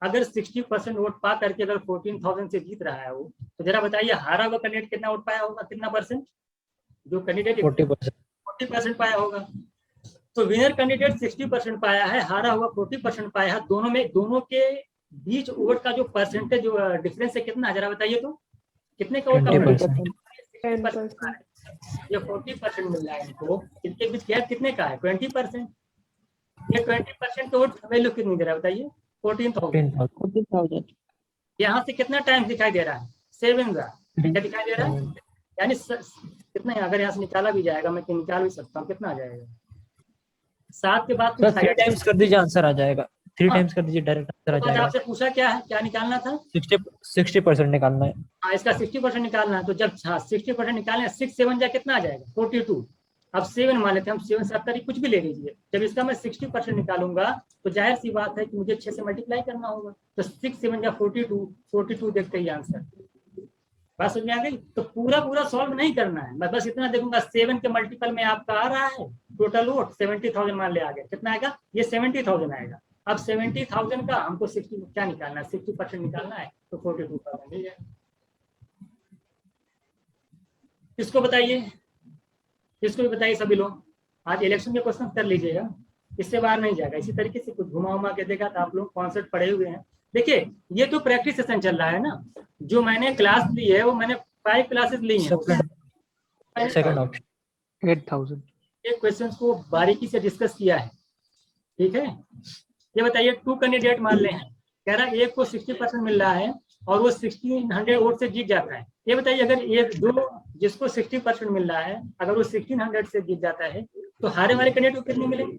अगर 60% वोट पा करके अगर 14,000 से जीत रहा है वो, तो जरा बताइए हारा हुआ कैंडिडेट कितना वोट पाया होगा, कितना परसेंट? जो कैंडिडेट 40% पाया होगा। तो विनर कैंडिडेट 60% पाया है, हारा हुआ 40% पाया है। दोनों के बीच वोट का जो परसेंटेज जो डिफरेंस है कितना, जरा बताइए तो कितने का वोट? 10%। ये 40% मिल रहा है इनको, इनके बीच गैप कितने का है? 20%। ये 20% का वोट वैल्यू कितनी दे रहा है बताइए? 14,000। यहाँ से कितना टाइम दिखाई दे रहा है? 7 का क्या दिखाई दे रहा है? यानी कितना है? अगर यहाँ से निकाला भी जाएगा, मैं निकाल भी सकता हूँ, कितना आ जाएगा? 7 के बाद 3 टाइम्स कर दीजिए, आंसर आ जाएगा। 3 टाइम्स कर दीजिए, डायरेक्ट आंसर आ जाएगा। आपसे पूछा क्या है, क्या निकालना था? 60% निकालना है। हाँ, इसका 60% निकालना है। तो जब 60% निकालना है, 6 7 जा कितना आ जाएगा? 42। अब 7 मान लेते हैं हम, 7 70 कुछ भी ले लीजिए। जब इसका मैं 60% निकालूंगा तो जाहिर सी बात है कि मुझे 6 से मल्टीप्लाई करना होगा। तो 6 7 जा 42 देखते ही आंसर। बात समझ में आ गई? तो पूरा सॉल्व नहीं करना है, मैं बस इतना देखूंगा 7 के मल्टीपल में आपका आ रहा है टोटल वोट 70,000 मान ले आ गया। कितना आएगा? ये 70,000 आएगा। अब 70,000 का हमको 60 क्या निकालना है? 60% निकालना है, तो 42,000 मिल जाएगा। इसको बताइए, इसको भी बताइए सभी लोग। आज इलेक्शन के क्वेश्चन कर लीजिएगा, इससे बाहर नहीं जाएगा। इसी तरीके से कुछ घुमा के देगा तो आप लोग कॉन्सेप्ट पढ़े हुए हैं। देखिए ये तो प्रैक्टिस सेशन चल रहा है ना, जो मैंने क्लास ली है वो मैंने 5 क्लासेस ली हैं। सेकंड ऑप्शन 8,000 ये क्वेश्चंस को बारीकी से डिस्कस किया है, ठीक है। ये बताइए 2 कैंडिडेट मान ले हैं, कह रहा है एक को 60% मिल रहा है और वो 1600 वोट से जीत जाता है। ये बताइए अगर एक दो जिसको 60% मिल रहा है, अगर वो 1600 से जीत जाता है तो हारे वाले कैंडिडेट को कितनी मिलेगी?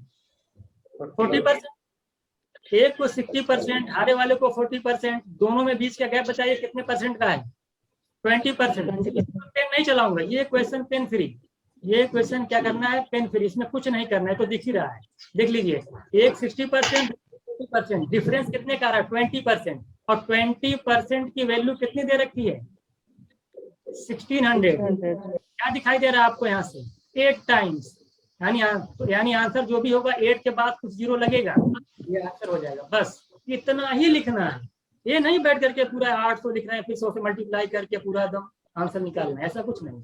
40%। एक को 60%, हारे वाले को 40%, दोनों में बीच का गैप बताइए कितने परसेंट का है? 20%। पेन नहीं चलाऊंगा, ये क्वेश्चन पेन फ्री। ये क्वेश्चन क्या करना है? पेन फ्री, इसमें कुछ नहीं करना है। तो दिख ही रहा है, देख लीजिए। एक 60%, 40%, डिफरेंस कितने का रहा है? 20%। और 20% की वैल्यू कितनी दे रखी है? 1600। क्या दिखाई दे रहा है आपको यहाँ से? 8 टाइम्स। यानी आंसर जो भी होगा 8 के बाद कुछ 0 लगेगा, ये आंसर हो जाएगा। बस इतना ही लिखना है, ये नहीं बैठ करके पूरा 800 लिख रहे हैं फिर 100 से मल्टीप्लाई करके पूरा एकदम आंसर निकालना है, ऐसा कुछ नहीं।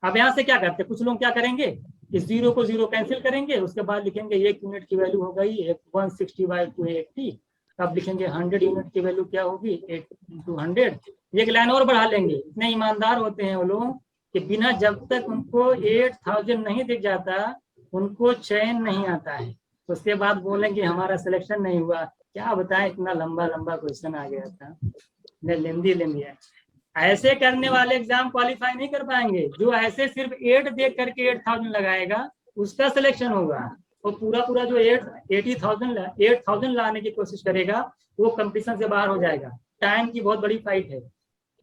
अब यहाँ से क्या करते हैं, कुछ लोग क्या करेंगे, इस 0 को 0 कैंसिल करेंगे, उसके बाद लिखेंगे 1 यूनिट की वैल्यू हो गई 160/280। अब लिखेंगे 100 यूनिट की वैल्यू क्या होगी? 8 × 100। एक लाइन और बढ़ा लेंगे। इतने ईमानदार होते हैं वो लोग कि बिना जब तक उनको 8000 नहीं दिख जाता उनको चैन नहीं आता है। उसके बाद बोलेंगे हमारा सिलेक्शन नहीं हुआ। क्या बताएं, इतना लंबा क्वेश्चन आ गया था, लेंदी है। ऐसे करने वाले एग्जाम क्वालिफाई नहीं कर पाएंगे। जो ऐसे सिर्फ 8 देख करके 8000 लगाएगा उसका सिलेक्शन होगा। और पूरा जो 8000 लाने की कोशिश करेगा वो कंपटीशन से बाहर हो जाएगा। टाइम की बहुत बड़ी फाइट है।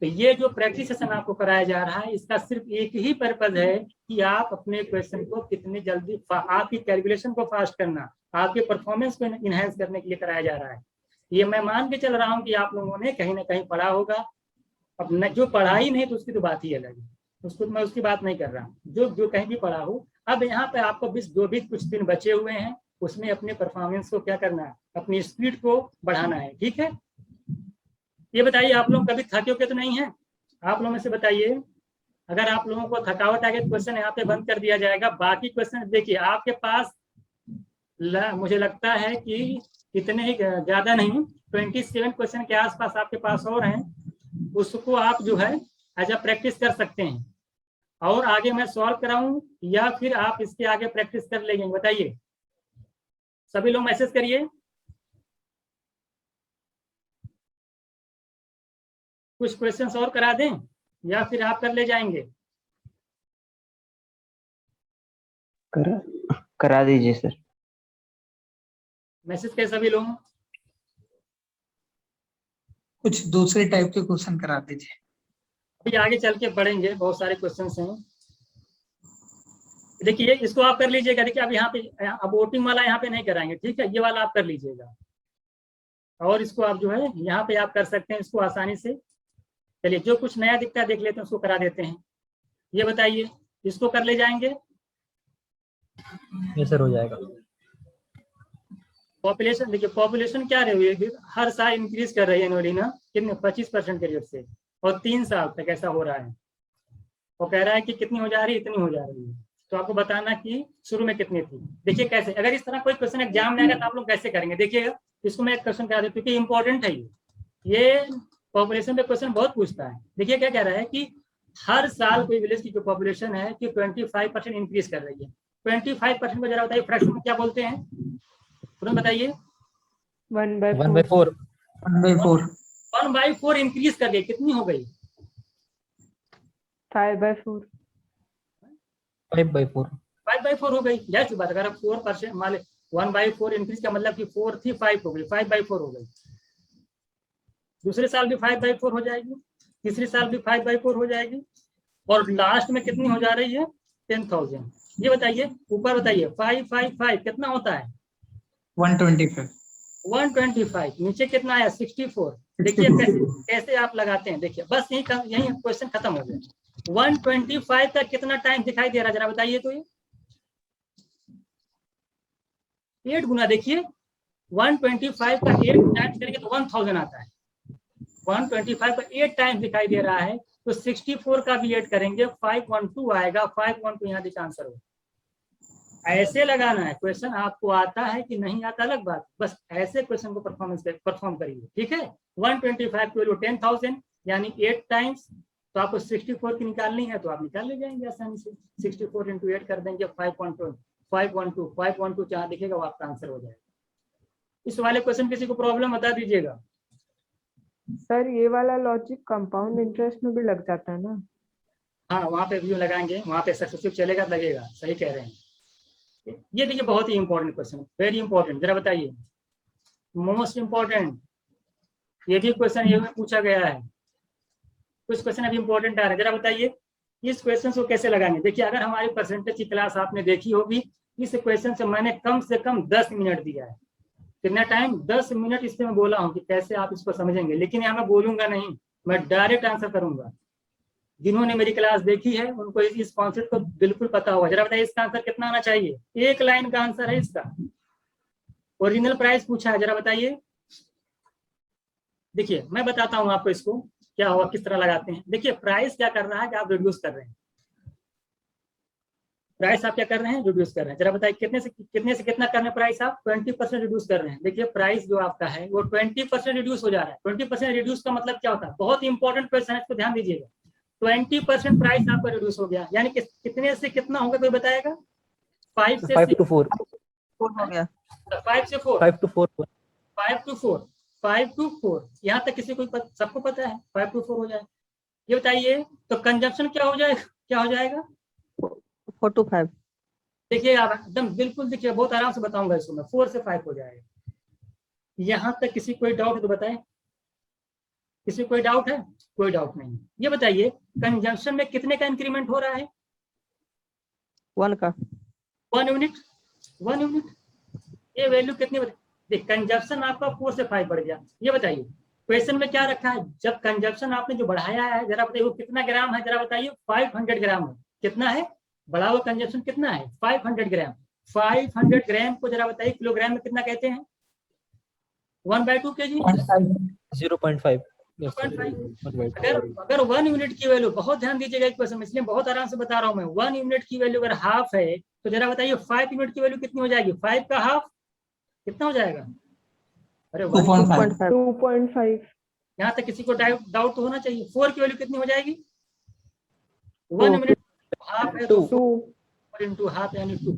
तो ये जो प्रैक्टिस सेशन आपको कराया जा रहा है, इसका सिर्फ एक ही पर्पज है कि आप अपने क्वेश्चन को कितनी जल्दी, आपकी कैलकुलेशन को फास्ट करना, आपके परफॉर्मेंस को इनहेंस करने के लिए कराया जा रहा है। ये मैं मान के चल रहा हूँ कि आप लोगों ने कहीं ना कहीं पढ़ा होगा। अब जो पढ़ा ही नहीं तो उसकी तो बात ही अलग है, उसको मैं उसकी बात नहीं कर रहा हूँ। जो कहीं भी पढ़ा हो, अब यहाँ पे आपको जो भी कुछ दिन बचे हुए हैं उसमें अपने परफॉर्मेंस को क्या करना है, अपनी स्पीड को बढ़ाना है, ठीक है। ये बताइए आप लोग कभी थके के तो नहीं है? आप लोगों में से बताइए, अगर आप लोगों को थकावट आ गई, क्वेश्चन यहाँ पे बंद कर दिया जाएगा। बाकी क्वेश्चन देखिए आपके पास मुझे लगता है कि इतने ही ज्यादा नहीं, 27 क्वेश्चन के आसपास आपके पास और हैं। उसको आप जो है एज अ प्रैक्टिस कर सकते हैं। और आगे मैं सॉल्व कराऊं या फिर आप इसके आगे प्रैक्टिस कर लेंगे? बताइए, सभी लोग मैसेज करिए। कुछ क्वेश्चंस और करा दें या फिर आप कर ले जाएंगे? करा दीजिए सर। मैसेज के सभी लोग। कुछ दूसरे टाइप के क्वेश्चन करा दीजिए। अभी आगे चल के पढ़ेंगे, बहुत सारे क्वेश्चंस हैं। देखिए इसको आप कर लीजिएगा। देखिए अब यहाँ पे अब वोटिंग वाला यहाँ पे नहीं कराएंगे, ठीक है, ये वाला आप कर लीजिएगा। और इसको आप जो है यहाँ पे आप कर सकते हैं इसको आसानी से। चलिए जो कुछ नया दिखता है देख लेते हैं, उसको करा देते हैं। ये बताइए इसको कर ले जाएंगे? ये सर हो जाएगा। पॉपुलेशन देखिए, पॉपुलेशन क्या रही है, हर साल इंक्रीज कर रही है एनुअली ना, कितने 25% के रेट से, और 3 साल तक ऐसा हो रहा है। वो कह रहा है कि कितनी हो जा रही है, इतनी हो जा रही है। तो आपको बताना कि शुरू में कितनी थी। देखिए कैसे, अगर इस तरह कोई क्वेश्चन एग्जाम में आएगा तो आप लोग कैसे करेंगे। देखिएगा, इसको मैं एक क्वेश्चन करा देता हूँ क्योंकि इंपॉर्टेंट है ये पॉपुलेशन पे क्वेश्चन बहुत पूछता है। देखिए क्या कह रहा है कि हर साल कोई विलेज की जो पॉपुलेशन है कि 25% इंक्रीज कर रही है। 25% को जरा बताइए फ्रैक्शन में क्या बोलते हैं, तुरंत बताइए। 1/4 1/4 1/4 इंक्रीज कर गई, कितनी हो गई? 5/4 5/4 5/4 हो गई। जैसी बात, अगर 4% मान ले 1/4 इंक्रीज का मतलब कि 4 थी 5 हो गई, 5/4 हो गई। दूसरे साल भी 5/4 हो जाएगी, तीसरे साल भी 5/4 हो जाएगी, और लास्ट में कितनी हो जा रही है? 10,000। ये बताइए, ऊपर बताइए 555 कितना होता है? 125 125। नीचे कितना आया? 64। देखिए कैसे आप लगाते हैं, देखिए बस यही क्वेश्चन खत्म हो गया। 125 का कितना टाइम दिखाई दे रहा है, जरा बताइए तो। ये 8 गुना, देखिए 125 का 8 टाइम्स करेंगे तो 1000 आता है। 125 का 8 टाइम्स दिखाई दे रहा है, तो 64 का भी 8 करेंगे, 512 आएगा। 512 यहाँ देखिए आंसर हो। ऐसे लगाना है क्वेश्चन, आपको आता है कि नहीं आता अलग बात, बस ऐसे क्वेश्चन को परफॉर्म करिए, ठीक है। 125 की वैल्यू 10,000 यानी 8 टाइम्स, तो आपको 64 की निकालनी है तो आप निकाल ले जाएंगे आसानी से। 64 × 8 कर देंगे 512 जहाँ दिखेगा वो आपका आंसर हो जाएगा। इस वाले क्वेश्चन किसी को प्रॉब्लम बता दीजिएगा। सर ये वाला लॉजिक कंपाउंड इंटरेस्ट में भी लग जाता है ना? हाँ, वहाँ पे व्यू लगाएंगे, वहाँ पे सक्सेसिव चलेगा, लगेगा, सही कह रहे हैं। ये देखिए बहुत ही इंपॉर्टेंट क्वेश्चन, वेरी इंपॉर्टेंट। जरा बताइए, मोस्ट इंपॉर्टेंट, ये भी क्वेश्चन ये में पूछा गया है। कुछ क्वेश्चन अभी इंपॉर्टेंट आ रहे हैं, जरा बताइए इस क्वेश्चन को कैसे लगाएंगे। देखिए अगर हमारी परसेंटेज की क्लास आपने देखी होगी, इस क्वेश्चन से मैंने कम से कम 10 मिनट दिया है। कितना टाइम? 10 मिनट इससे मैं बोला हूँ कि कैसे आप इसको समझेंगे, लेकिन यहाँ मैं बोलूंगा नहीं, मैं डायरेक्ट आंसर करूंगा। जिन्होंने मेरी क्लास देखी है उनको इस कॉन्सेप्ट को बिल्कुल पता होगा। जरा बताइए इसका आंसर कितना आना चाहिए? 1 लाइन का आंसर है इसका। ओरिजिनल प्राइस पूछा है, जरा बताइए। देखिए मैं बताता हूँ आपको इसको क्या होगा, किस तरह लगाते हैं। देखिए प्राइस क्या कर रहा है कि आप रिड्यूस कर रहे हैं, प्राइस आप क्या कर रहे हैं? रिड्यूस कर रहे हैं। जरा बताइए कितने से कितना कर रहे हैं प्राइस आप? 20% रिड्यूस कर रहे हैं। देखिए प्राइस जो आपका है वो 20% रिड्यूस हो जा रहा है। 20% रिड्यूस का मतलब क्या होता है? बहुत इंपॉर्टेंट क्वेश्चन है, इसको ध्यान दीजिएगा। 20% प्राइस आपका रिड्यूस हो गया, यानी कि कितने से कितना होगा कोई बताएगा? 5 से 5 to 4 हो गया 5 से 4 5 to 4 5 to 4 यहाँ तक किसी को सबको पता है 5 to 4 हो जाए। ये बताइए तो कंजम्पशन क्या हो जाएगा? 4 to 5 देखिए आप एकदम बिल्कुल, देखिए बहुत आराम से बताऊंगा इसको मैं। 4 से 5 हो जाएगा। यहाँ तक किसी कोई डाउट है तो बताएं। किसी कोई डाउट है? कोई डाउट नहीं। ये बताइए कंजम्पशन में कितने का इंक्रीमेंट हो रहा है? 1 का 1 यूनिट। ये वैल्यू कितनी देख, कंजम्पशन आपका 4 से 5 बढ़ गया। ये बताइए क्वेश्चन में क्या रखा है? जब कंजम्पशन आपने जो बढ़ाया है, जरा बताइए वो कितना ग्राम है? जरा बताइए 500 ग्राम है। कितना है? बढ़ा हुआ कंजम्पशन कितना है? 500 ग्राम। 500 ग्राम को जरा बताइए किलोग्राम में कितना कहते हैं? 1/2 kg 0.5 अगर 1 यूनिट की वैल्यू, बहुत ध्यान दीजिएगा एक क्वेश्चन में, इसलिए बहुत आराम से बता रहा हूं मैं। 1 यूनिट की वैल्यू अगर हाफ है तो जरा बताइए 5 यूनिट की वैल्यू कितनी हो जाएगी? 5 का हाफ कितना हो जाएगा? अरे 2.5 यहाँ तक किसी को डाउट तो होना चाहिए। 4 की वैल्यू कितनी हो जाएगी? 1 यूनिट हाफ है तो 4 into हाफ यानी 2।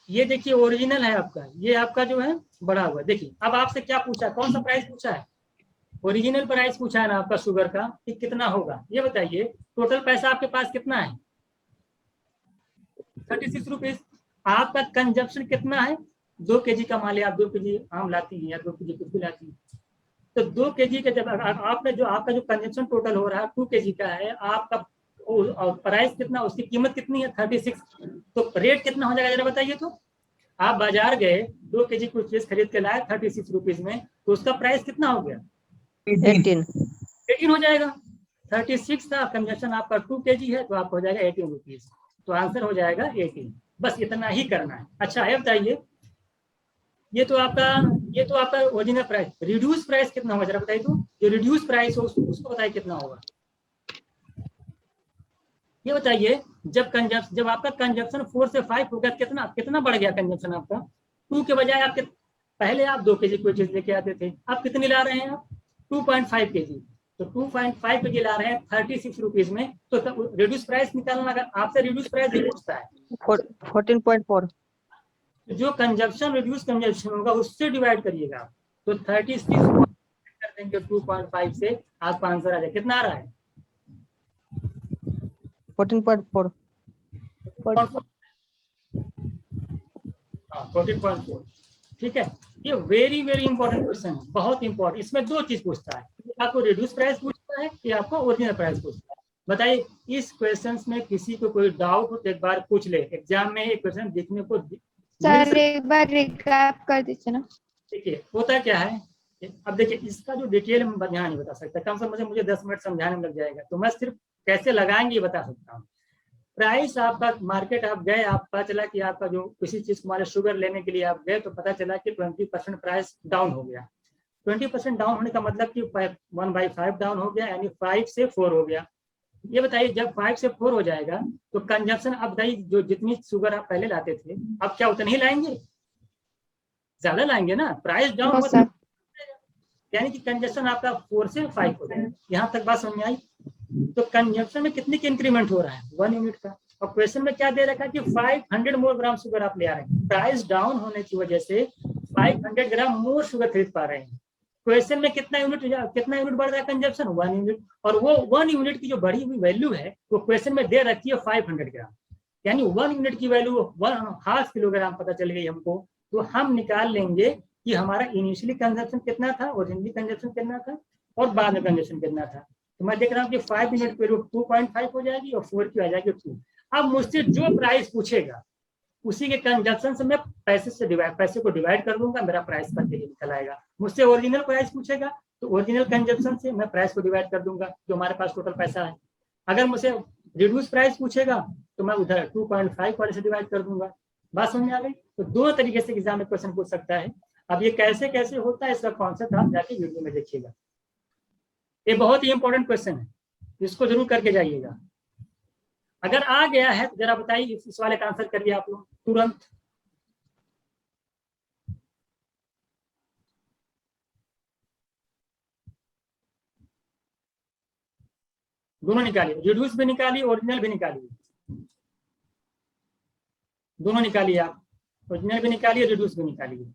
ये देखिए ओरिजिनल है आपका, ये आपका जो है बढ़ा हुआ। देखिए अब आपसे क्या पूछा है, कौन सा प्राइस पूछा है? ओरिजिनल प्राइस पूछा है ना आपका शुगर का, कि कितना होगा। ये बताइए टोटल पैसा आपके पास कितना है? 36 रुपीज। आपका कंजप्शन कितना है? 2 kg का मान लिया आप 2 kg आम लाती है या 2 kg कुछ भी लाती है, तो 2 kg का जब आपने जो आपका जो कंजप्शन टोटल हो रहा है 2 kg का है, आपका प्राइस कितना, उसकी कीमत कितनी है? 36। तो रेट कितना हो जाएगा जरा बताइए तो। आप बाजार गए 2 kg कुछ चीज खरीद के लाए 36 रुपीज में, तो उसका प्राइस कितना हो गया? 18 हो जाएगा। 36 था कंजप्शन आपका 2 kg है, तो आपको हो जाएगा 18 रुपीज। तो आंसर हो जाएगा 18। बस इतना ही करना है। अच्छा है बताइए ये तो आपका ओरिजिनल प्राइस। रिड्यूस प्राइस कितना होगा जरा बताइए तो, जो रिड्यूस प्राइस हो उसको बताइए कितना होगा। ये बताइए जब आपका कंजप्शन 4 से 5 हो गया, कितना बढ़ गया कंजप्शन आपका। 2 के बजाय आपके पहले आप 2 kg कोई चीज लेके आते थे, आप कितनी ला रहे हैं आप 2.5 kg। तो 2.5 kg ला रहे हैं 36 रुपीज में, तो रिड्यूस प्राइस निकालना अगर आपसे रिड्यूस प्राइस ही पूछता है 14.4। जो कंजप्शन रिड्यूस कंजप्शन होगा उससे डिवाइड करिएगा। तो 36 कर देंगे 2.5 से, आपका आंसर आ जाए कितना आ रहा है 14.4। 14.4। ठीक है, ये वेरी वेरी इंपॉर्टेंट क्वेश्चन है, बहुत इंपॉर्टेंट। इसमें 2 चीज पूछता है, आपको रिड्यूस प्राइस पूछता है या आपको ओरिजिनल प्राइस पूछता है। बताइए इस क्वेश्चन में किसी को कोई डाउट हो तो एक बार पूछ ले, एग्जाम में ये क्वेश्चन देखने को सर एक बार रिकैप कर दीजिए ना। देखिए होता क्या है, अब देखिए इसका जो डिटेल में यहाँ नहीं बता सकता, कम से कम मुझे 10 मिनट समझाने में लग जाएगा, तो मैं सिर्फ कैसे लगाएंगे ये बता सकता हूँ। प्राइस आपका मार्केट आप गए, आप पता चला कि आपका जो किसी चीज को मान शुगर लेने के लिए आप गए तो पता चला कि 20% प्राइस डाउन हो गया। 20% डाउन होने का मतलब कि 1/5 डाउन हो गया, यानी 5 से 4 हो गया। ये बताइए जब 5 से 4 हो जाएगा तो कंजप्शन अब बताइए जो जितनी शुगर आप पहले लाते थे अब क्या उतनी ही लाएंगे, ज्यादा लाएंगे ना, प्राइस डाउन हाँ, होता, यानी कि कंजप्शन आपका 4 से 5 हो जाएगा। यहाँ तक बात समझ में आई। तो कंजप्शन में कितने की इंक्रीमेंट हो रहा है 1 यूनिट का, और क्वेश्चन में क्या दे रखा है कि 500 मोर ग्राम शुगर आप ले आ रहे हैं, प्राइस डाउन होने की वजह से 500 ग्राम मोर शुगर खरीद पा रहे हैं। क्वेश्चन में कितना यूनिट बढ़ रहा है कंजप्शन 1 यूनिट, और वो 1 यूनिट की जो बढ़ी हुई वैल्यू है वो क्वेश्चन में दे रखी है 500 ग्राम, यानी 1 यूनिट की वैल्यू 1.5 किलोग्राम पता चल गई हमको। तो हम निकाल लेंगे कि हमारा इनिशियली कंजप्शन कितना था, ओरिजिनली कंजप्शन कितना था और बाद में कंजप्शन कितना था। तो मैं देख रहा हूँ कि 5 यूनिट की वैल्यू 2.5 हो जाएगी और 4 की आ जाएगी 2। अब मुझसे जो प्राइस पूछेगा उसी के कंजप्शन से मैं पैसे को डिवाइड कर दूंगा, मेरा प्राइस का निकल आएगा। मुझसे ओरिजिनल प्राइस पूछेगा तो ओरिजिनल कंजप्शन से मैं प्राइस को डिवाइड कर दूंगा जो हमारे पास टोटल पैसा है। अगर मुझसे रिड्यूस प्राइस पूछेगा तो मैं उधर 2.5 वाले से डिवाइड कर दूंगा। बात समझ आ गई। तो 2 तरीके से एग्जाम में क्वेश्चन पूछ सकता है। अब ये कैसे कैसे होता है इसका कॉन्सेप्ट आप जाके वीडियो में देखिएगा, ये बहुत ही इंपॉर्टेंट क्वेश्चन है, इसको जरूर करके जाइएगा। अगर आ गया है तो जरा बताइए इस वाले का आंसर करिए आप लोग तुरंत। दोनों निकालिए, रिड्यूस भी निकालिए ओरिजिनल भी निकालिए, दोनों निकालिए आप, ओरिजिनल भी निकालिए रिड्यूस भी निकालिए।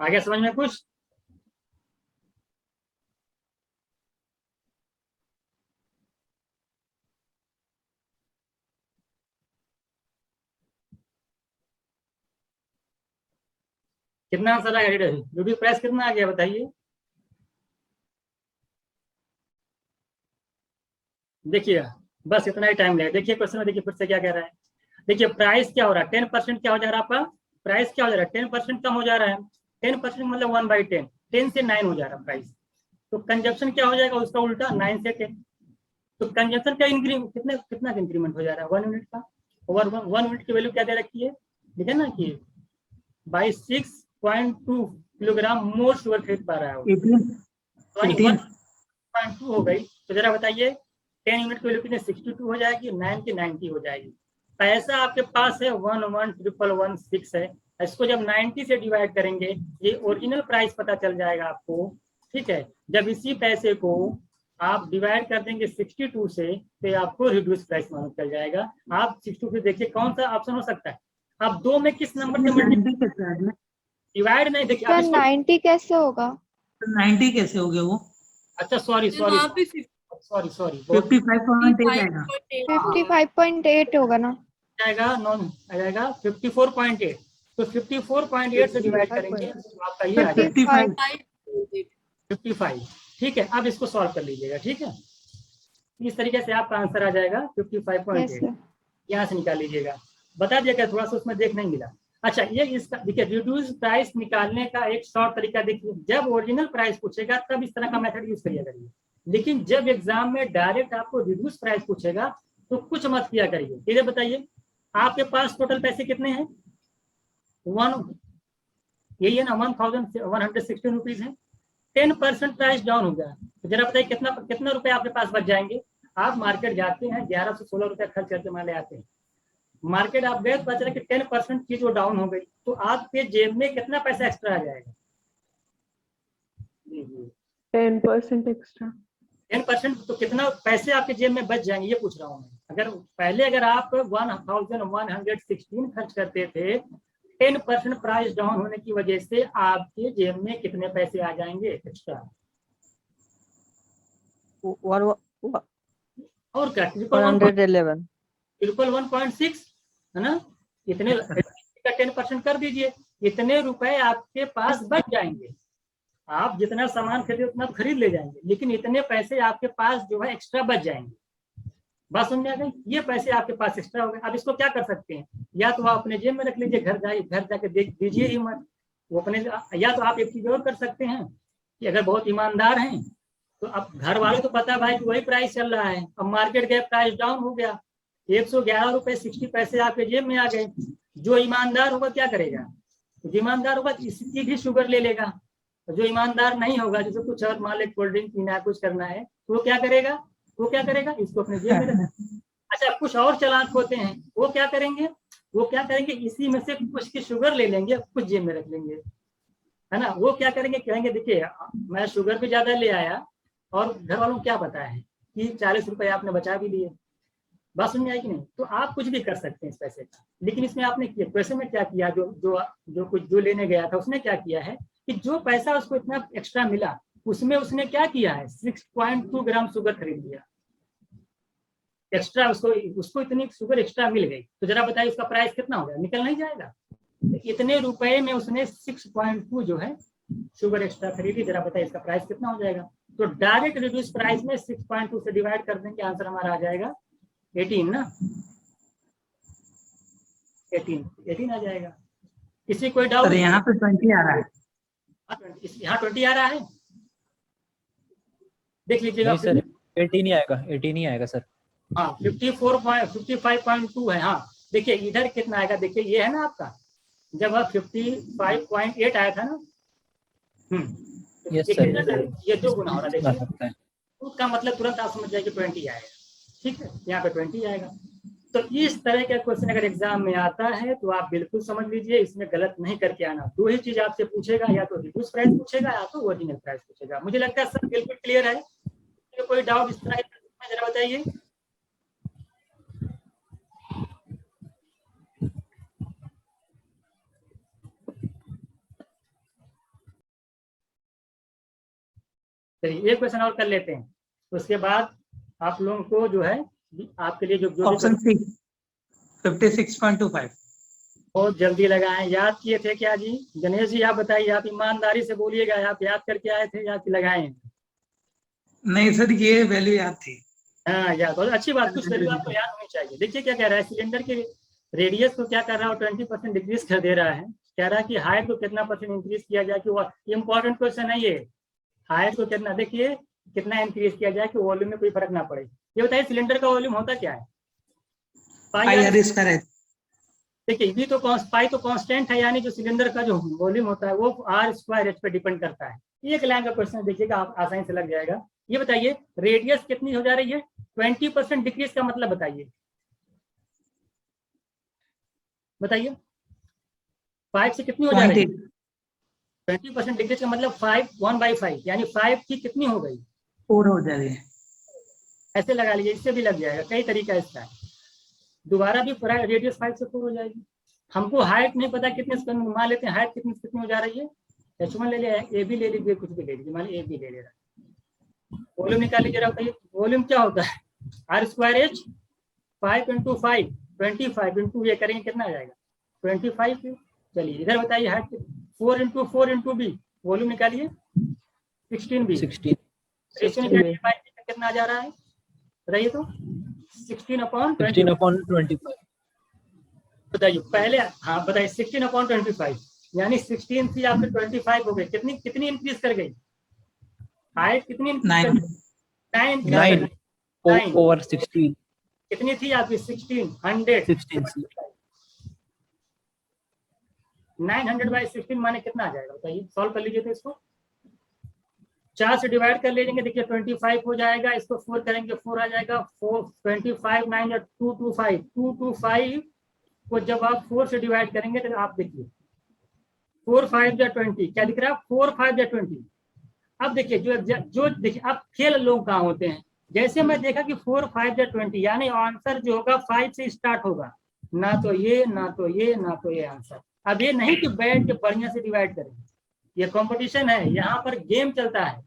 आगे समझ में कुछ? कितना आंसर आ गया? रिड्यूस प्राइस कितना आ गया बताइए। देखिए बस इतना ही टाइम लगेगा। देखिए क्वेश्चन में देखिए फिर से क्या कह रहा है। देखिए प्राइस क्या हो रहा है 10% क्या हो जा रहा है आपका, प्राइस क्या हो जा रहा है 10% कम हो जा रहा है। 10% मतलब 1/10, 10 से 9 हो जा रहा है प्राइस। तो कंजप्शन क्या हो जाएगा उसका उल्टा 9 से 10। तो कंजप्शन का कितना इंक्रीमेंट हो जा रहा है 1 यूनिट का। ओवर 1 यूनिट की वैल्यू क्या दे रखी है, ठीक है ना कि बाई 6.2 किलोग्राम मोर शुगर खरीद पा रहा है 1.2 हो गई। तो जरा बताइए 10 यूनिट की वैल्यू कितनी 62 हो जाएगी, 9 की 90 हो जाएगी। पैसा आपके पास है 11,116 है। इसको जब 90 से डिवाइड करेंगे ये ओरिजिनल प्राइस पता चल जाएगा आपको, ठीक है। जब इसी पैसे को आप डिवाइड कर देंगे 62 से तो आपको रिड्यूस प्राइस मालूम चल जाएगा। आप 62 से देखिए कौन सा ऑप्शन हो सकता है, आप 2 में किस नंबर से डिवाइड नहीं देखिए 90 कैसे होगा? 90 कैसे हो गया वो? अच्छा सॉरी सॉरी 55.8 आएगा। 55.8 होगा ना? आएगा नॉन आ जाएगा 54.8, तो 54.8 से डिवाइड करेंगे तो आपका ये आ जाएगा 55। ठीक है, अब इसको सॉल्व कर लीजिएगा। ठीक है, इस तरीके से आपका आंसर आ जाएगा 55.8। यहाँ से निकाल लीजिएगा, बता दिया क्या, थोड़ा सा उसमें देख नहीं मिला। अच्छा, ये इसका देखिए रिड्यूस प्राइस निकालने का एक शॉर्ट तरीका देखिए, जब ओरिजिनल प्राइस पूछेगा तब इस तरह का मेथड यूज करिए करिए, लेकिन जब एग्जाम में डायरेक्ट आपको रिड्यूस प्राइस पूछेगा तो कुछ मत किया करिए। इधर बताइए आपके पास टोटल पैसे कितने हैं, यही है ना 1116 रुपीज है। 10% प्राइस डाउन हो गया तो जरा बताइए कितना रुपए आपके पास बच जाएंगे। आप मार्केट जाते हैं 1116 रुपए खर्च करके माले आते हैं, मार्केट आप गए पता चला कि 10% की जो डाउन हो गई तो आपके जेब में कितना पैसा एक्स्ट्रा आ जाएगा। 10% एक्स्ट्रा। 10% तो कितना पैसे आपके जेब में बच जाएंगे ये पूछ रहा हूँ मैं। अगर आप 1116 खर्च करते थे, 10% प्राइस डाउन होने की वजह से आपके जेब में कितने पैसे आ जाएंगे एक्स्ट्रा। और क्या 111 1.6 है ना, इतने का 10% कर दीजिए, इतने रुपए आपके पास बच जाएंगे। आप जितना सामान खरीदे उतना खरीद ले जाएंगे, लेकिन इतने पैसे आपके पास जो है एक्स्ट्रा बच जाएंगे। बात समझ आ गई, ये पैसे आपके पास एक्स्ट्रा हो गए। अब इसको क्या कर सकते हैं, या तो आप अपने जेब में रख लीजिए, घर जाके देख दीजिए ही मत वो अपने, या तो आप एक चीज और कर सकते हैं कि अगर बहुत ईमानदार हैं तो अब घर वाले तो पता भाई कि वही प्राइस चल रहा है, अब मार्केट गए प्राइस डाउन हो गया 111 रुपए 60 पैसे आपके जेब में आ गए। जो ईमानदार होगा क्या करेगा, जो ईमानदार होगा इसकी भी शुगर ले लेगा, जो ईमानदार नहीं होगा जिसे कुछ और मान ले कोल्ड ड्रिंक पीना है कुछ करना है तो वो क्या करेगा इसको अपने जेब में रखना। अच्छा, कुछ और चालाक होते हैं, वो क्या करेंगे इसी में से कुछ की शुगर ले लेंगे, कुछ जेब में रख लेंगे, है ना। वो क्या कहेंगे देखिए मैं शुगर भी ज्यादा ले आया और घर वालों को क्या पता है कि 40 रुपए आपने बचा भी लिए। बात समझ आई कि नहीं। तो आप कुछ भी कर सकते हैं इस पैसे का, लेकिन इसमें आपने किया पैसे में क्या किया, जो लेने गया था उसने क्या किया है कि जो पैसा उसको इतना एक्स्ट्रा मिला उसमें उसने क्या किया है 6.2 ग्राम शुगर खरीद लिया एक्स्ट्रा, उसको इतनी शुगर एक्स्ट्रा मिल गई। तो जरा बताइए उसका प्राइस कितना हो गया, निकल नहीं जाएगा। इतने रुपए में उसने 6.2 जो है शुगर एक्स्ट्रा खरीदी, जरा बताइए इसका प्राइस कितना हो जाएगा। तो डायरेक्ट रिड्यूस प्राइस में 6.2 से डिवाइड कर देंगे, आंसर हमारा आ जाएगा 18 ना, 18 आ जाएगा। किसी कोई डाउट? यहाँ पे 20 आ रहा है, यहाँ 20 आ रहा है, देख लीजिएगा। नहीं सर 18 ही आएगा, 18 ही आएगा सर। हाँ 55.2 है। हाँ देखिए इधर कितना आएगा, देखिए ये है ना आपका, जब आप 55.8 आया था ना, यस सर, ये 2 गुना हो रहा है देखिए, उसका मतलब तुरंत आप समझ जाएंगे 20 आएगा। ठीक है, यहाँ पे 20 आएगा। तो इस तरह का क्वेश्चन अगर एग्जाम में आता है तो आप बिल्कुल समझ लीजिए, इसमें गलत नहीं करके आना। 2 ही चीज आपसे पूछेगा, या तो रिड्यूस प्राइस पूछेगा या तो ओरिजिनल प्राइस पूछेगा। मुझे लगता है सर बिल्कुल क्लियर है, तो कोई डाउट इस तरह का जरा बताइए। चलिए एक क्वेश्चन और कर लेते हैं, उसके बाद आप लोगों को जो है आपके लिए जो ऑप्शन सी 56.25 बहुत जल्दी लगाएं। याद किए थे क्या जी? गणेश जी आप बताइए, आप ईमानदारी से बोलिएगा, आप याद करके आए थे या कि लगाए? नहीं सर, ये वैल्यू याद थी। हाँ याद, बहुत अच्छी बात, कुछ वैल्यू आपको याद होनी चाहिए। देखिए क्या कह रहा है, सिलेंडर के रेडियस को क्या कर रहा है 20% डिक्रीज कर दे रहा है, कह रहा है कि हाइट को कितना % इंक्रीज किया जाए कि वो इम्पोर्टेंट क्वेश्चन है ये, हाइट को कितना देखिए कितना इंक्रीज किया जाए कि वॉल्यूम में कोई फर्क ना पड़े। ये बताइए सिलेंडर का वॉल्यूम होता क्या है? देखिए ये तो पाई तो कांस्टेंट है, यानी जो सिलेंडर का जो वॉल्यूम होता है वो r² h पे डिपेंड करता है। एक लाइन का क्वेश्चन देखिएगा, आप आसानी से लग जाएगा। ये बताइए रेडियस कितनी हो जा रही है, 20% डिक्रीज का मतलब बताइए 5 से कितनी हो जा रही है? 20% डिक्रीज का मतलब 1/5 यानी 5 की कितनी हो गई? 4 हो जा रही है। ऐसे लगा लीजिए, इससे भी लग जाएगा, कई तरीका इसका है। दोबारा भी रेडियस 5 से 4 हो जाएगी। हमको हाइट नहीं पता कितने से मान लेते हैं, हाइट कितनी हो जा रही है, h1 ले लिया, a भी ले लीजिए, कुछ भी ले लीजिए, मान लीजिए a भी ले ले रहा है। वॉल्यूम निकाल लीजिए जरा बताइए, वॉल्यूम क्या होता है? R square H 5 into 5 25 into ये करेंगे कितना आ जाएगा 25। चलिए इधर बताइए height 4 into 4 into B, volume निकालिए 16 बी। 16 रेशियो निकालिए कितना जा रहा है बताइए तो 16/25 बताइए पहले। हाँ बताइए 16/25 यानी 16 थी आपके 25 हो गए, कितनी कितनी इंक्रीज कर गई हाइट, कितनी 9 9 over 16 कितनी थी आपकी 16 900/16 माने कितना आ जाएगा बताइए, सॉल्व कर लीजिए तो इसको 4 से डिवाइड कर लीजिए, देखिए 25 हो जाएगा, इसको 4 करेंगे 4 आ जाएगा, 4 25 9 या 225 को जब आप 4 से डिवाइड करेंगे तो आप देखिए 4 5 या 20 क्या दिख रहा है 4 5 या 20। अब देखिए जो देखिए अब खेल लोग कहाँ होते हैं, जैसे मैं देखा कि 4 5 या 20 यानी आंसर जो होगा 5 से स्टार्ट होगा, ना तो ये ना तो ये ना तो ये आंसर। अब ये नहीं कि बैठ के बढ़िया से डिवाइड करें, ये कंपटीशन है, यहाँ पर गेम चलता है,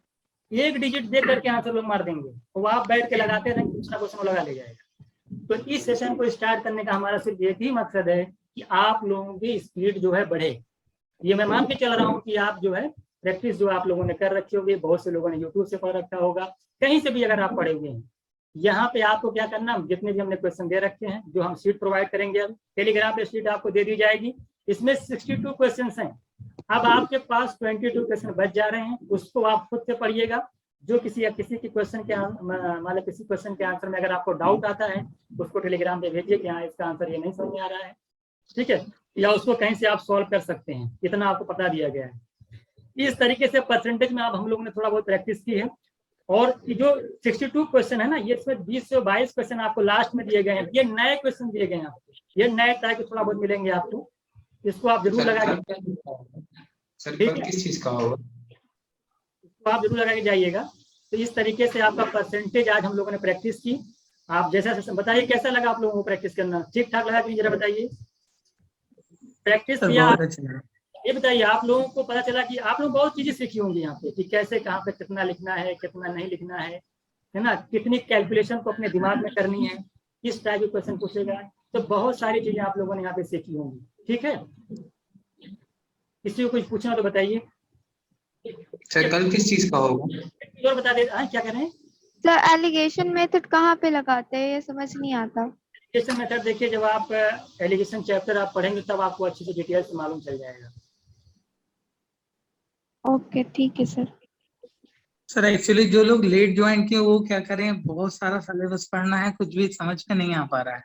एक डिजिट दे करके आंसर लोग मार देंगे, तो आप बैठ के लगाते रहेंगे, कुछ ना कुछ लगा ले जाएगा। तो इस सेशन को स्टार्ट करने का हमारा सिर्फ एक ही मकसद है कि आप लोगों की स्पीड जो है बढ़े। ये मैं मान के चल रहा हूँ कि आप जो है प्रैक्टिस जो आप लोगों ने कर रखी होगी, बहुत से लोगों ने यूट्यूब से पढ़ रखा होगा, कहीं से भी अगर आप पढ़े हुए हैं, यहाँ पे आपको क्या करना, जितने भी हमने क्वेश्चन दे रखे हैं, जो हम शीट प्रोवाइड करेंगे, अब टेलीग्राम पे शीट आपको दे दी जाएगी, इसमें 62 क्वेश्चन हैं। अब आपके पास 22 क्वेश्चन बच जा रहे हैं, उसको आप खुद से पढ़िएगा। जो किसी के क्वेश्चन के मतलब किसी क्वेश्चन के आंसर में अगर आपको डाउट आता है, उसको टेलीग्राम पे भेजिए कि हाँ इसका आंसर ये नहीं समझ में आ रहा है, ठीक है, या उसको कहीं से आप सॉल्व कर सकते हैं, इतना आपको बता दिया गया है। इस तरीके से परसेंटेज में आप हम लोगों ने थोड़ा बहुत प्रैक्टिस की है। और जो 62 क्वेश्चन है ना, ये इसमें 20 से 22 क्वेश्चन आपको लास्ट में दिए गए हैं, ये नए क्वेश्चन दिए गए हैं आपको, ये नए टाइप के थोड़ा बहुत मिलेंगे आपको, इसको आप जरूर लगा के किस चीज का होगा, इसको आप जरूर लगा के जाइएगा। तो इस तरीके से आपका परसेंटेज आज हम लोगों ने प्रैक्टिस की। आप जैसा बताइए कैसा लगा आप लोगों को प्रैक्टिस करना, ठीक ठाक लगा कि जरा बताइए, प्रैक्टिस किया ये बताइए। आप लोगों को पता चला कि आप लोग बहुत चीजें सीखी होंगी यहाँ पे, कि कैसे कहाँ पे कितना लिखना है कितना नहीं लिखना है ना, कितनी कैलकुलेशन को अपने दिमाग में करनी है, किस टाइप के क्वेश्चन पूछेगा, तो बहुत सारी चीजें आप लोगों ने यहाँ पे सीखी होंगी। ठीक है, किसी को कुछ पूछना तो बताइए। सर कल किस चीज का होगा और बता दे क्या कह रहे हैं सर, एलिगेशन मेथड कहाँ पे लगाते हैं, ये समझ नहीं आता। एलिगेशन मेथड देखिए, जब आप एलिगेशन चैप्टर आप पढ़ेंगे तब आपको अच्छे से डिटेल से मालूम चल जाएगा। ओके ठीक है सर। सर एक्चुअली जो लोग लेट ज्वाइन किए वो क्या करें, बहुत सारा सिलेबस पढ़ना है, कुछ भी समझ में नहीं आ पा रहा है।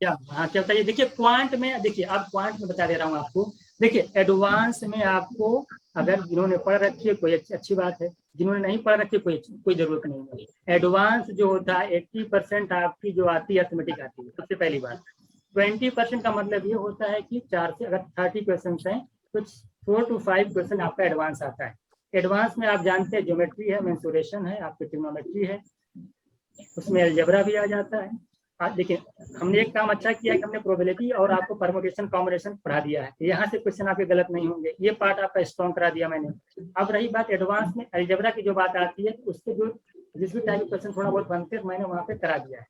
क्या हाँ क्या बताइए, देखिए क्वांट में, देखिए अब क्वांट में बता दे रहा हूँ आपको। देखिए एडवांस में आपको अगर जिन्होंने पढ़ रखी है कोई अच्छी बात है, जिन्होंने नहीं पढ़ रखी कोई जरूरत नहीं है। एडवांस जो होता है 80% आपकी जो आती है अर्थमेटिक आती है, सबसे पहली बात। 20% का मतलब ये होता है कि 4 से अगर 30 क्वेश्चन हैं तो 4 to 5 क्वेश्चन आपका एडवांस आता है। एडवांस में आप जानते हैं ज्योमेट्री है, मेंसुरेशन है, आपकी ट्रिग्नोमेट्री है, उसमें अलजेब्रा भी आ जाता है। देखिए हमने एक काम अच्छा किया कि हमने प्रोबेबिलिटी और आपको परमुटेशन कॉम्बिनेशन पढ़ा दिया है, यहाँ से क्वेश्चन आपके गलत नहीं होंगे, ये पार्ट आपका स्ट्रॉन्ग करा दिया मैंने। अब रही बात एडवांस में अलजेब्रा की जो बात आती है, तो उसके जो जिस भी टाइप के क्वेश्चन थोड़ा बहुत बनते हैं मैंने वहाँ पे करा दिया है।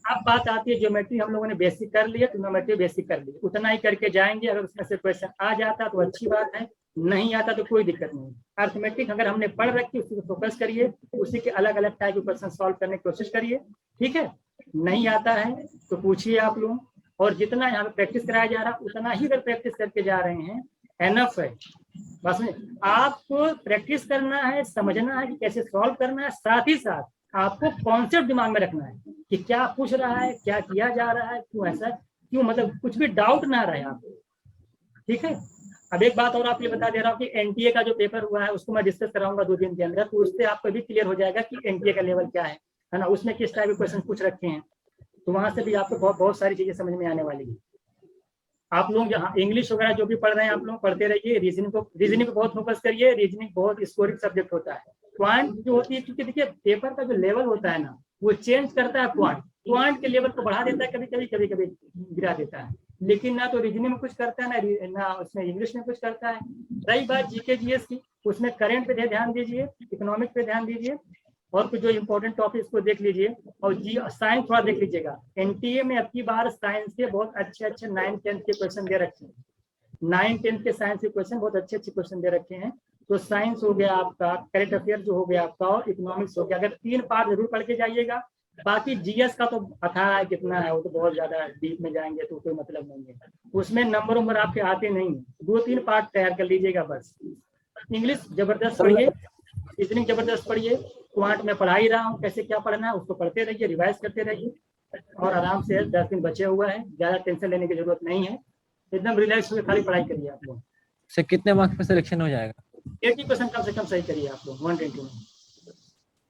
अब बात आती है ज्योमेट्री, हम लोगों ने बेसिक कर लिया, ट्रिग्नोमेट्री बेसिक कर ली, उतना ही करके जाएंगे। अगर उसमें से क्वेश्चन आ जाता तो अच्छी बात है, नहीं आता तो कोई दिक्कत नहीं। अर्थमेटिक अगर हमने पढ़ रखी उसी को फोकस करिए, उसी के अलग अलग टाइप के क्वेश्चन सॉल्व करने की कोशिश करिए। ठीक है, नहीं आता है तो पूछिए आप लोग, और जितना यहाँ पे प्रैक्टिस कराया जा रहा है उतना ही अगर प्रैक्टिस करके जा रहे हैं एनफ है। बस में आपको प्रैक्टिस करना है, समझना है कि कैसे सॉल्व करना है, साथ ही साथ आपको कॉन्सेप्ट दिमाग में रखना है कि क्या पूछ रहा है, क्या किया जा रहा है, क्यों ऐसा, क्यों, मतलब कुछ भी डाउट ना रहे आपको। ठीक है, अब एक बात और आपको बता दे रहा हूँ कि एनटीए का जो पेपर हुआ है उसको मैं डिस्कस कराऊंगा 2 दिन के अंदर, तो उससे आपको भी क्लियर हो जाएगा कि एनटीए का लेवल क्या है ना, उसमें किस टाइप के क्वेश्चन पूछ रखे हैं, तो वहां से भी आपको बहुत सारी चीजें समझ में आने वाली है। आप लोग जहाँ इंग्लिश वगैरह जो भी पढ़ रहे हैं आप लोग पढ़ते रहिए, रीजनिंग पे बहुत फोकस करिए, रीजनिंग बहुत स्कोरिंग सब्जेक्ट होता है। क्वांट जो होती है, क्योंकि देखिए पेपर का जो लेवल होता है ना वो चेंज करता है, क्वांट के लेवल को बढ़ा देता है, कभी कभी गिरा देता है, लेकिन ना तो रीजनिंग में कुछ करता है ना उसमें इंग्लिश में कुछ करता है। रही बात जीके जीएस की, उसमें करंट पे ध्यान दीजिए, इकोनॉमिक पे ध्यान दीजिए, और कुछ जो इंपॉर्टेंट टॉपिक को देख लीजिए, और जी साइंस थोड़ा देख लीजिएगा। एनटीए में अब की बार साइंस के बहुत अच्छे 9th-10th के क्वेश्चन दे रखे हैं। 9th-10th के साइंस के क्वेश्चन बहुत अच्छे क्वेश्चन दे रखे हैं। तो साइंस हो गया आपका, करंट अफेयर जो हो गया आपका, और इकोनॉमिक्स हो गया। अगर 3 पार्ट जरूर पढ़ के जाइएगा। बाकी जीएस का तो अथाह है, कितना है, वो तो बहुत ज्यादा डीप में जाएंगे तो कोई मतलब नहीं है। उसमें नंबर आपके आते नहीं है। 2-3 पार्ट तैयार कर लीजिएगा बस। इंग्लिश जबरदस्त पढ़िए, रीजनिंग जबरदस्त पढ़िए। क्वांट में पढ़ा ही रहा हूँ, कैसे क्या पढ़ना है उसको पढ़ते रहिए, रिवाइज करते रहिए, और आराम से 10 दिन बचे हुआ है, ज्यादा टेंशन लेने की जरूरत नहीं है। एकदम रिलैक्स होकर खाली पढ़ाई करिए आप लोग। सर कितने मार्क्स पे सिलेक्शन हो जाएगा? 80% कम से कम सही करिए आप लोग। 120 में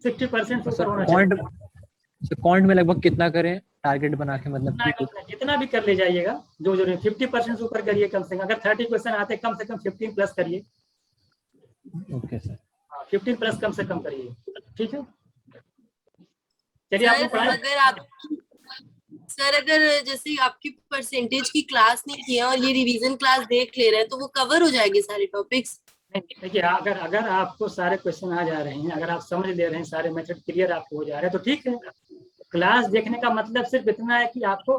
60% ऊपर होना क्वांट चाहिए। क्वांट में लगभग कितना करें टारगेट बना के, मतलब जितना भी कर ले जाइएगा, जो जरूरी 50% ऊपर करिए कम से कम। अगर 30 क्वेश्चन आते कम से कम 15 प्लस करिए। Okay sir. 15 प्लस कम से कम करिए, ठीक है। चलिए आप पढ़ाएं। सर अगर जैसे आपकी परसेंटेज की क्लास नहीं किया और ये रिवीजन क्लास देख ले रहे हैं तो वो कवर हो जाएंगे सारे टॉपिक्स? देखिए, अगर आपको सारे क्वेश्चन आ जा रहे हैं, अगर आप समझ ले रहे हैं, सारे मेथड क्लियर आपको हो जा रहे हैं, तो ठीक है। क्लास देखने का मतलब सिर्फ इतना है कि आपको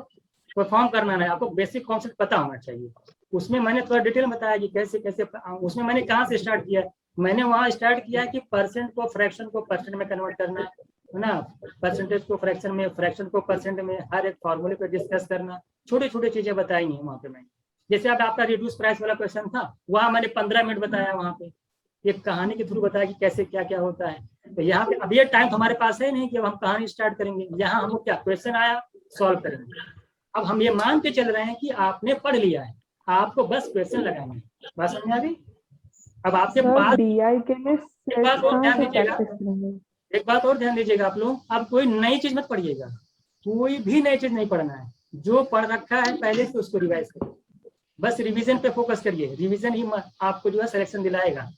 परफॉर्म करना है, आपको बेसिक कॉन्सेप्ट पता होना चाहिए। उसमें मैंने थोड़ा डिटेल बताया कि कैसे कैसे, उसमें मैंने कहाँ से स्टार्ट किया। मैंने वहाँ स्टार्ट किया कि परसेंट को फ्रैक्शन को परसेंट में कन्वर्ट करना है ना, परसेंटेज को फ्रैक्शन में, फ्रैक्शन को परसेंट में, हर एक फॉर्मूले पे डिस्कस करना। छोटे छोटे चीजें बताई हैं वहाँ पे मैंने। जैसे अब आपका रिड्यूस प्राइस वाला क्वेश्चन था, वहाँ मैंने 15 मिनट बताया, वहाँ पे एक कहानी के थ्रू बताया कि कैसे क्या क्या होता है। तो यहाँ पे अब ये टाइम हमारे पास है नहीं कि अब हम कहानी स्टार्ट करेंगे। यहाँ हम क्या क्वेश्चन आया सॉल्व करेंगे। अब हम ये मान के चल रहे हैं कि आपने पढ़ लिया है, आपको बस क्वेश्चन लगाना है। बात समझ आ गई? अब आपके पास एक बात और ध्यान दीजिएगा आप लोग, अब कोई नई चीज मत पढ़िएगा, कोई भी नई चीज नहीं पढ़ना है। जो पढ़ रखा है पहले से उसको रिवाइज करिए, बस रिवीजन पे फोकस करिए। रिवीजन ही आपको जो है सिलेक्शन दिलाएगा।